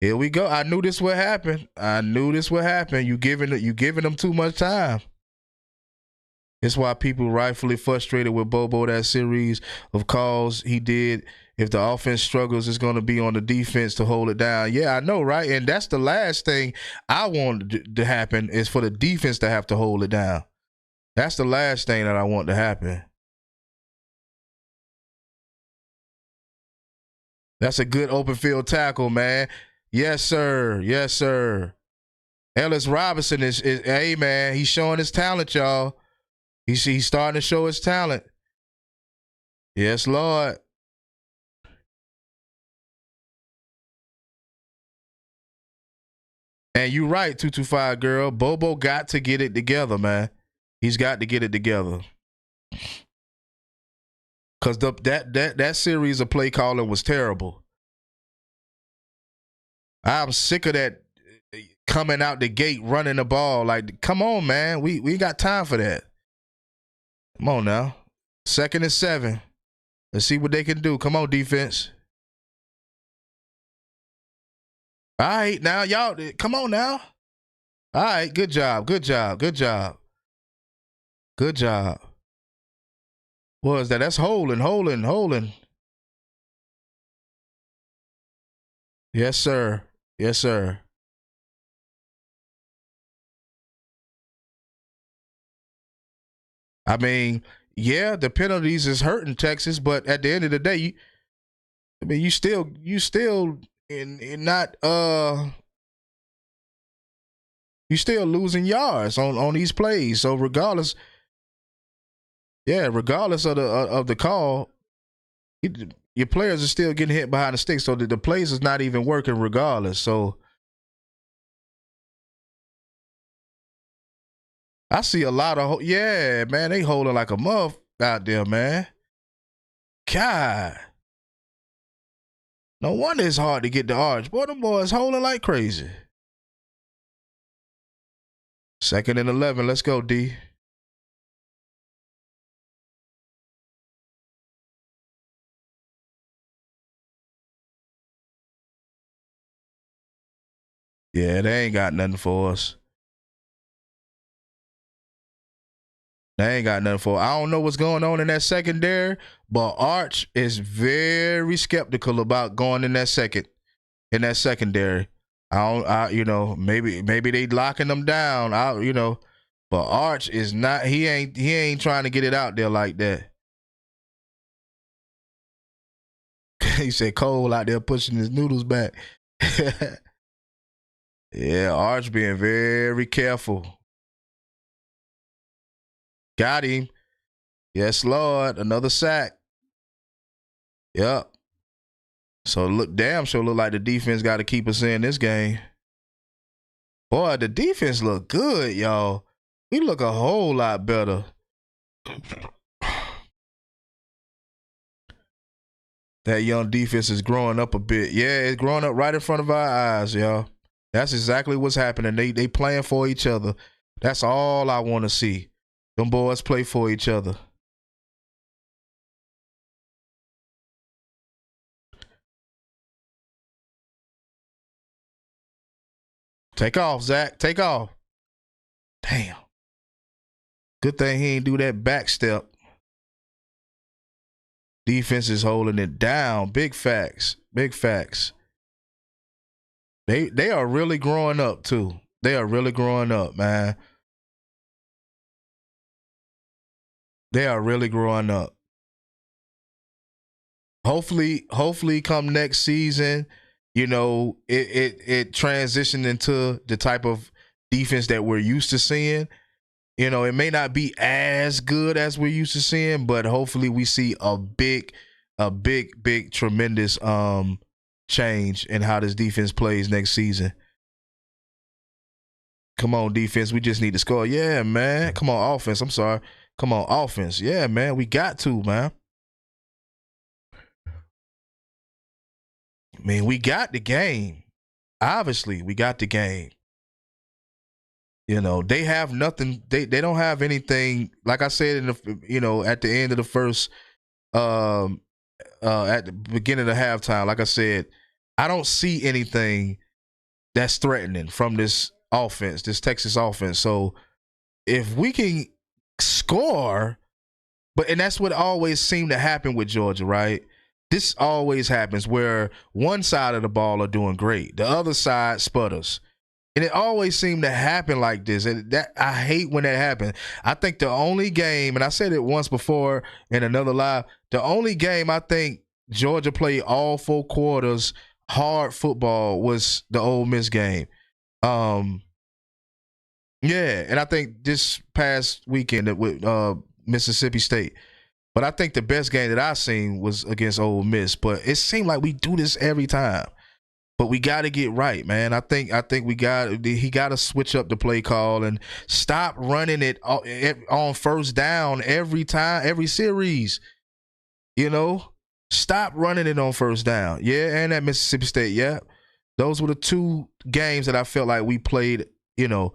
I knew this would happen. You giving them too much time. It's why people rightfully frustrated with Bobo that series of calls he did. If the offense struggles, it's going to be on the defense to hold it down. Yeah, I know, right? And that's the last thing I want to happen is for the defense to have to hold it down. That's the last thing that I want to happen. That's a good open field tackle, man. Yes, sir. Ellis Robinson is hey, man, he's showing his talent, y'all. He's starting to show his talent. Yes, Lord. And you're right, 225 girl. Bobo got to get it together, man. He's got to get it together. Because that series of play calling was terrible. I'm sick of that coming out the gate running the ball. Like, come on, man. We ain't got time for that. Come on now. 2nd and 7. Let's see what they can do. Come on, defense. All right, now, y'all, come on now. All right, good job. What is that? That's holding. Yes, sir. I mean, yeah, the penalties is hurting Texas, but at the end of the day, you still in not you still losing yards on these plays. So regardless of the call, your players are still getting hit behind the sticks. So the plays is not even working regardless. So I see a lot of man, they holding like a muff out there, man. God. No wonder it's hard to get the arch. Boy, them boys holding like crazy. 2nd and 11. Let's go, D. Yeah, they ain't got nothing for us. I don't know what's going on in that secondary, but Arch is very skeptical about going in that secondary. Maybe they locking them down. But Arch is not. He ain't trying to get it out there like that. He said Cole out there pushing his noodles back. Yeah, Arch being very careful. Got him. Yes, Lord. Another sack. Yep. So look, damn sure look like the defense got to keep us in this game. Boy, the defense look good, y'all. We look a whole lot better. That young defense is growing up a bit. Yeah, it's growing up right in front of our eyes, y'all. That's exactly what's happening. They playing for each other. That's all I want to see. Them boys play for each other. Take off, Zach. Take off. Damn. Good thing he ain't do that back step. Defense is holding it down. Big facts. Big facts. They are really growing up too. They are really growing up, man. They are really growing up. Hopefully come next season, you know, it transitioned into the type of defense that we're used to seeing. You know, it may not be as good as we're used to seeing, but hopefully we see a big, tremendous change in how this defense plays next season. Come on, defense. We just need to score. Yeah, man. Come on, offense. I'm sorry. Come on, offense. Yeah, man. We got to, man. I mean, we got the game. Obviously, we got the game. You know, they have nothing. They don't have anything. Like I said in the, you know, at the end of the first, at the beginning of the halftime, like I said, I don't see anything that's threatening from this offense, this Texas offense. So if we can score, and that's what always seemed to happen with Georgia, right? This always happens where one side of the ball are doing great, the other side sputters. And it always seemed to happen like this. And that I hate when that happens. I think the only game, and I said it once before in another live, the only game I think Georgia played all 4 quarters hard football was the Ole Miss game. Yeah, and I think this past weekend with Mississippi State. But I think the best game that I've seen was against Ole Miss. But it seemed like we do this every time. But we got to get right, man. I think he got to switch up the play call and stop running it on first down every time, every series. You know, stop running it on first down. Yeah, and at Mississippi State, yeah. Those were the 2 games that I felt like we played, you know,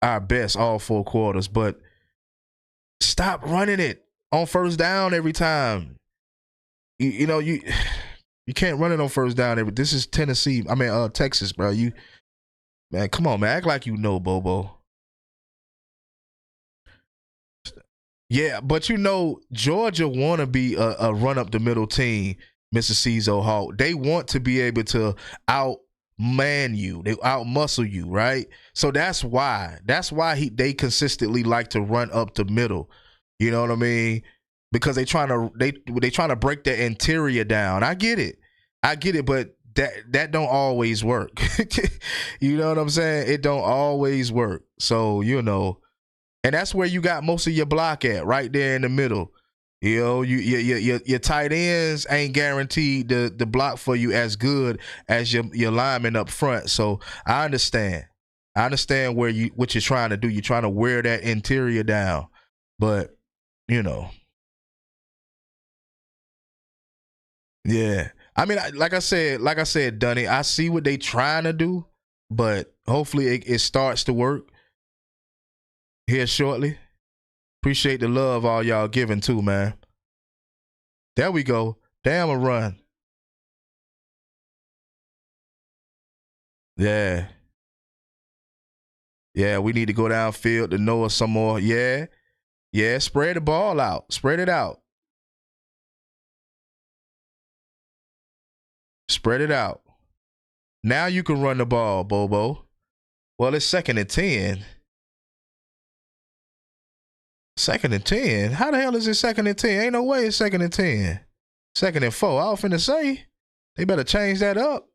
our best all 4 quarters. But stop running it on first down every time. You know, you can't run it on first down. This is Texas, bro. Man, come on, man. Act like you know, Bobo. Yeah, but you know, Georgia want to be a run-up-the-middle team, Mr. Cizo Hawk. They want to be able to outman you. They out-muscle you, right? So that's why. That's why they consistently like to run up the middle. You know what I mean? Because they trying to break the interior down. I get it, but that don't always work. You know what I'm saying? It don't always work. So, you know, and that's where you got most of your block at, right there in the middle. You know, your tight ends ain't guaranteed the block for you as good as your linemen up front. So I understand. What you're trying to do. You're trying to wear that interior down, but you know. Yeah. I mean, like I said, Dunny, I see what they trying to do, but hopefully it starts to work here shortly. Appreciate the love all y'all giving too, man. There we go. Damn a run. Yeah. Yeah, we need to go downfield to Noah some more. Yeah. Yeah, spread the ball out. Spread it out. Spread it out. Now you can run the ball, Bobo. Well, it's 2nd and 10. 2nd and 10. How the hell is it 2nd and 10? Ain't no way it's 2nd and 10. 2nd and 4. I was finna say they better change that up.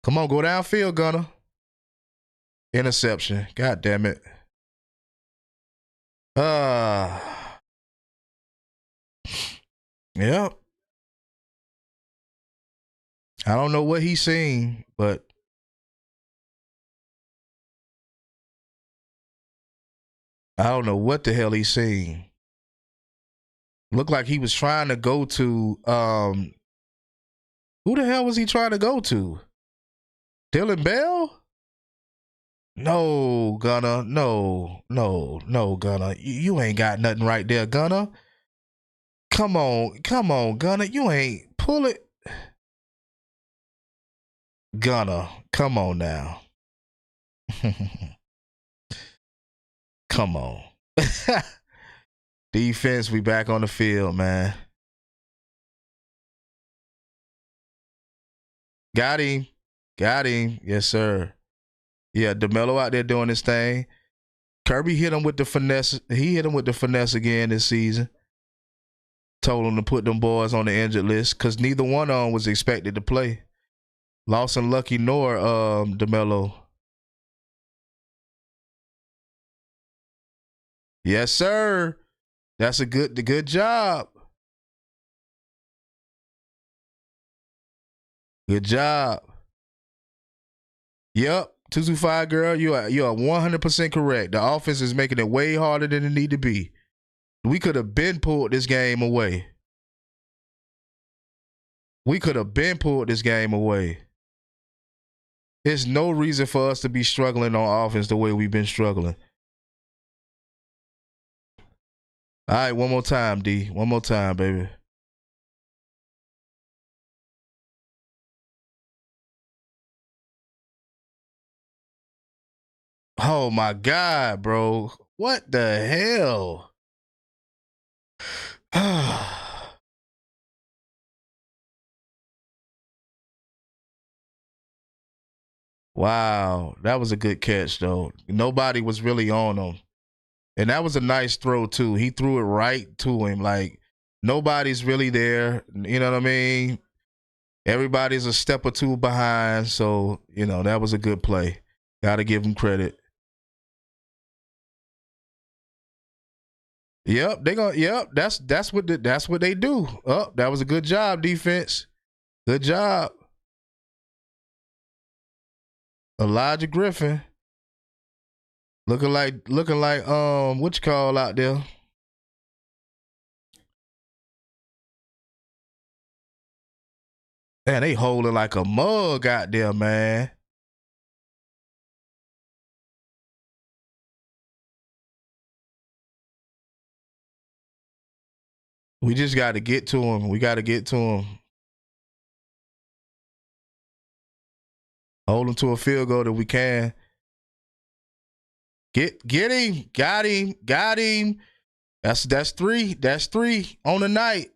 Come on, go downfield, Gunner. Interception. God damn it. Yep. I don't know what he's seen, but I don't know what the hell he's seen. Looked like he was trying to go to who the hell was he trying to go to? Dylan Bell? No, Gunner. No, Gunner. You ain't got nothing right there, Gunner. Come on, Gunner. You ain't pull it. Gunner, come on now. Come on. Defense, we back on the field, man. Got him. Yes, sir. Yeah, DeMello out there doing his thing. Kirby hit him with the finesse. He hit him with the finesse again this season. Told him to put them boys on the injured list because neither one of them was expected to play. Lawson Lucky nor DeMello. Yes, sir. That's a good job. Good job. Yep. 225 girl, you are 100% correct. The offense is making it way harder than it need to be. We could have been pulled this game away. There's no reason for us to be struggling on offense the way we've been struggling. All right, one more time, D. One more time, baby. Oh, my God, bro. What the hell? Wow. That was a good catch, though. Nobody was really on him. And that was a nice throw, too. He threw it right to him. Like, nobody's really there. You know what I mean? Everybody's a step or two behind. So, that was a good play. Got to give him credit. Yep, that's what they do. Oh, that was a good job, defense. Good job. Elijah Griffin. Looking like what you call out there? Man, they holding like a mug out there, man. We just got to get to him. We got to get to him. Hold him to a field goal that we can. Get him. Got him. That's 3. That's 3 on the night.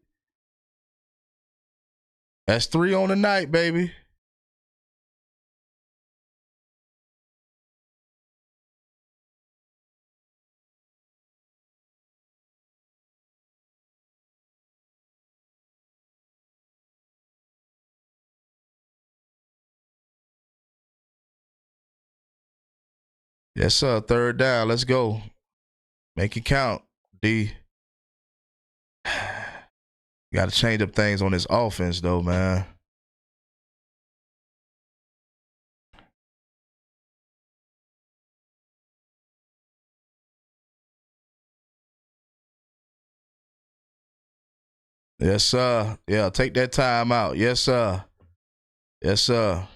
That's 3 on the night, baby. Yes, sir. 3rd down. Let's go. Make it count, D. Got to change up things on this offense, though, man. Yes, sir. Yeah, take that time out. Yes, sir. Yes, sir.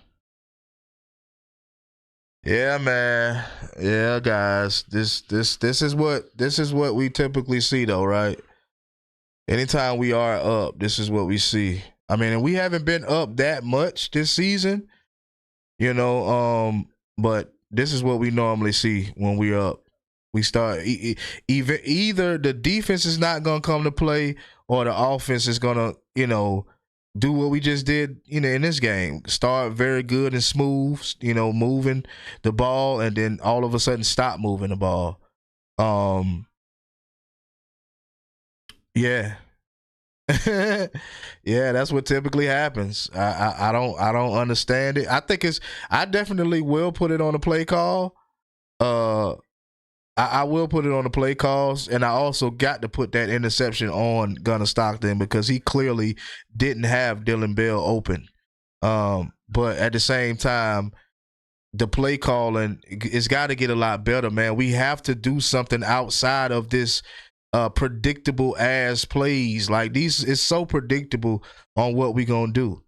Yeah, man. Yeah, guys. This is what we typically see, though, right? Anytime we are up, this is what we see. I mean, and we haven't been up that much this season, but this is what we normally see when we're up. We start either the defense is not gonna come to play or the offense is gonna, do what we just did, in this game. Start very good and smooth, moving the ball, and then all of a sudden stop moving the ball. Yeah. Yeah, that's what typically happens. I don't understand it. I definitely will put it on the play call. I will put it on the play calls, and I also got to put that interception on Gunnar Stockton because he clearly didn't have Dylan Bell open. But at the same time, the play calling, it's got to get a lot better, man. We have to do something outside of this predictable ass plays. Like, these is so predictable on what we gonna do.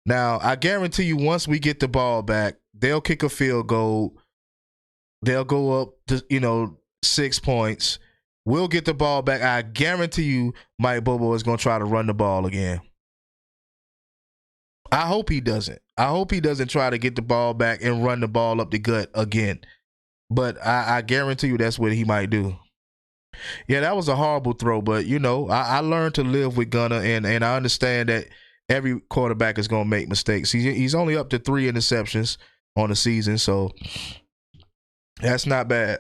Now, I guarantee you, once we get the ball back, they'll kick a field goal. They'll go up to, 6 points. We'll get the ball back. I guarantee you Mike Bobo is going to try to run the ball again. I hope he doesn't. I hope he doesn't try to get the ball back and run the ball up the gut again. But I guarantee you that's what he might do. Yeah, that was a horrible throw, but, I learned to live with Gunner, and I understand that every quarterback is going to make mistakes. He's only up to 3 interceptions on the season, so that's not bad.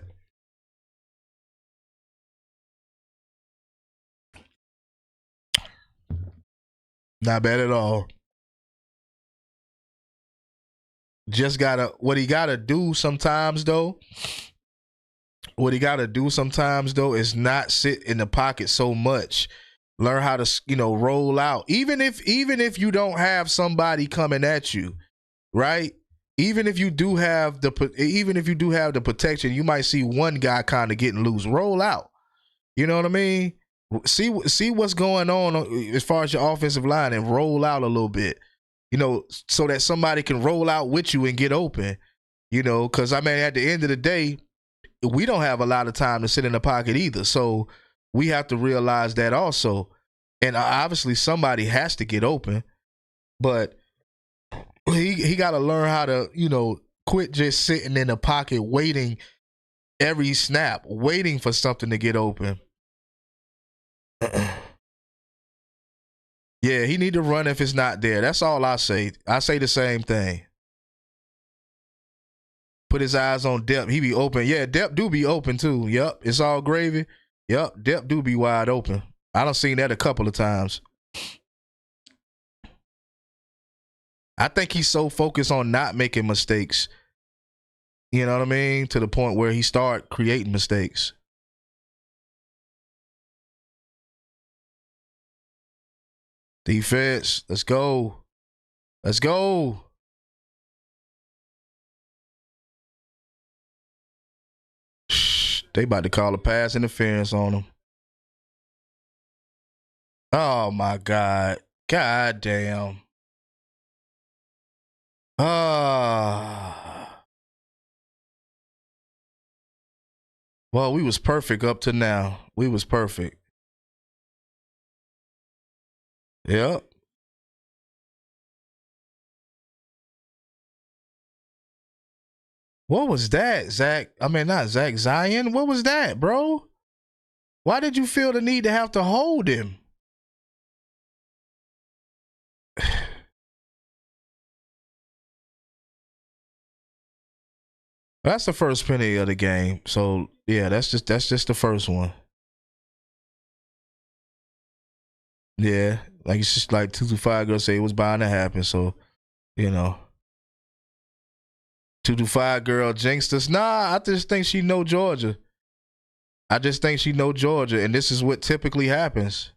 Not bad at all. Just what he gotta do sometimes though is not sit in the pocket so much. Learn how to, roll out. Even if you don't have somebody coming at you, right? Even if you do have the protection, you might see one guy kind of getting loose. Roll out. You know what I mean? See what's going on as far as your offensive line and roll out a little bit, so that somebody can roll out with you and get open, because, at the end of the day, we don't have a lot of time to sit in the pocket either. So we have to realize that also. And obviously somebody has to get open, but he got to learn how to, quit just sitting in the pocket waiting every snap, waiting for something to get open. Yeah, he need to run if it's not there. That's all I say. I say the same thing. Put his eyes on depth. He be open. Yeah, depth do be open too. Yep, it's all gravy. Yep, depth do be wide open. I done seen that a couple of times. I think he's so focused on not making mistakes. You know what I mean? To the point where he start creating mistakes. Defense, let's go. Let's go. They about to call a pass interference on him. Oh, my God. God damn. Well, we was perfect up to now. We was perfect. Yep. What was that, Zach? I mean, not Zach, Zion. What was that, bro? Why did you feel the need to have to hold him? That's the first penalty of the game. So yeah, that's just the first one. Yeah, like it's just like 225 girl say it was bound to happen. So 225 girl jinxed us. Nah, I just think she know Georgia. And this is what typically happens.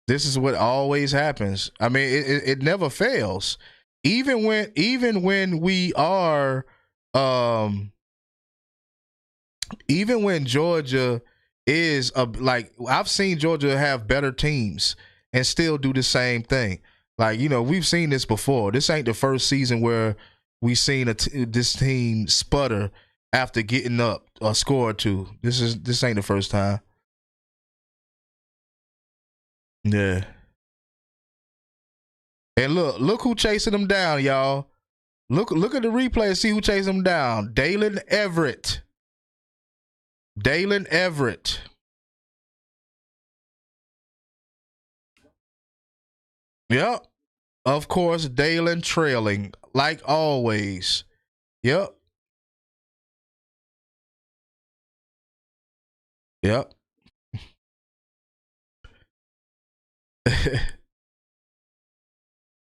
This is what always happens. I mean, it never fails. Even when we are, even when Georgia is like, I've seen Georgia have better teams and still do the same thing. Like, we've seen this before. This ain't the first season where we've seen this team sputter after getting up a score or two. This ain't the first time. Yeah. And look who chasing them down, y'all. Look at the replay and see who chasing them down. Dalen Everett. Yep. Of course, Dalen trailing like always. Yep. Yep.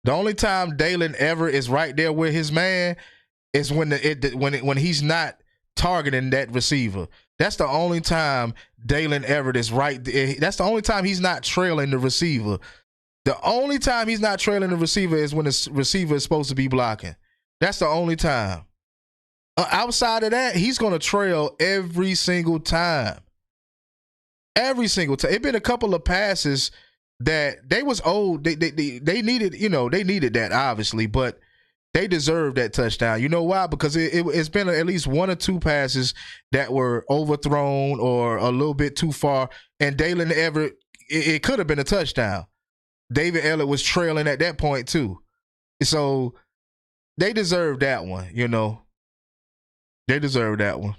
The only time Dalen ever is right there with his man is when he's not targeting that receiver. That's the only time Dalen Everett is right. That's the only time he's not trailing the receiver. The only time he's not trailing the receiver is when the receiver is supposed to be blocking. That's the only time. Outside of that, he's going to trail every single time. Every single time. It's been a couple of passes that they was old. They needed, they needed that obviously, but they deserved that touchdown. You know why? Because it's been at least one or two passes that were overthrown or a little bit too far, and Dalen Everett, it could have been a touchdown. David Elliott was trailing at that point too. So they deserve that one, They deserve that one.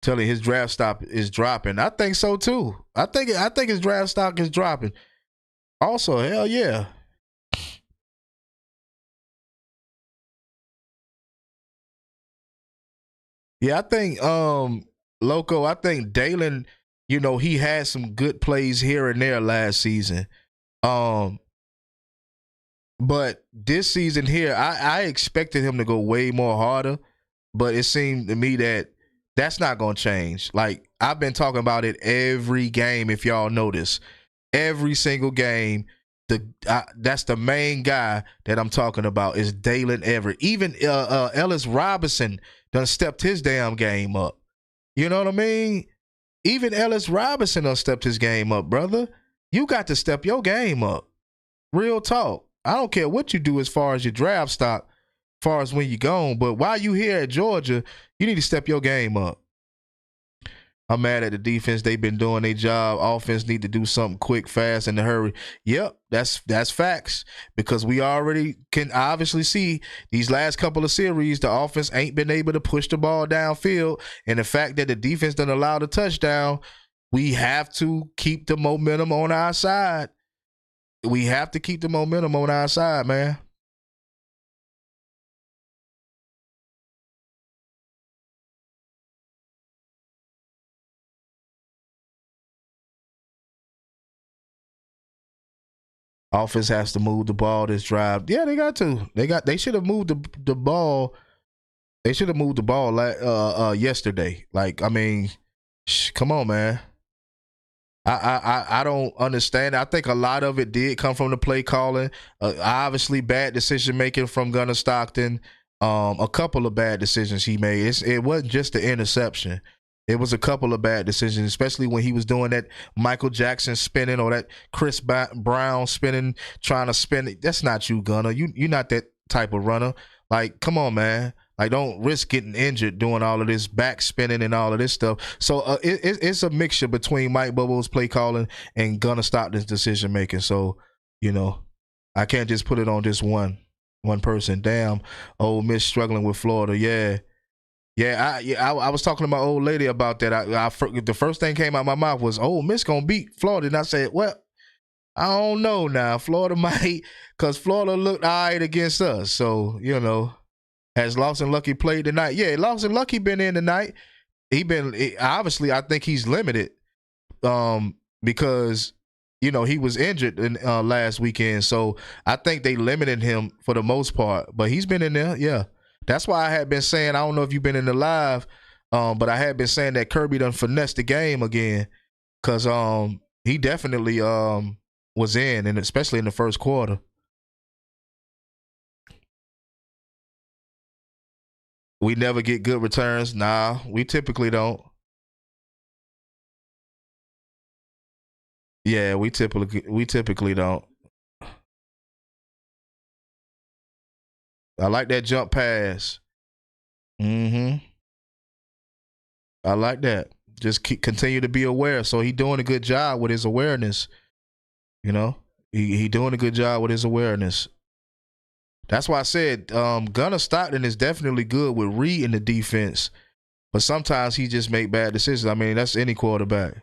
Telling his draft stock is dropping. I think so too. I think his draft stock is dropping. Also, hell yeah. Yeah, I think Loco, I think Dalen, he had some good plays here and there last season. But this season here, I expected him to go way more harder, but it seemed to me that that's not going to change. Like, I've been talking about it every game, if y'all notice. Every single game, that's the main guy that I'm talking about is Dalen Everett. Even Ellis Robinson done stepped his damn game up. You know what I mean? Even Ellis Robinson done stepped his game up, brother. You got to step your game up. Real talk. I don't care what you do as far as your draft stock, as far as when you're gone, but while you here at Georgia, you need to step your game up. I'm mad at the defense. They've been doing their job. Offense need to do something quick, fast, in a hurry. Yep, that's facts. Because we already can obviously see these last couple of series, the offense ain't been able to push the ball downfield. And the fact that the defense done allowed a touchdown, we have to keep the momentum on our side. We have to keep the momentum on our side, man. Offense has to move the ball this drive. Yeah, they got to. They should have moved the ball. They should have moved the ball yesterday. Like, I mean, come on, man. I don't understand. I think a lot of it did come from the play calling. Obviously, bad decision making from Gunnar Stockton. A couple of bad decisions he made. It wasn't just the interception. It was a couple of bad decisions, especially when he was doing that Michael Jackson spinning or that Chris Brown spinning, trying to spin it. That's not you, Gunnar. You're not that type of runner. Like, come on, man. Like, don't risk getting injured doing all of this back spinning and all of this stuff. So it's a mixture between Mike Bobo's play calling and Gunnar Stockton's decision making. So, I can't just put it on just one person. Damn, Ole Miss struggling with Florida. I was talking to my old lady about that. The first thing came out my mouth was, Ole Miss gonna beat Florida, and I said, well, I don't know now. Florida might, because Florida looked all right against us. So, has Lawson Lucky played tonight? Yeah, Lawson Lucky been in tonight. Obviously, I think he's limited because, he was injured last weekend. So I think they limited him for the most part. But he's been in there, yeah. That's why I had been saying, I don't know if you've been in the live, but I had been saying that Kirby done finessed the game again because he definitely was in, and especially in the first quarter. We never get good returns. Nah, we typically don't. Yeah, we typically don't. I like that jump pass. Mm-hmm. I like that. Just continue to be aware. So he doing a good job with his awareness. He doing a good job with his awareness. That's why I said Gunnar Stockton is definitely good with reading the defense, but sometimes he just make bad decisions. I mean, that's any quarterback.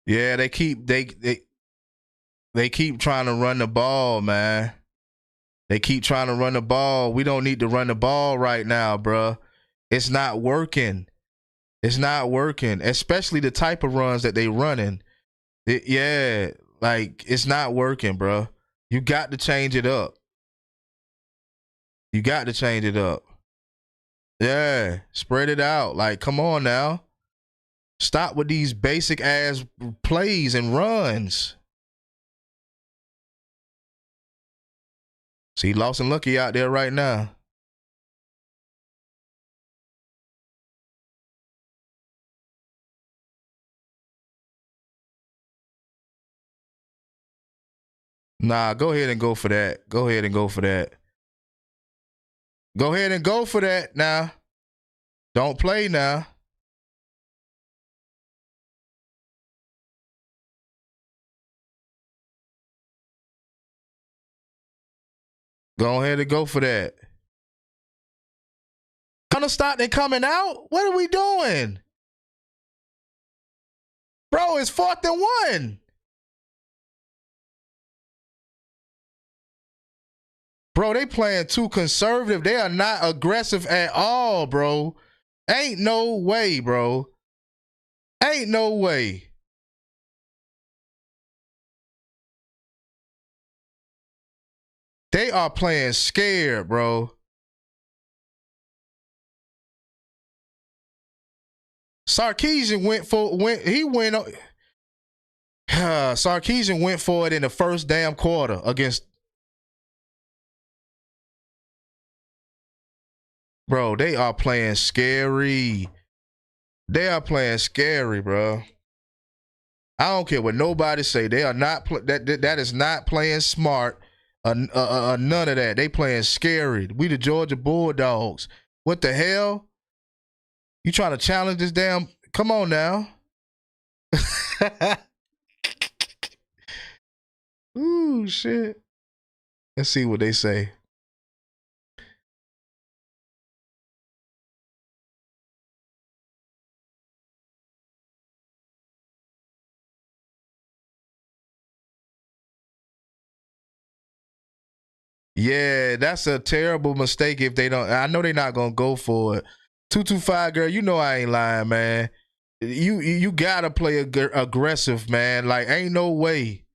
Yeah, they keep trying to run the ball, man. They keep trying to run the ball. We don't need to run the ball right now, bruh. It's not working. It's not working, especially the type of runs that they running. It's not working, bruh. You got to change it up. You got to change it up. Yeah, spread it out. Like, come on now. Stop with these basic ass plays and runs. See, Lawson Lucky out there right now. Nah, go ahead and go for that. Go ahead and go for that. Go ahead and go for that now. Don't play now. Go ahead and go for that. Gonna stop and coming out? What are we doing? Bro, it's 4th and 1. Bro, they playing too conservative. They are not aggressive at all, bro. Ain't no way, bro. Ain't no way. They are playing scared, bro. Sarkisian went for it in the first damn quarter against. Bro, they are playing scary. They are playing scary, bro. I don't care what nobody say. They are not that is not playing smart. None of that. They playing scary. We the Georgia Bulldogs. What the hell? You trying to challenge this damn? Come on now. Ooh, shit. Let's see what they say. Yeah, that's a terrible mistake if they don't. I know they're not going to go for it. 225, girl, you know I ain't lying, man. You got to play aggressive, man. Like, ain't no way.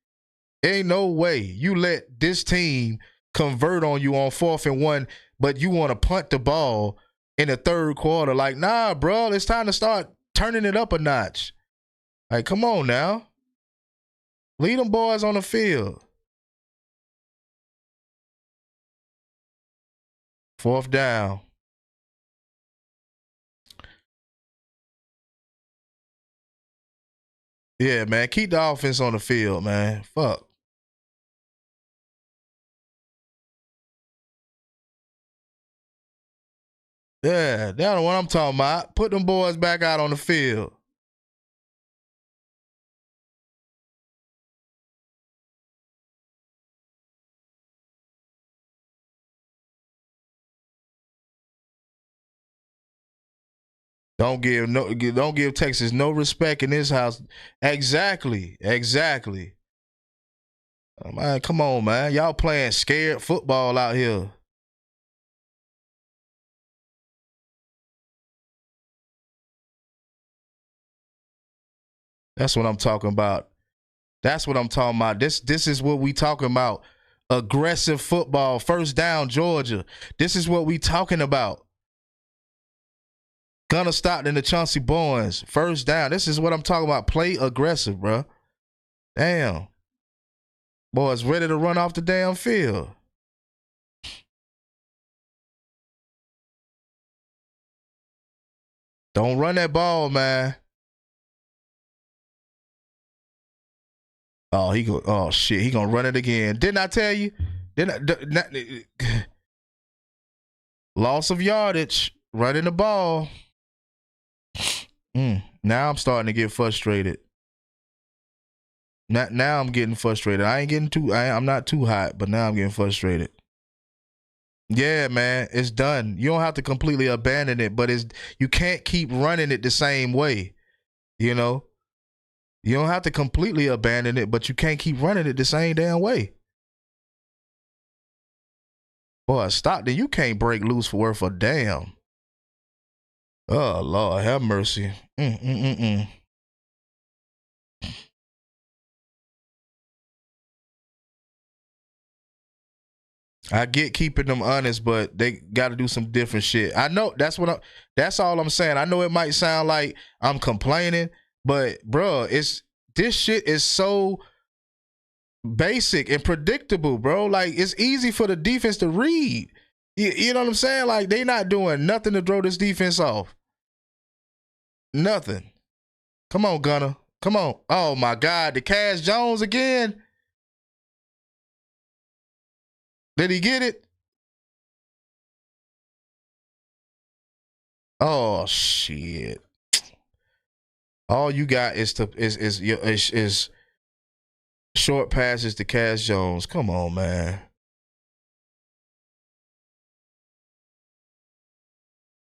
Ain't no way you let this team convert on you on 4th and 1, but you want to punt the ball in the third quarter. Like, nah, bro, it's time to start turning it up a notch. Like, come on now. Lead them boys on the field. 4th down. Yeah, man. Keep the offense on the field, man. Fuck. Yeah, that's what I'm talking about. Put them boys back out on the field. Don't give Texas no respect in this house. Exactly. Man, come on, man. Y'all playing scared football out here. That's what I'm talking about. This is what we talking about. Aggressive football. 1st down, Georgia. This is what we talking about. Gunner Stockton and the Chauncey Bowens. 1st down. This is what I'm talking about. Play aggressive, bro. Damn. Boys ready to run off the damn field. Don't run that ball, man. Oh shit, he gonna run it again. Didn't I tell you? Loss of yardage, running the ball. Now I'm starting to get frustrated. Now I'm getting frustrated. I'm not too hot, but now I'm getting frustrated. Yeah, man, it's done. You don't have to completely abandon it, but you can't keep running it the same way. You know, You don't have to completely abandon it, but you can't keep running it the same damn way. Boy, Stockton, you can't break loose for worth a damn. Oh, Lord, have mercy. I get keeping them honest, but they got to do some different shit. I know that's all I'm saying. I know it might sound like I'm complaining, but bro, this shit is so basic and predictable, bro. Like, it's easy for the defense to read. You know what I'm saying? Like, they not doing nothing to throw this defense off. Nothing. Come on, Gunner. Come on. Oh my God, the Cash Jones again. Did he get it? Oh shit! All you got is short passes to Cash Jones. Come on, man.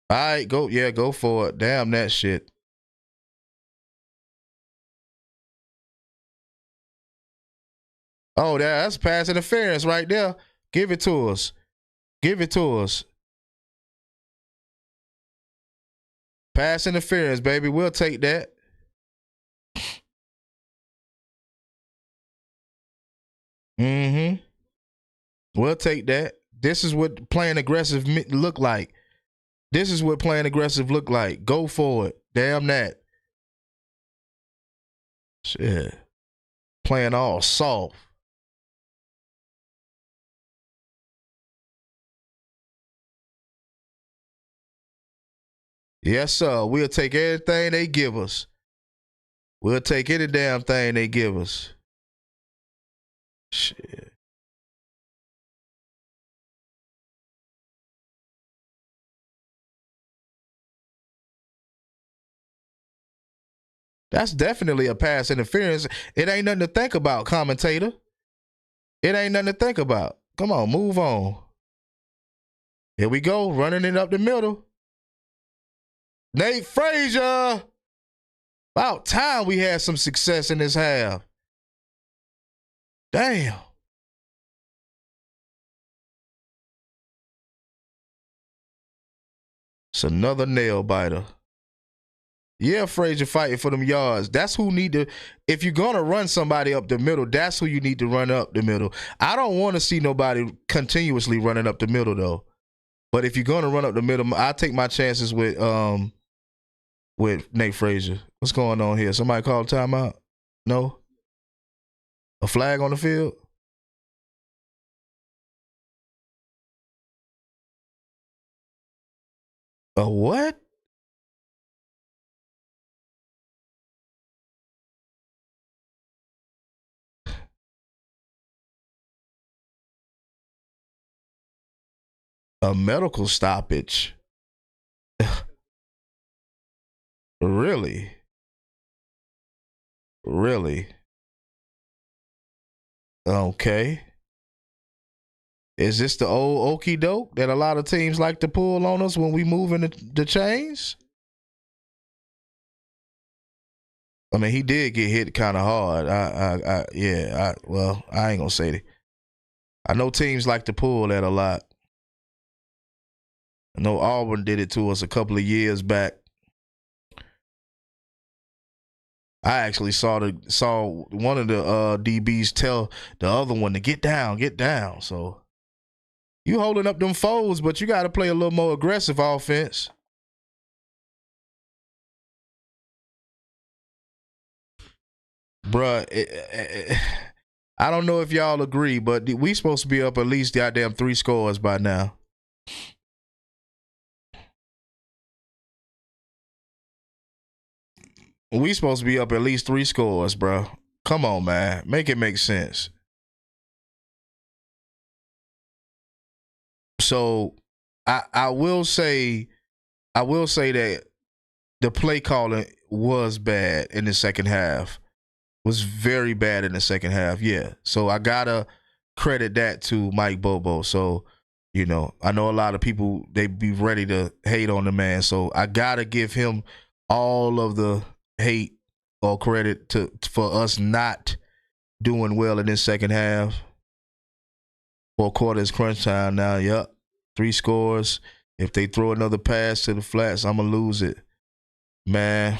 All right, go for it. Damn that shit. Oh, that's pass interference right there. Give it to us. Give it to us. Pass interference, baby. We'll take that. Mm-hmm. We'll take that. This is what playing aggressive look like. This is what playing aggressive look like. Go for it. Damn that. Shit. Playing all soft. Yes, sir. We'll take everything they give us. We'll take any damn thing they give us. Shit. That's definitely a pass interference. It ain't nothing to think about, commentator. It ain't nothing to think about. Come on, move on. Here we go, running it up the middle. Nate Frazier. About time we had some success in this half. Damn. It's another nail biter. Yeah, Frazier fighting for them yards. That's who need to, if you're going to run somebody up the middle, that's who you need to run up the middle. I don't want to see nobody continuously running up the middle, though. But if you're going to run up the middle, I'll take my chances with Nate Frazier. What's going on here? Somebody call a timeout? No? A flag on the field? A what? A medical stoppage. Really? Really? Okay. Is this the old okie doke that a lot of teams like to pull on us when we move in the chains? I mean, he did get hit kind of hard. I ain't gonna say that. I know teams like to pull that a lot. I know Auburn did it to us a couple of years back. I actually saw one of the DBs tell the other one to get down. So you holding up them foes, but you got to play a little more aggressive offense. Bruh, I don't know if y'all agree, but we supposed to be up at least goddamn 3 scores by now. We supposed to be up at least 3 scores, bro. Come on, man. Make it make sense. So I will say that the play calling was bad in the second half. Was very bad in the second half, yeah. So I gotta credit that to Mike Bobo. So, you know, I know a lot of people, they be ready to hate on the man. So I gotta give him all of the hate or credit for us not doing well in this second half. 4 quarters crunch time now. Yep. 3 scores. If they throw another pass to the flats, I'm going to lose it. Man,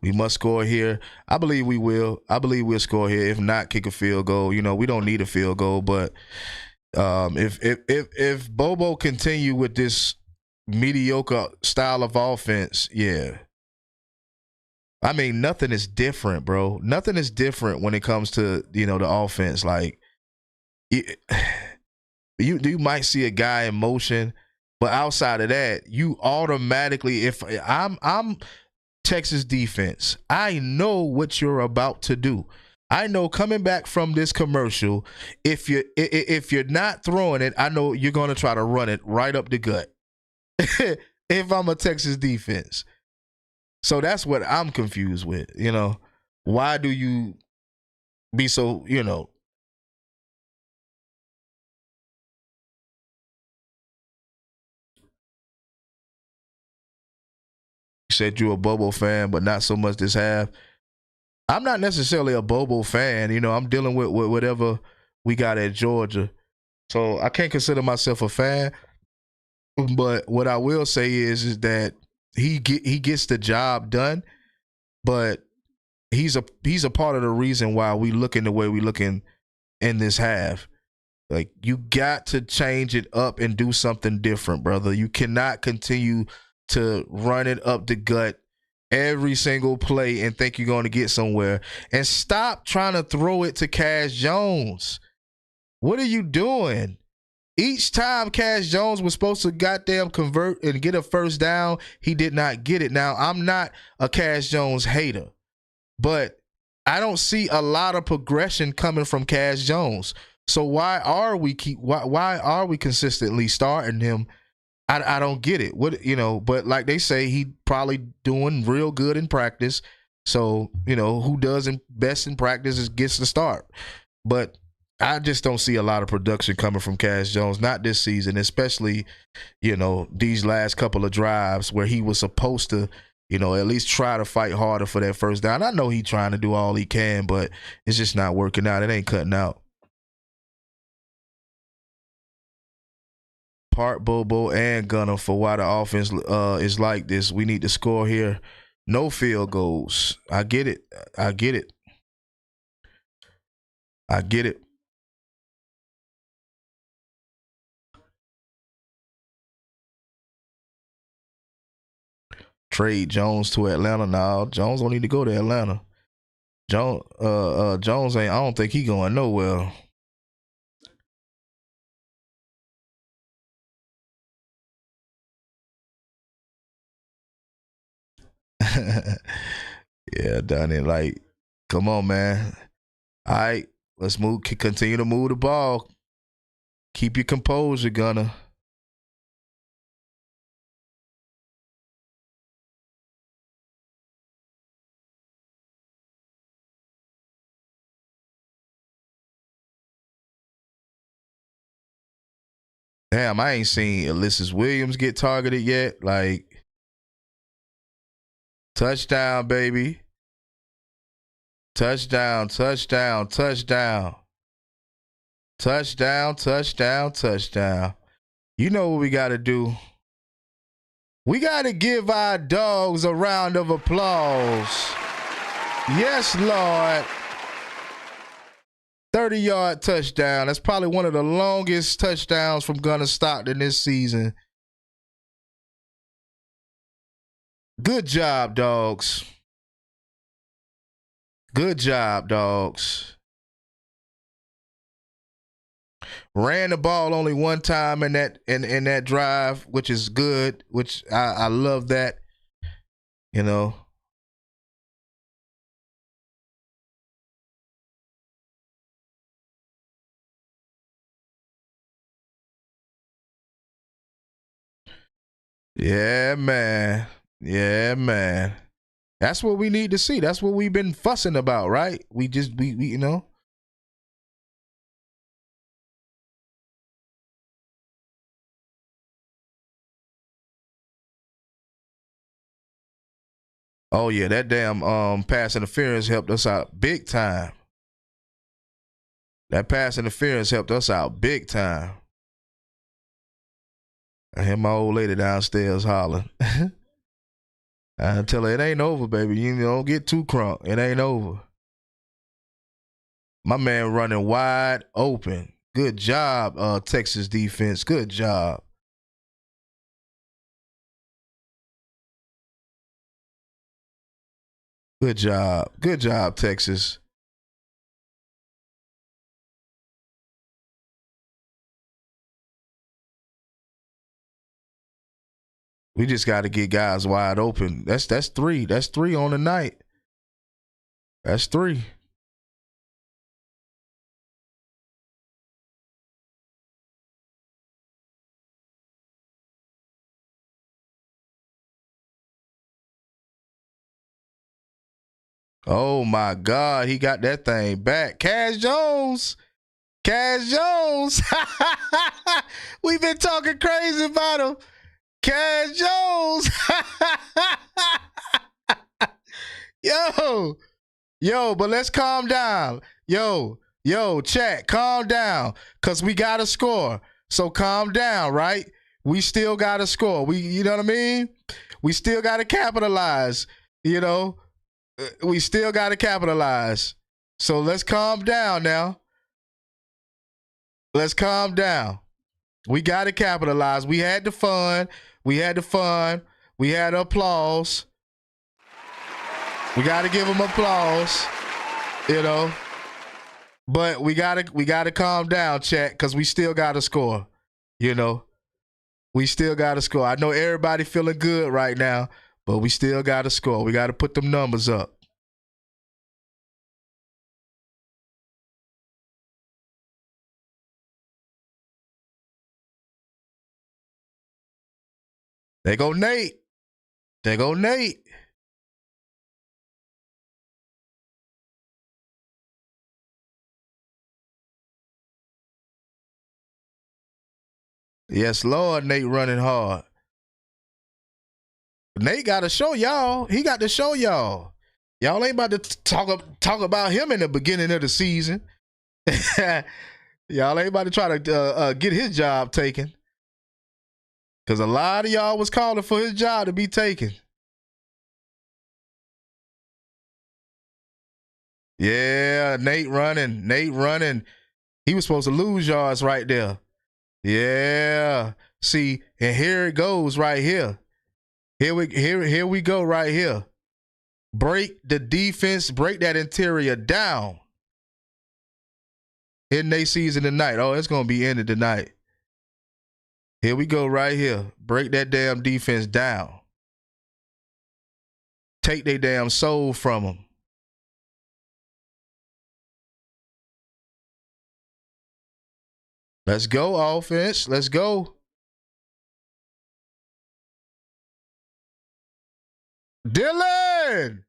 we must score here. I believe we will. I believe we'll score here. If not, kick a field goal. You know, we don't need a field goal, but if Bobo continue with this mediocre style of offense, yeah. I mean, nothing is different, bro. Nothing is different when it comes to, you know, the offense. Like, you might see a guy in motion, but outside of that, you automatically, if I'm Texas defense, I know what you're about to do. I know coming back from this commercial, if you're not throwing it, I know you're going to try to run it right up the gut. If I'm a Texas defense. So that's what I'm confused with, you know. Why do you be so, you know, you said you're a Bobo fan, but not so much this half. I'm not necessarily a Bobo fan. You know, I'm dealing with whatever we got at Georgia. So I can't consider myself a fan. But what I will say is that he gets the job done, but he's a part of the reason why we looking the way we looking in this half. Like, you got to change it up and do something different, brother. You cannot continue to run it up the gut every single play and think you're going to get somewhere. And stop trying to throw it to Cash Jones. What are you doing? Each time Cash Jones was supposed to goddamn convert and get a first down, he did not get it. Now, I'm not a Cash Jones hater, but I don't see a lot of progression coming from Cash Jones. So why are we consistently starting him? I don't get it. What, you know, but like they say, he probably doing real good in practice. So, you know, who does best in practice gets the start. But I just don't see a lot of production coming from Cash Jones, not this season, especially, you know, these last couple of drives where he was supposed to, you know, at least try to fight harder for that first down. I know he's trying to do all he can, but it's just not working out. It ain't cutting out. Part Bobo and Gunner for why the offense is like this. We need to score here. No field goals. I get it. I get it. I get it. Trade Jones to Atlanta now. Jones don't need to go to Atlanta. Jones ain't. I don't think he going nowhere. Yeah, done it. Like, come on, man. All right, let's move. Continue to move the ball. Keep your composure, Gunner. Damn, I ain't seen Ulysses Williams get targeted yet. Like, touchdown, baby. Touchdown, touchdown, touchdown. Touchdown, touchdown, touchdown. You know what we got to do. We got to give our dogs a round of applause. Yes, Lord. 30-yard touchdown. That's probably one of the longest touchdowns from Gunner Stockton this season. Good job, dogs. Good job, dogs. Ran the ball only one time in that drive, which is good, which I love that. You know. Yeah, man. Yeah, man. That's what we need to see. That's what we've been fussing about, right? We you know. Oh yeah, that damn pass interference helped us out big time. That pass interference helped us out big time. I hear my old lady downstairs hollering. I tell her it ain't over, baby. You don't get too crunk. It ain't over. My man running wide open. Good job, Texas defense. Good job. Good job. Good job, Texas. We just got to get guys wide open. That's three. That's three on the night. That's three. Oh my God, he got that thing back. Cash Jones. Cash Jones. We've been talking crazy about him. Cash Jones. Yo, but let's calm down. Yo, chat, calm down. Cause we gotta score. So calm down, right? We still gotta score. You know what I mean? We still gotta capitalize, you know? We still got to capitalize. So let's calm down now. Let's calm down. We got to capitalize. We had the fun. We had the applause. We got to give them applause, you know. But we got to calm down, chat, because we still got to score, you know. We still got to score. I know everybody feeling good right now, but we still got to score. We got to put them numbers up. There go Nate. There go Nate. Yes, Lord, Nate running hard. Nate got to show y'all. He got to show y'all. Y'all ain't about to talk about him in the beginning of the season. Y'all ain't about to try to get his job taken. Because a lot of y'all was calling for his job to be taken. Yeah, Nate running. He was supposed to lose yards right there. Yeah. See, and here it goes right here. Here we go right here. Break the defense, break that interior down. Ending their season tonight. Oh, it's going to be ended tonight. Here we go right here. Break that damn defense down. Take their damn soul from them. Let's go, offense. Let's go. Dylan!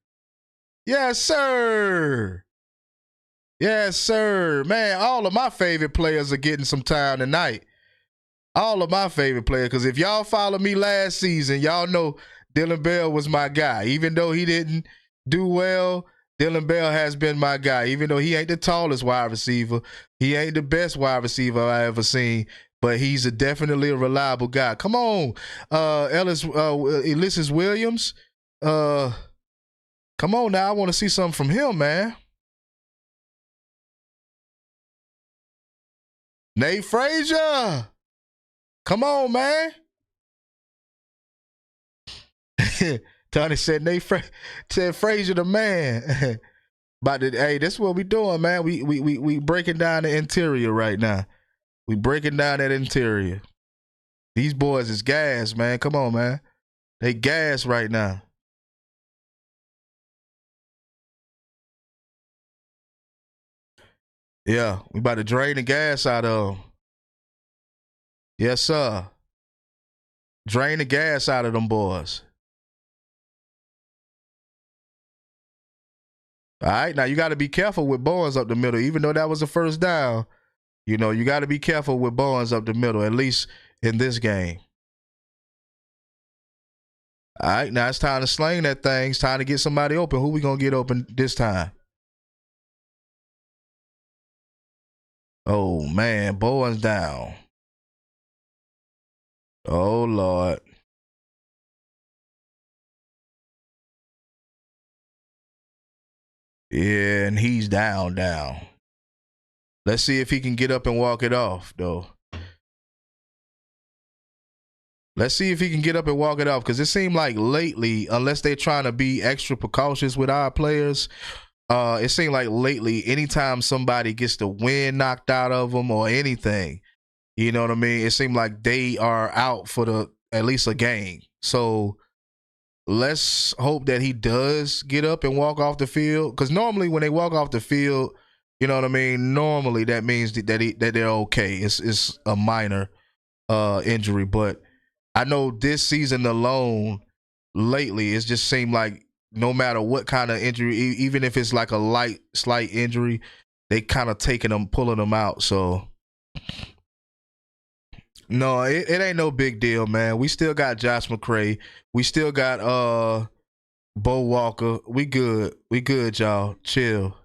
Yes, sir. Yes, sir. Man, all of my favorite players are getting some time tonight. All of my favorite players. Because if y'all followed me last season, y'all know Dylan Bell was my guy. Even though he didn't do well, Dylan Bell has been my guy. Even though he ain't the tallest wide receiver, he ain't the best wide receiver I ever seen, but he's definitely a reliable guy. Come on, Ulysses Williams. Come on now. I want to see something from him, man. Nate Frazier. Come on, man. Tony said said Frazier the man. But hey, this is what we doing, man. We breaking down the interior right now. We breaking down that interior. These boys is gas, man. Come on, man. They gas right now. Yeah, we about to drain the gas out of them. Yes, sir. Drain the gas out of them boys. All right, now you got to be careful with Bowens up the middle. Even though that was the first down, you know, you got to be careful with Bowens up the middle, at least in this game. All right, now it's time to sling that thing. It's time to get somebody open. Who we gonna get open this time? Oh man, Bowen's down. Oh Lord. Yeah, and he's down. Let's see if he can get up and walk it off, though. Let's see if he can get up and walk it off, because it seemed like lately, unless they're trying to be extra precautious with our players, it seemed like lately, anytime somebody gets the wind knocked out of them or anything, you know what I mean? It seemed like they are out for at least a game. So let's hope that he does get up and walk off the field, because normally when they walk off the field, you know what I mean? Normally that means that they're okay. It's a minor injury, but I know this season alone, lately, it's just seemed like no matter what kind of injury, even if it's like a slight injury, they kind of pulling them out. So no, it ain't no big deal, man. We still got Josh McCray. We still got Bo Walker. We good, y'all. Chill.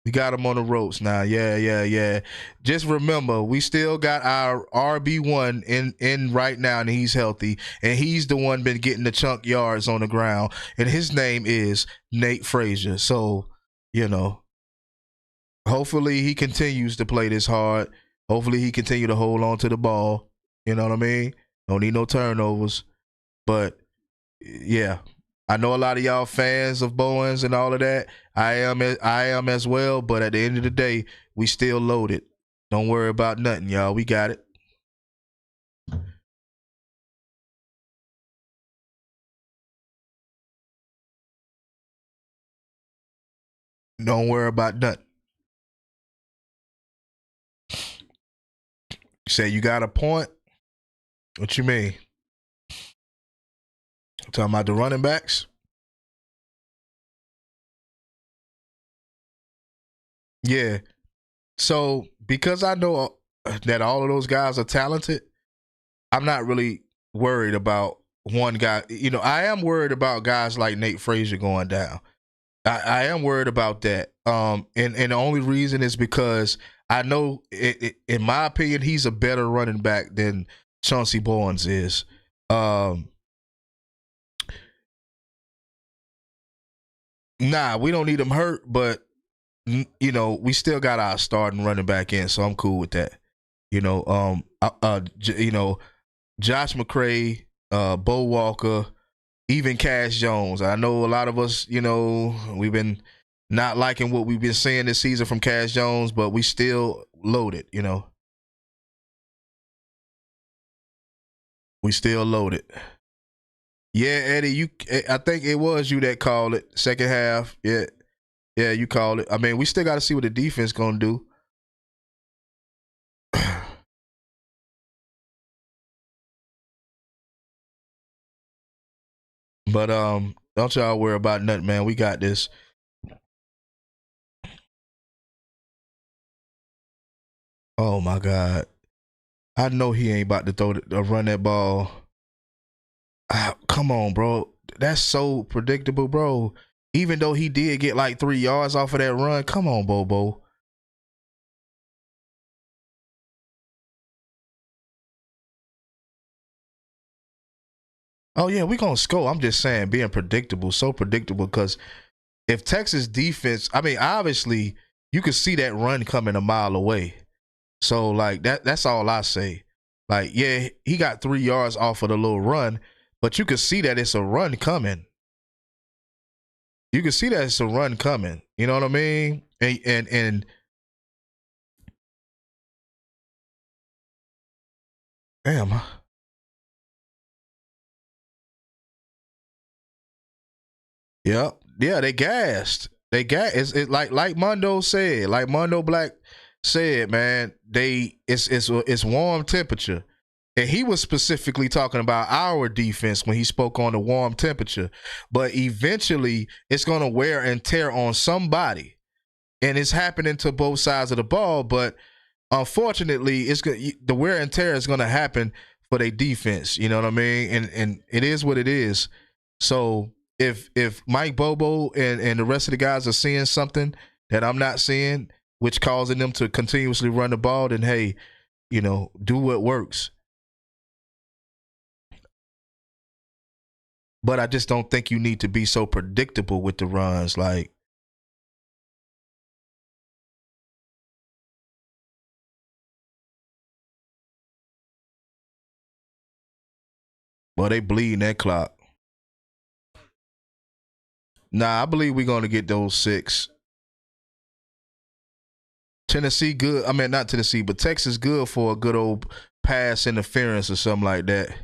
We got him on the ropes now. Yeah. Just remember, we still got our RB1 in right now, and he's healthy. And he's the one been getting the chunk yards on the ground. And his name is Nate Frazier. So, hopefully he continues to play this hard. Hopefully he continue to hold on to the ball. You know what I mean? Don't need no turnovers. But, yeah. I know a lot of y'all fans of Bowens and all of that. I am as well, but at the end of the day, we still loaded. Don't worry about nothing, y'all. We got it. Don't worry about nothing. You say you got a point? What you mean? Talking about the running backs? Yeah. So because I know that all of those guys are talented, I'm not really worried about one guy. I am worried about guys like Nate Frazier going down. I am worried about that. And the only reason is because I know, in my opinion, he's a better running back than Chauncey Bowens is. Nah, we don't need him hurt, but we still got our starting running back in, so I'm cool with that. Josh McCray, Bo Walker, even Cash Jones. I know a lot of us, we've been not liking what we've been seeing this season from Cash Jones, but we still loaded, We still loaded. Yeah, Eddie, I think it was you that called it. Second half, yeah, you called it. I mean, we still got to see what the defense gonna do. But don't y'all worry about nothing, man. We got this. Oh my God, I know he ain't about to run that ball. Come on, bro. That's so predictable, bro. Even though he did get like 3 yards off of that run, come on, Bobo. Oh, yeah, we're going to score. I'm just saying, being predictable, so predictable, because if Texas defense, I mean, obviously, you could see that run coming a mile away. So, like, that's all I say. Like, yeah, he got 3 yards off of the little run, but you could see that it's a run coming. You can see that it's a run coming. You know what I mean? And damn. Yep. Yeah, they gassed. It's like Mondo said, like Mondo Black said, man, it's warm temperature. And he was specifically talking about our defense when he spoke on the warm temperature. But eventually it's going to wear and tear on somebody. And it's happening to both sides of the ball, but unfortunately, the wear and tear is going to happen for their defense. You know what I mean? And it is what it is. So if Mike Bobo and the rest of the guys are seeing something that I'm not seeing, which causing them to continuously run the ball, then hey, do what works. But I just don't think you need to be so predictable with the runs. Like, well, they bleeding that clock. Nah, I believe we're going to get those 6. Tennessee good. I mean, not Tennessee, but Texas good for a good old pass interference or something like that.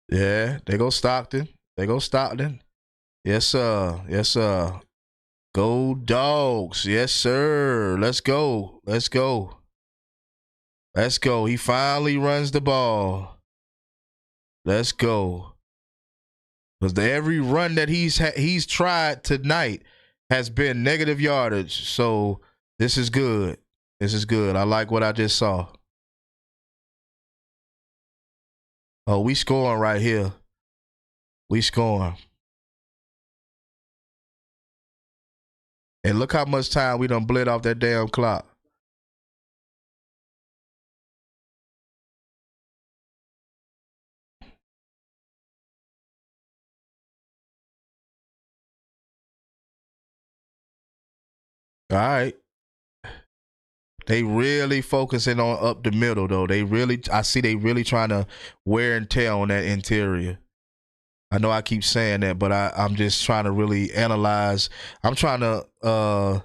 Yeah, they go Stockton. Yes, sir. Yes, sir. Go Dogs. Yes, sir. Let's go. Let's go. Let's go. He finally runs the ball. Let's go. Because every run that he's tried tonight has been negative yardage. So this is good. This is good. I like what I just saw. Oh, we scoring right here. We scoring. And look how much time we done bled off that damn clock. All right. They really focusing on up the middle, though. I see they really trying to wear and tear on that interior. I know I keep saying that, but I'm just trying to really analyze. I'm trying to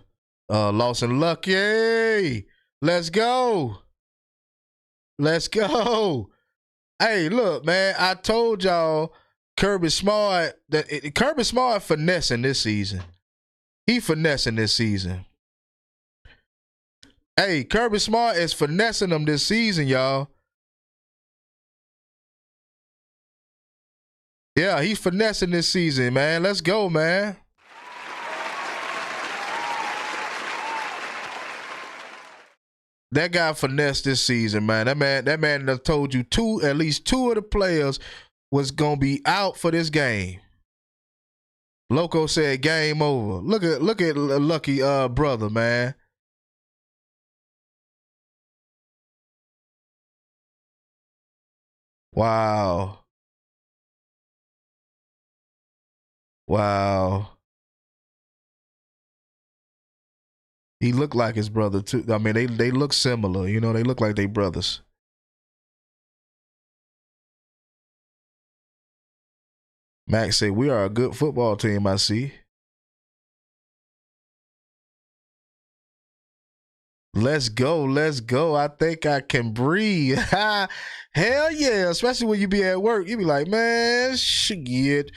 Lawson Lucky. Let's go. Let's go. Hey, look, man, I told y'all Kirby Smart finessing this season. He finessing this season. Hey, Kirby Smart is finessing them this season, y'all. Yeah, he's finessing this season, man. Let's go, man. That guy finessed this season, man. That man done told you at least two of the players was gonna be out for this game. Loco said game over. Look at Lucky brother, man. Wow. He looked like his brother too. I mean, they look similar. They look like they brothers. Max said, "We are a good football team, I see." Let's go. Let's go. I think I can breathe. Hell yeah. Especially when you be at work. You be like, man, shit.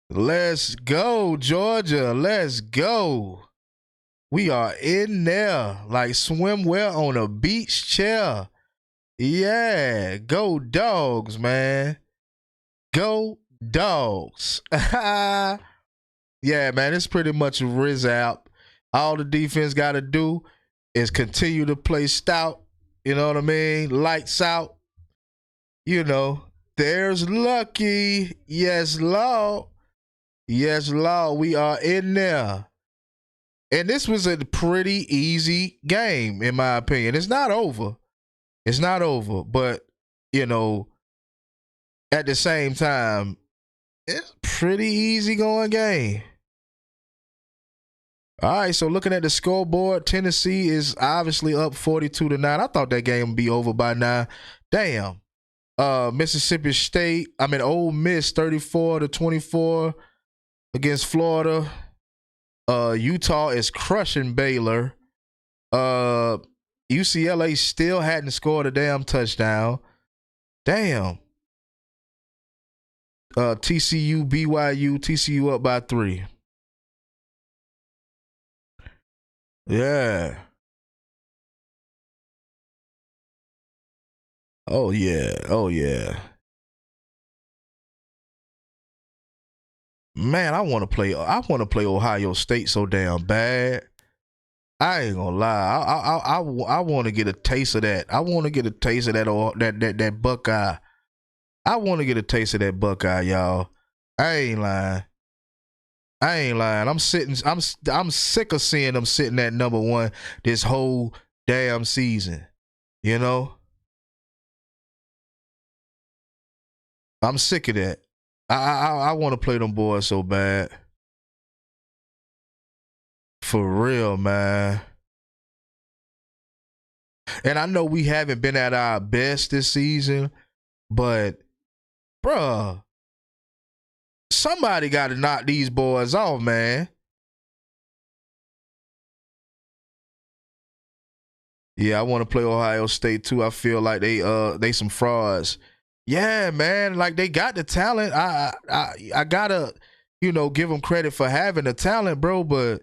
Let's go, Georgia. Let's go. We are in there like swimwear on a beach chair. Yeah. Go Dogs, man. Go Dogs. Yeah, man, it's pretty much a Riz out. All the defense got to do is continue to play stout. You know what I mean? Lights out. There's Lucky. Yes, Lord. Yes, Lord. We are in there. And this was a pretty easy game, in my opinion. It's not over. But, at the same time, it's a pretty easy going game. All right, so looking at the scoreboard, Tennessee is obviously up 42-9. I thought that game would be over by now. Damn. Mississippi State, Ole Miss 34-24 against Florida. Utah is crushing Baylor. UCLA still hadn't scored a damn touchdown. Damn. TCU, BYU, TCU up by 3. Yeah. Oh yeah. Oh yeah. Man, I want to play. I want to play Ohio State so damn bad. I ain't gonna lie. I want to get a taste of that. I want to get a taste of that. That Buckeye. I want to get a taste of that Buckeye, y'all. I ain't lying. I ain't lying. I'm sick of seeing them sitting at number one this whole damn season. You know, I'm sick of that. I want to play them boys so bad. For real, man. And I know we haven't been at our best this season, but bruh, somebody got to knock these boys off, man. Yeah, I want to play Ohio State too. I feel like they some frauds. Yeah, man, like they got the talent. I gotta, give them credit for having the talent, bro. But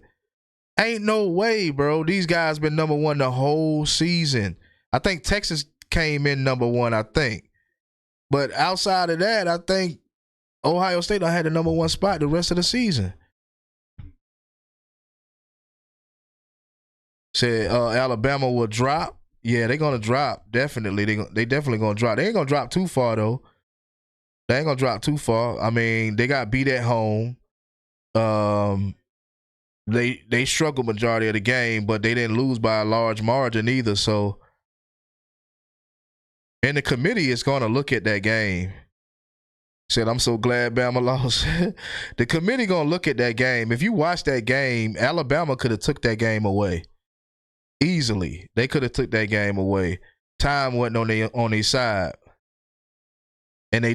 ain't no way, bro. These guys been number one the whole season. I think Texas came in number one, I think. But outside of that, I think Ohio State done had the number one spot the rest of the season. Said Alabama will drop. Yeah, they're gonna drop. Definitely, they definitely gonna drop. They ain't gonna drop too far though. They ain't gonna drop too far. I mean, they got beat at home. They struggled majority of the game, but they didn't lose by a large margin either. So, and the committee is gonna look at that game. Said, I'm so glad Bama lost. The committee gonna look at that game. If you watch that game, Alabama could have took that game away easily. They could have took that game away. Time wasn't on their side, and they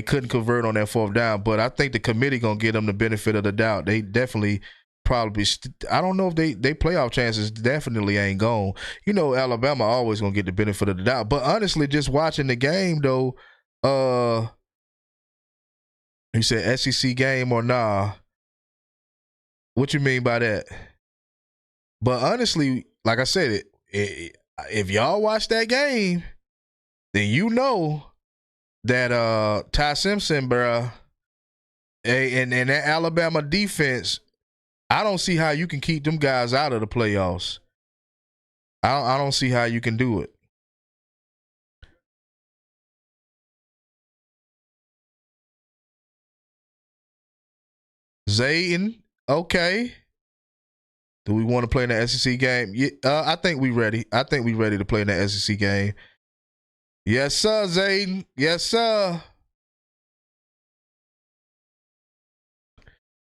couldn't convert on that fourth down. But I think the committee gonna give them the benefit of the doubt. They definitely probably. I don't know if they playoff chances definitely ain't gone. Alabama always gonna get the benefit of the doubt. But honestly, just watching the game though, he said SEC game or nah. What you mean by that? But honestly, like I said, if y'all watch that game, then you know that Ty Simpson, bruh, and that Alabama defense, I don't see how you can keep them guys out of the playoffs. I don't see how you can do it. Zayden, okay. Do we want to play in the SEC game? Yeah, I think we ready. I think we ready to play in the SEC game. Yes, sir, Zayden. Yes, sir.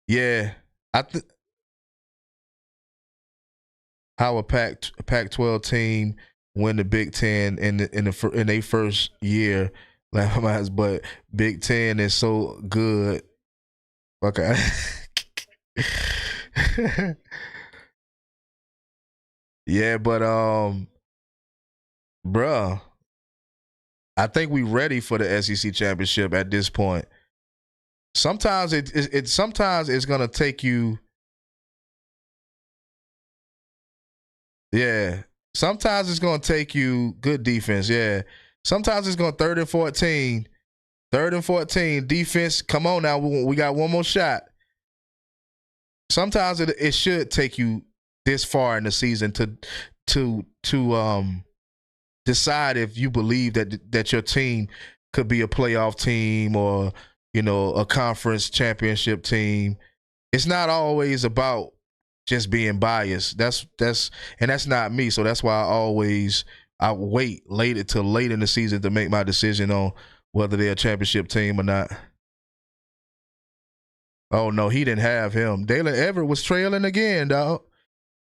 Yeah, how a Pac-12 team win the Big Ten in their first year, but Big Ten is so good. Okay. Yeah, but bruh, I think we ready for the SEC championship at this point. Sometimes sometimes it's gonna take you. Yeah. Sometimes it's gonna take you good defense. Yeah. Sometimes it's going 3rd and 14. 3rd and 14 defense. Come on now, we got one more shot. Sometimes it should take you this far in the season to decide if you believe that your team could be a playoff team or a conference championship team. It's not always about just being biased. That's not me. So that's why I wait till late in the season to make my decision on whether they're a championship team or not. Oh no, he didn't have him. Dalen Everett was trailing again, dog.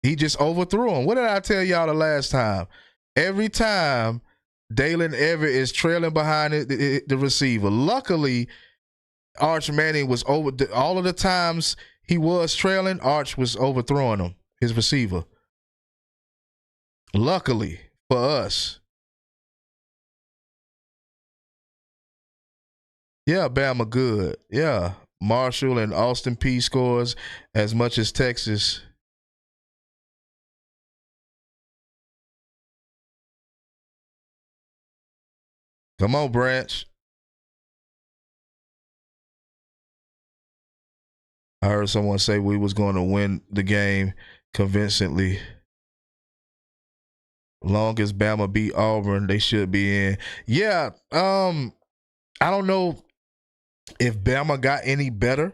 He just overthrew him. What did I tell y'all the last time? Every time Dalen Everett is trailing behind the receiver. Luckily, Arch Manning was over all of the times he was trailing. Arch was overthrowing him, his receiver. Luckily for us. Yeah, Bama good. Yeah. Marshall and Austin P scores as much as Texas. Come on, Branch. I heard someone say we was going to win the game convincingly. Long as Bama beat Auburn, they should be in. Yeah, I don't know if Bama got any better,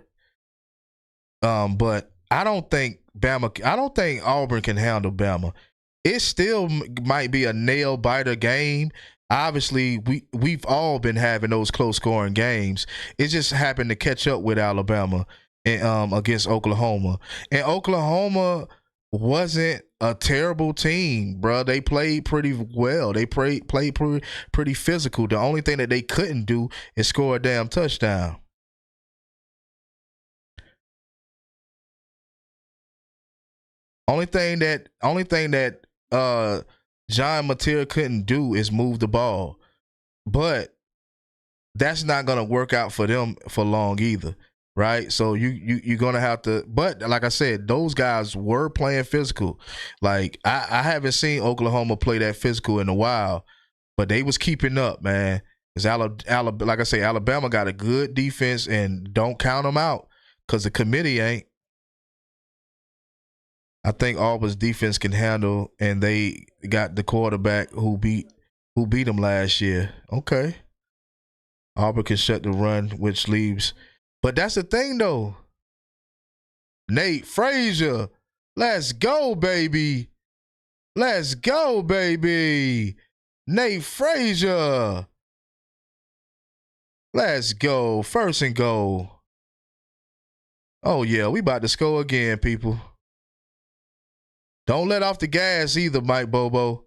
but I don't think Auburn can handle Bama. It still might be a nail biter game. Obviously, we've all been having those close scoring games. It just happened to catch up with Alabama and against Oklahoma. And Oklahoma wasn't a terrible team, bro. They played pretty well. They played pretty physical. The only thing that they couldn't do is score a damn touchdown. Only thing that John Mateer couldn't do is move the ball. But that's not going to work out for them for long either, right? So you're going to have to, but like I said, those guys were playing physical. Like I haven't seen Oklahoma play that physical in a while, but they was keeping up, man. Because like I say, Alabama got a good defense, and don't count them out because the committee ain't. I think Auburn's defense can handle, and they got the quarterback who beat them last year. Okay. Auburn can shut the run, which leaves. But that's the thing, though. Nate Frazier, let's go, baby. Let's go, baby. Nate Frazier. Let's go. First and goal. Oh, yeah, we about to score again, people. Don't let off the gas either, Mike Bobo.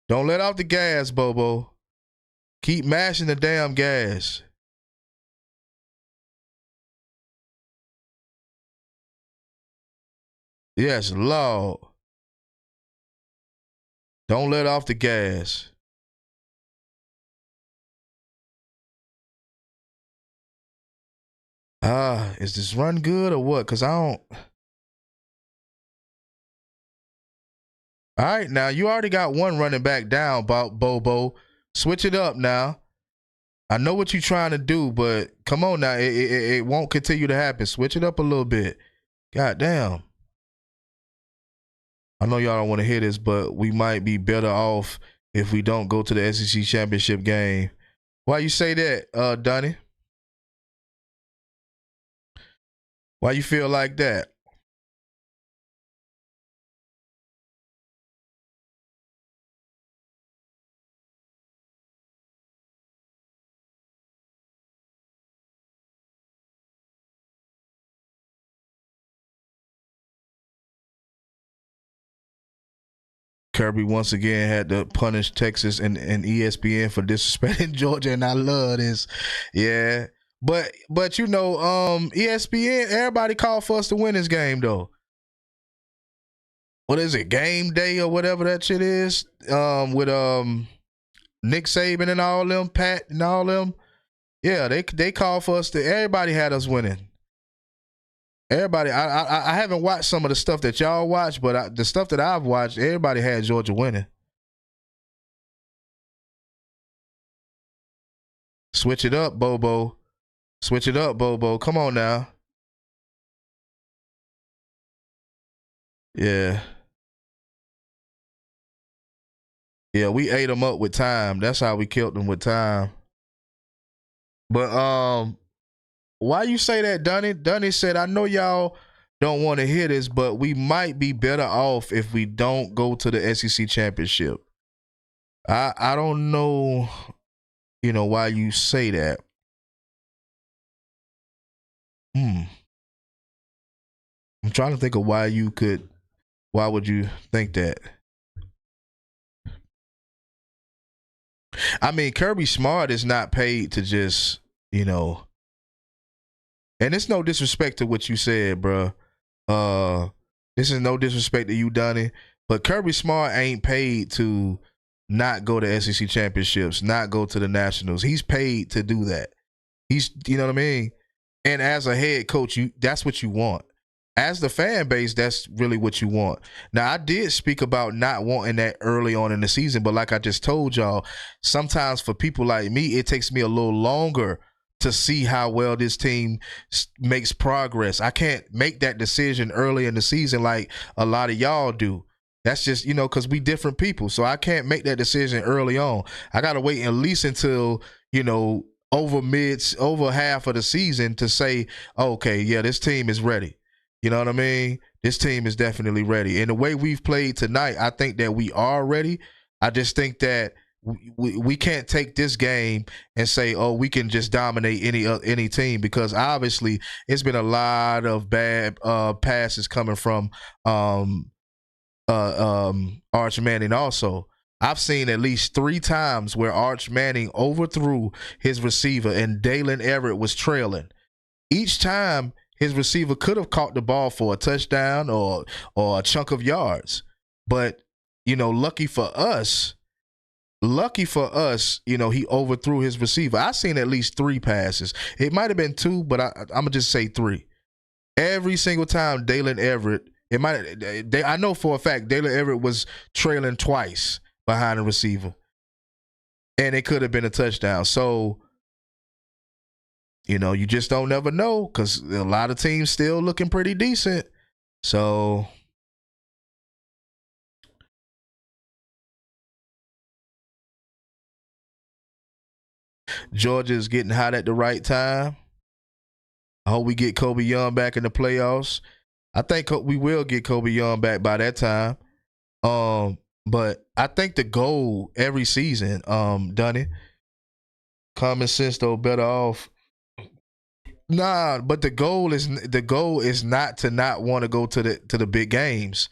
Don't let off the gas, Bobo. Keep mashing the damn gas. Yes, Lord. Don't let off the gas. Is this run good or what? Because I don't. All right, now you already got one running back down, Bobo. Switch it up now. I know what you're trying to do, but come on now. It won't continue to happen. Switch it up a little bit. God damn. I know y'all don't want to hear this, but we might be better off if we don't go to the SEC championship game. Why you say that, Donnie? Why you feel like that? Kirby once again had to punish Texas and ESPN for disrespecting Georgia, and I love this. Yeah. But you know, ESPN, everybody called for us to win this game though. What is it? Game day or whatever that shit is? With Nick Saban and all them, Pat and all them. Yeah, they called for us to, everybody had us winning. Everybody, I haven't watched some of the stuff that y'all watch, but the stuff that I've watched, everybody had Georgia winning. Switch it up, Bobo. Switch it up, Bobo. Come on now. Yeah. Yeah, we ate them up with time. That's how we killed them with time. But why you say that, Dunny? Dunny said, I know y'all don't want to hear this, but we might be better off if we don't go to the SEC championship. I don't know, why you say that. I'm trying to think of why would you think that? I mean, Kirby Smart is not paid to just, and it's no disrespect to what you said, bro. This is no disrespect to you, Donnie, but Kirby Smart ain't paid to not go to SEC championships, not go to the Nationals. He's paid to do that. He's, you know what I mean? And as a head coach, that's what you want. as the fan base, that's really what you want. Now, I did speak about not wanting that early on in the season, but like I just told y'all, sometimes for people like me, it takes me a little longer to see how well this team makes progress. I can't make that decision early in the season like a lot of y'all do. That's just, because we different people. So I can't make that decision early on. I got to wait at least until, over half of the season to say, okay, yeah, this team is ready. You know what I mean? This team is definitely ready. And the way we've played tonight, I think that we are ready. I just think that we can't take this game and say, oh, we can just dominate any team, because obviously it's been a lot of bad passes coming from Arch Manning also. I've seen at least 3 times where Arch Manning overthrew his receiver and Dalen Everett was trailing. Each time his receiver could have caught the ball for a touchdown or a chunk of yards. But, lucky for us, he overthrew his receiver. I seen at least 3 passes. It might have been 2, but I'm going to just say 3. Every single time Dalen Everett, I know for a fact Dalen Everett was trailing twice behind the receiver. And it could have been a touchdown. So, you just don't never know, because a lot of teams still looking pretty decent. So Georgia is getting hot at the right time. I hope we get Kobe Young back in the playoffs. I think we will get Kobe Young back by that time. But I think the goal every season, Dunny, common sense though, better off. Nah, but the goal is not to not want to go to the big games.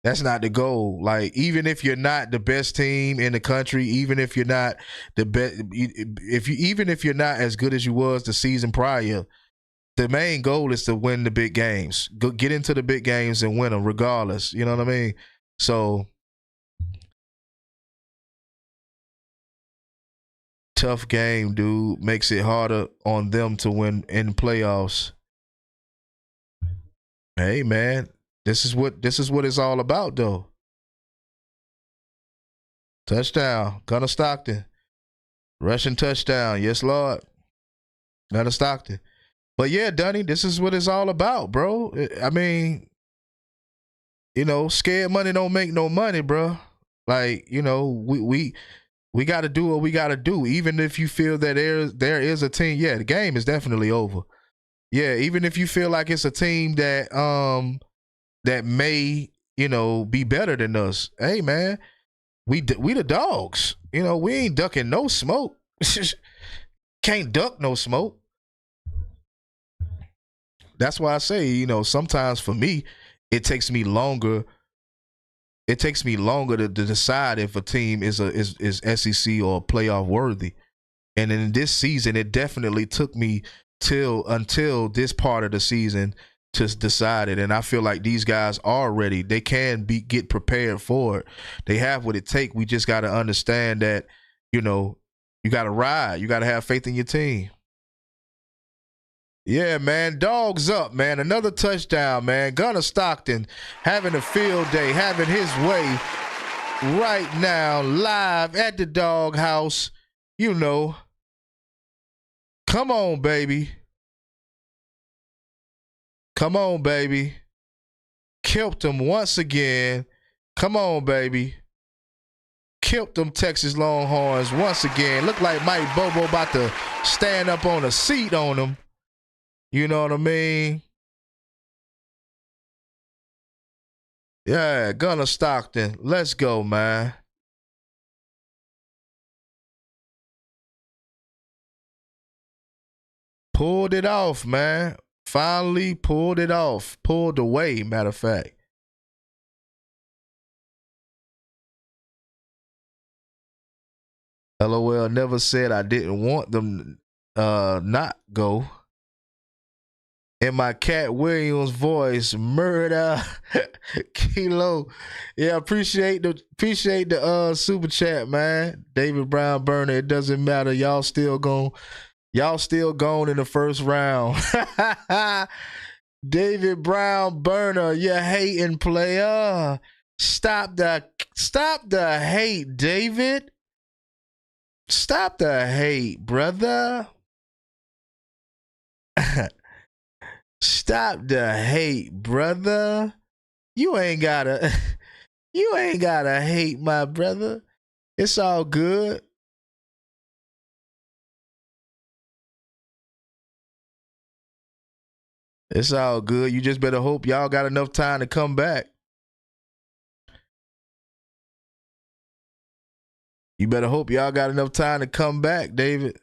That's not the goal. Like, even if you're not the best team in the country, even if you're not the best, even if you're not as good as you was the season prior, the main goal is to win the big games. Go get into the big games and win them regardless. You know what I mean? So tough game, dude. Makes it harder on them to win in the playoffs. Hey, man, this is what it's all about, though. Touchdown, Gunnar Stockton. Rushing touchdown, yes, Lord. Gunnar Stockton. But yeah, Dunny, this is what it's all about, bro. I mean, scared money don't make no money, bro. Like, we got to do what we got to do. Even if you feel that there is a team, the game is definitely over. Yeah, even if you feel like it's a team that that may, be better than us. Hey, man, we the dogs. We ain't ducking no smoke. Can't duck no smoke. That's why I say, sometimes for me, it takes me longer. It takes me longer to decide if a team is SEC or playoff worthy. And in this season, it definitely took me until this part of the season to decide it. And I feel like these guys are ready. They can get prepared for it. They have what it takes. We just got to understand that, you got to ride. You got to have faith in your team. Yeah, man, dogs up, man. Another touchdown, man. Gunnar Stockton having a field day, having his way right now, live at the dog house. Come on, baby. Come on, baby. Killed them once again. Come on, baby. Killed them Texas Longhorns once again. Look like Mike Bobo about to stand up on a seat on them. You know what I mean? Yeah, Gunnar Stockton. Let's go, man. Pulled it off, man. Finally pulled it off. Pulled away, matter of fact. LOL never said I didn't want them not go. In my Cat Williams voice, murder Kilo. Yeah, appreciate the super chat, man. David Brown Burner, it doesn't matter. Y'all still gone in the first round. David Brown burner, you hating player. Stop the hate, David. Stop the hate, brother. Stop the hate, brother. You ain't gotta hate, my brother. It's all good. It's all good. You just better hope y'all got enough time to come back. You better hope y'all got enough time to come back, David.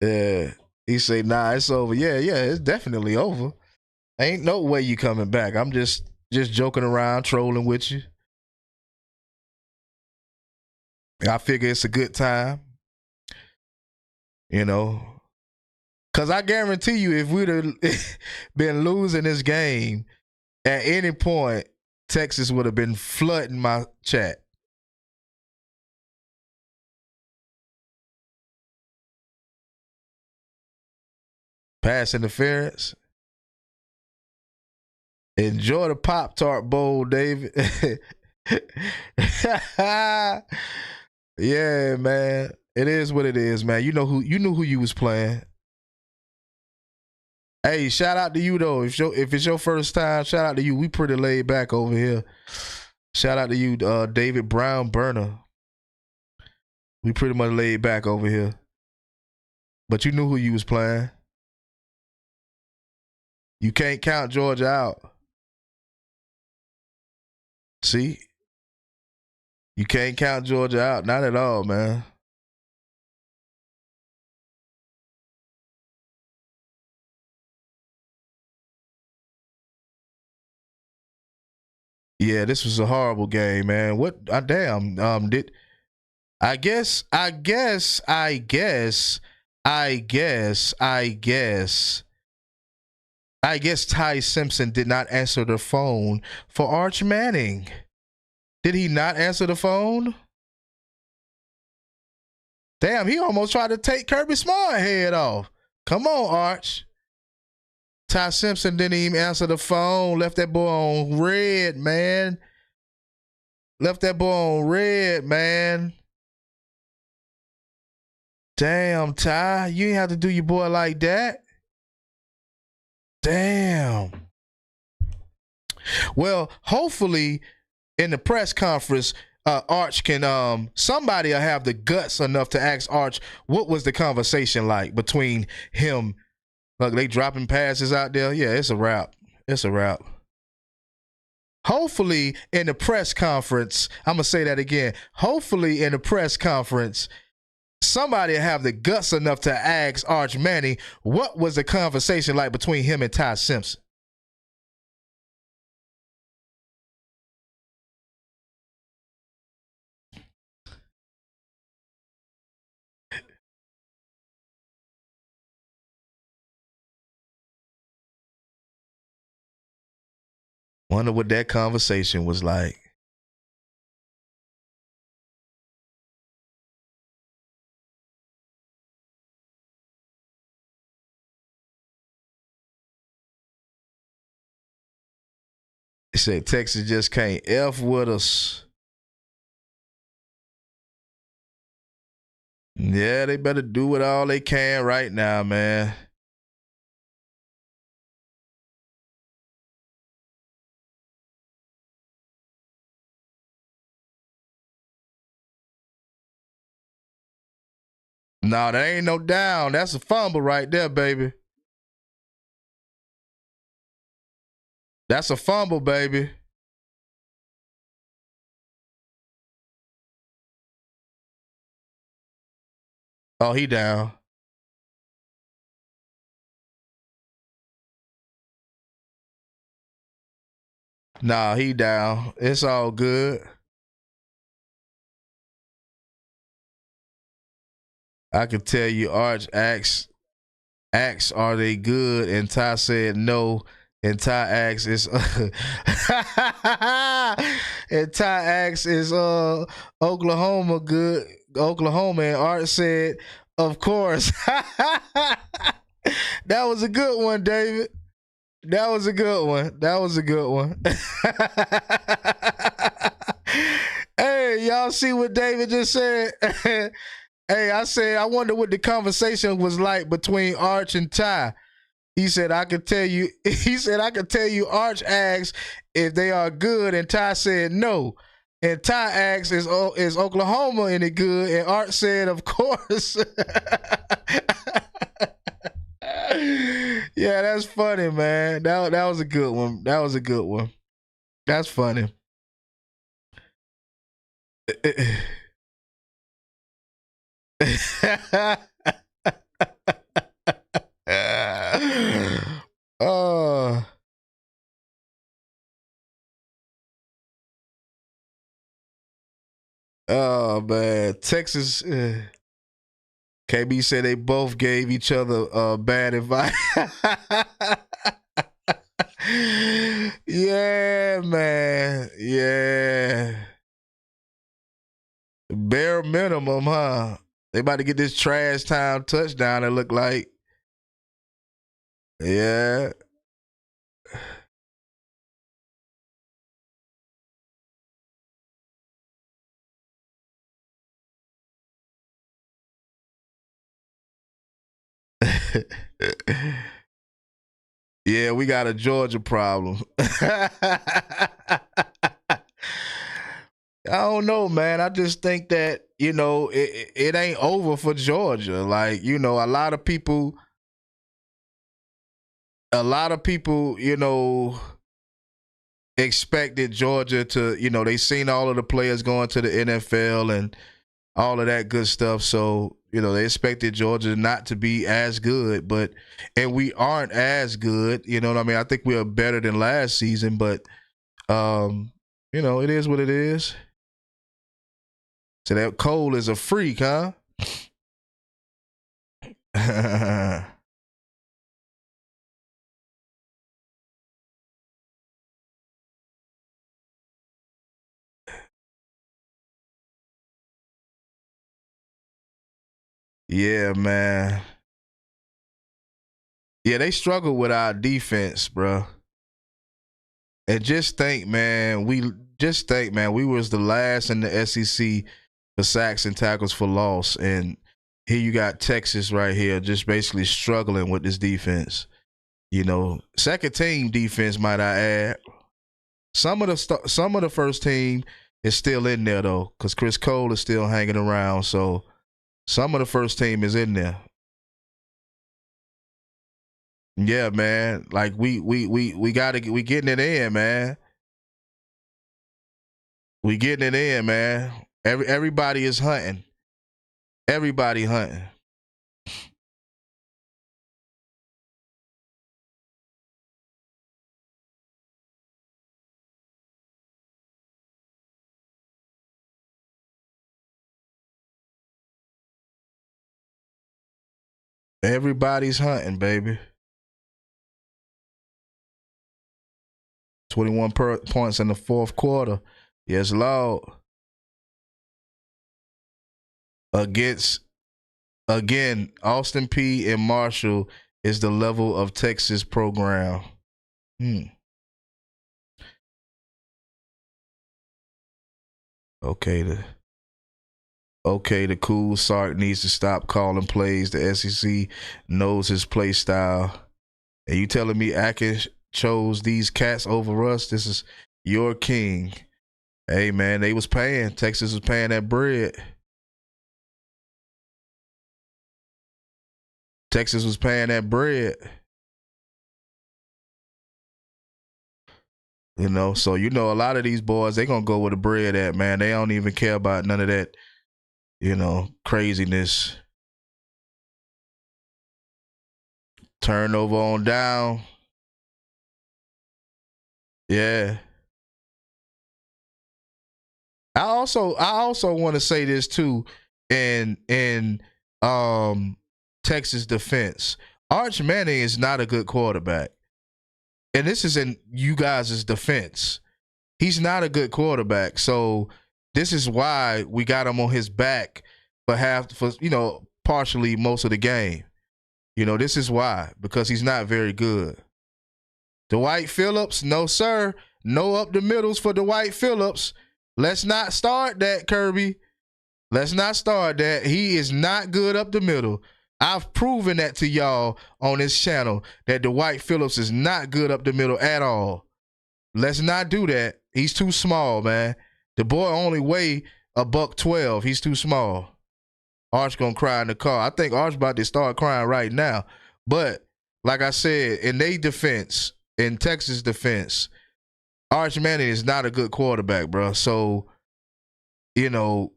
Yeah. He say, nah, it's over. Yeah, it's definitely over. Ain't no way you coming back. I'm just joking around, trolling with you. I figure it's a good time. You know. Because I guarantee you, if we'd have been losing this game, at any point, Texas would have been flooding my chat. Pass interference. Enjoy the Pop-Tart Bowl, David. Yeah, man. It is what it is, man. You knew who you was playing. Hey, shout out to you though. If it's your first time, shout out to you. We pretty laid back over here. Shout out to you, David Brown burner. We pretty much laid back over here. But you knew who you was playing. You can't count Georgia out. See? You can't count Georgia out. Not at all, man. Yeah, this was a horrible game, man. What? Damn. I guess Ty Simpson did not answer the phone for Arch Manning. Did he not answer the phone? Damn, he almost tried to take Kirby Smart head off. Come on, Arch. Ty Simpson didn't even answer the phone. Left that boy on red, man. Damn, Ty. You ain't have to do your boy like that. Damn. Well, hopefully in the press conference, Arch can somebody will have the guts enough to ask Arch what was the conversation like between him. Look, they dropping passes out there. Yeah, it's a wrap. Hopefully in the press conference, I'm going to say that again. Hopefully in the press conference, somebody will have the guts enough to ask Arch Manning what was the conversation like between him and Ty Simpson. Wonder what that conversation was like. They said Texas just can't F with us. Yeah, they better do it all they can right now, man. No, that ain't no down. That's a fumble right there, baby. That's a fumble, baby. Oh, he down. Nah, he down. It's all good. I can tell you, Arch asked, are they good? And Ty said no. And Ty asks is and Ty asks is Oklahoma good? Oklahoma, and Art said, of course. That was a good one, David. That was a good one. That was a good one. Hey, y'all see what David just said? Hey, I said, I wonder what the conversation was like between Arch and Ty. He said, I could tell you, Arch asked if they are good, and Ty said no. And Ty asked, is Oklahoma any good? And Arch said, of course. Yeah, that's funny, man. That was a good one. That was a good one. That's funny. Oh, oh man, Texas. KB said they both gave each other bad advice. Yeah, man. Yeah. Bare minimum, huh? They about to get this trash time touchdown, it look like. Yeah. Yeah, we got a Georgia problem. I don't know, man. I just think that, it ain't over for Georgia. Like, a lot of people, expected Georgia to, they seen all of the players going to the NFL and all of that good stuff. So, they expected Georgia not to be as good, and we aren't as good. You know what I mean? I think we are better than last season, but, it is what it is. So that Cole is a freak, huh? Yeah, man. Yeah, they struggle with our defense, bro. And just think, man, we was the last in the SEC for sacks and tackles for loss. And here you got Texas right here just basically struggling with this defense. Second team defense, might I add. Some of the first team is still in there, though, because Chris Cole is still hanging around. So some of the first team is in there. Yeah, man. Like we getting it in, man. We getting it in, man. Everybody is hunting. Everybody hunting. Everybody's hunting, baby. 21 points in the fourth quarter. Yes, Lord. Again, Austin Peay and Marshall is the level of Texas program. Okay, the cool Sark needs to stop calling plays. The SEC knows his play style. And you telling me Atkins chose these cats over us? This is your king. Hey, man, Texas was paying that bread. Texas was paying that bread. So a lot of these boys, they gonna go where the bread at, man. They don't even care about none of that, craziness. Turnover on down. Yeah. I also want to say this too, in Texas defense. Arch Manning is not a good quarterback. and this is in you guys' defense. He's not a good quarterback. So this is why we got him on his back for partially most of the game. This is why, because he's not very good. Dwight Phillips, no sir. No up the middles for Dwight Phillips. Let's not start that, Kirby. Let's not start that. He is not good up the middle. I've proven that to y'all on this channel that Dwight Phillips is not good up the middle at all. Let's not do that. He's too small, man. The boy only weigh $112. He's too small. Arch gonna cry in the car. I think Arch about to start crying right now. But like I said, in their defense, in Texas defense, Arch Manning is not a good quarterback, bro. So, I'm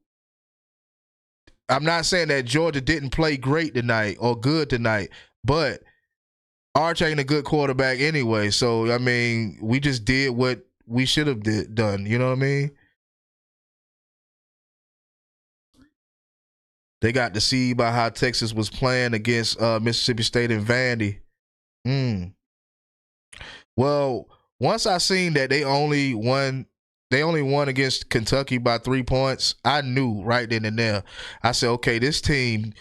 not saying that Georgia didn't play great tonight or good tonight, but Arch ain't a good quarterback anyway. So, I mean, we just did what we should have done. You know what I mean? They got deceived by how Texas was playing against Mississippi State and Vandy. Well, once I seen that they only won against Kentucky by 3 points, I knew right then and there. I said, okay, this team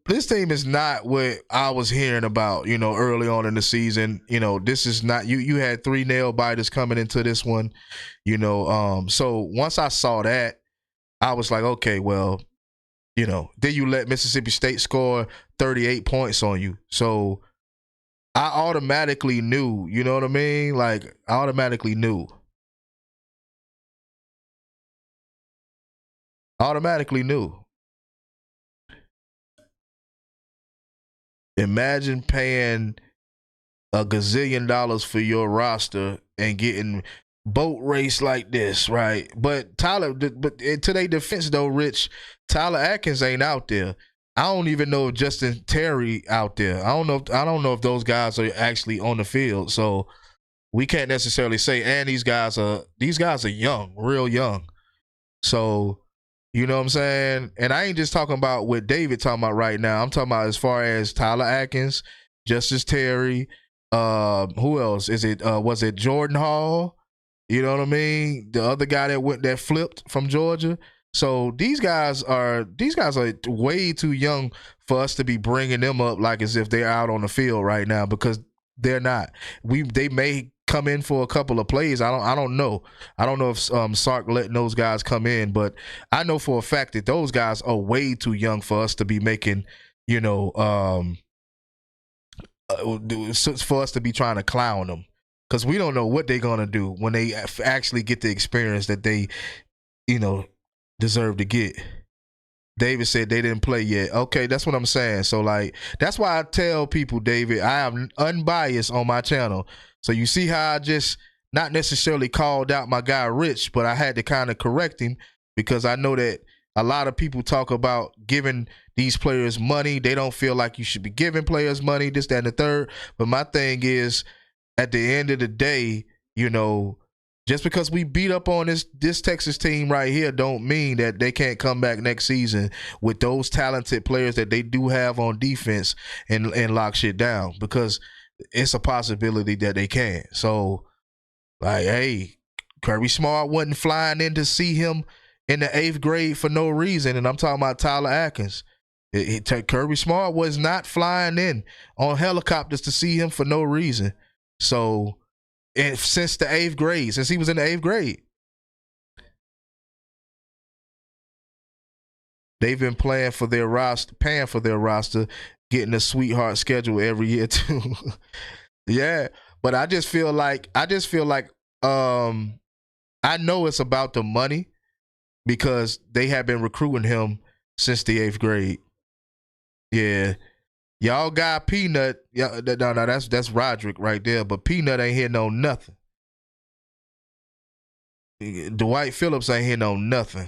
is not what I was hearing about, early on in the season. This is not you had 3 nail biters coming into this one, so once I saw that, I was like, okay, well, then you let Mississippi State score 38 points on you. So I automatically knew, you know what I mean? Like, I automatically knew. Imagine paying a gazillion dollars for your roster and getting boat race like this, right? But to their defense though, Rich, Tyler Atkins ain't out there. I don't even know if Justin Terry out there. I don't know if those guys are actually on the field. So we can't necessarily say. And these guys are young, real young. So you know what I'm saying? And I ain't just talking about what David talking about right now. I'm talking about as far as Tyler Atkins, Justice Terry. Who else? Was it Jordan Hall? You know what I mean? The other guy that flipped from Georgia. So these guys are way too young for us to be bringing them up like as if they're out on the field right now, because they're not. They may come in for a couple of plays. I don't know. I don't know if Sark letting those guys come in, but I know for a fact that those guys are way too young for us to be making, for us to be trying to clown them, because we don't know what they're gonna do when they actually get the experience that they, deserve to get. David said they didn't play yet. Okay, that's what I'm saying. So, like, that's why I tell people, David, I am unbiased on my channel. So you see how I just not necessarily called out my guy Rich, but I had to kind of correct him, because I know that a lot of people talk about giving these players money. They don't feel like you should be giving players money, this, that, and the third. But my thing is, at the end of the day, just because we beat up on this Texas team right here don't mean that they can't come back next season with those talented players that they do have on defense and lock shit down, because it's a possibility that they can. So, like, hey, Kirby Smart wasn't flying in to see him in the 8th grade for no reason, and I'm talking about Tyler Atkins. Kirby Smart was not flying in on helicopters to see him for no reason. So, and since the 8th grade, since he was in the 8th grade, they've been paying for their roster, getting a sweetheart schedule every year too. Yeah, but I just feel like I know it's about the money, because they have been recruiting him since the 8th grade. Yeah. Y'all got Peanut. No, that's Roderick right there. But Peanut ain't here no nothing. Dwight Phillips ain't here no nothing.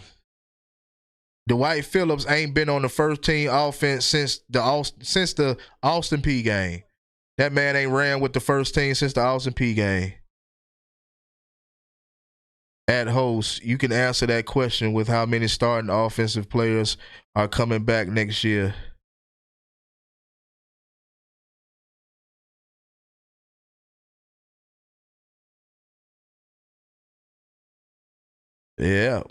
Dwight Phillips ain't been on the first team offense since the Austin P game. That man ain't ran with the first team since the Austin P game. At host, you can answer that question with how many starting offensive players are coming back next year. Yeah.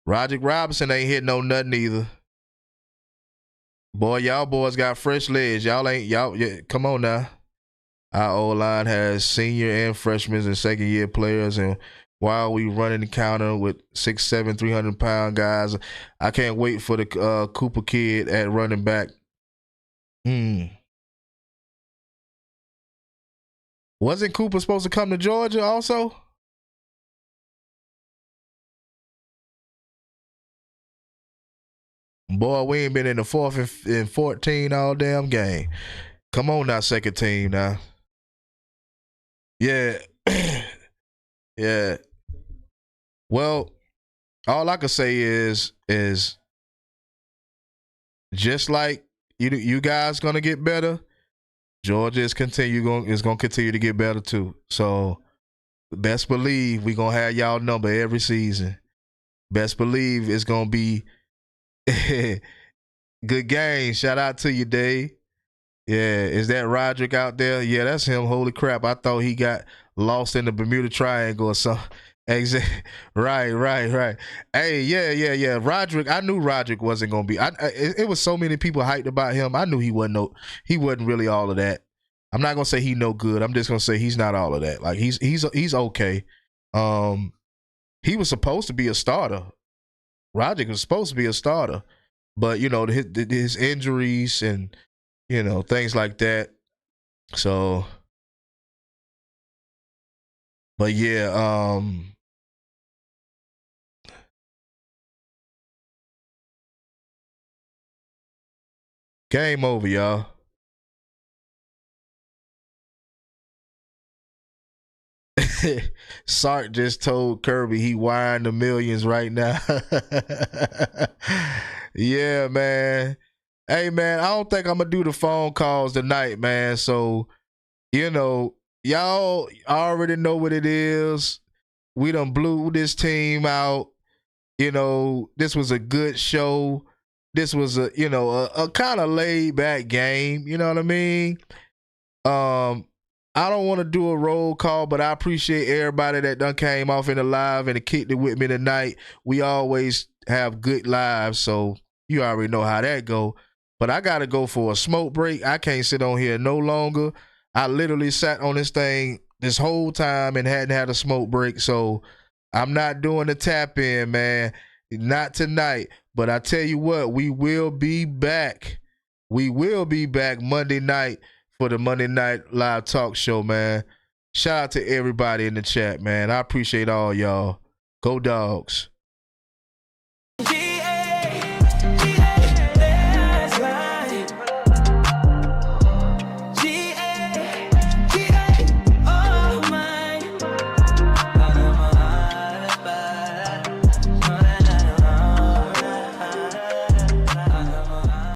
Roderick Robinson ain't hitting no nothing either. Boy, y'all boys got fresh legs. Yeah, come on now. Our O-line has senior and freshmen and second-year players, and while we running the counter with 6'7", 300-pound guys, I can't wait for the Cooper kid at running back. Wasn't Cooper supposed to come to Georgia also? Boy, we ain't been in the 4th and 14 all damn game. Come on now, second team now. Yeah. Yeah. Well, all I can say is just like you guys gonna get better, Georgia is gonna continue to get better too. So best believe we gonna have y'all number every season. Best believe it's gonna be good game. Shout out to you, Dave. Yeah, is that Roderick out there? Yeah, that's him. Holy crap. I thought he got lost in the Bermuda Triangle or something. Right. Hey, yeah. Roderick, I knew Roderick wasn't gonna be. It was so many people hyped about him. I knew he wasn't really all of that. I'm not gonna say he no good. I'm just gonna say he's not all of that. Like he's okay. He was supposed to be a starter. Roderick was supposed to be a starter, but his injuries and things like that. So, but yeah, game over, y'all. Sark just told Kirby he wiring the millions right now. Yeah, man. Hey, man, I don't think I'm going to do the phone calls tonight, man. So, y'all already know what it is. We done blew this team out. This was a good show. This was a kind of laid back game. You know what I mean? I don't want to do a roll call, but I appreciate everybody that done came off in the live and kicked it with me tonight. We always have good lives, so you already know how that go. But I got to go for a smoke break. I can't sit on here no longer. I literally sat on this thing this whole time and hadn't had a smoke break, so I'm not doing the tap in, man. Not tonight. But I tell you what, we will be back. We will be back Monday night for the Monday Night Live Talk Show, man. Shout out to everybody in the chat, man. I appreciate all y'all. Go Dogs.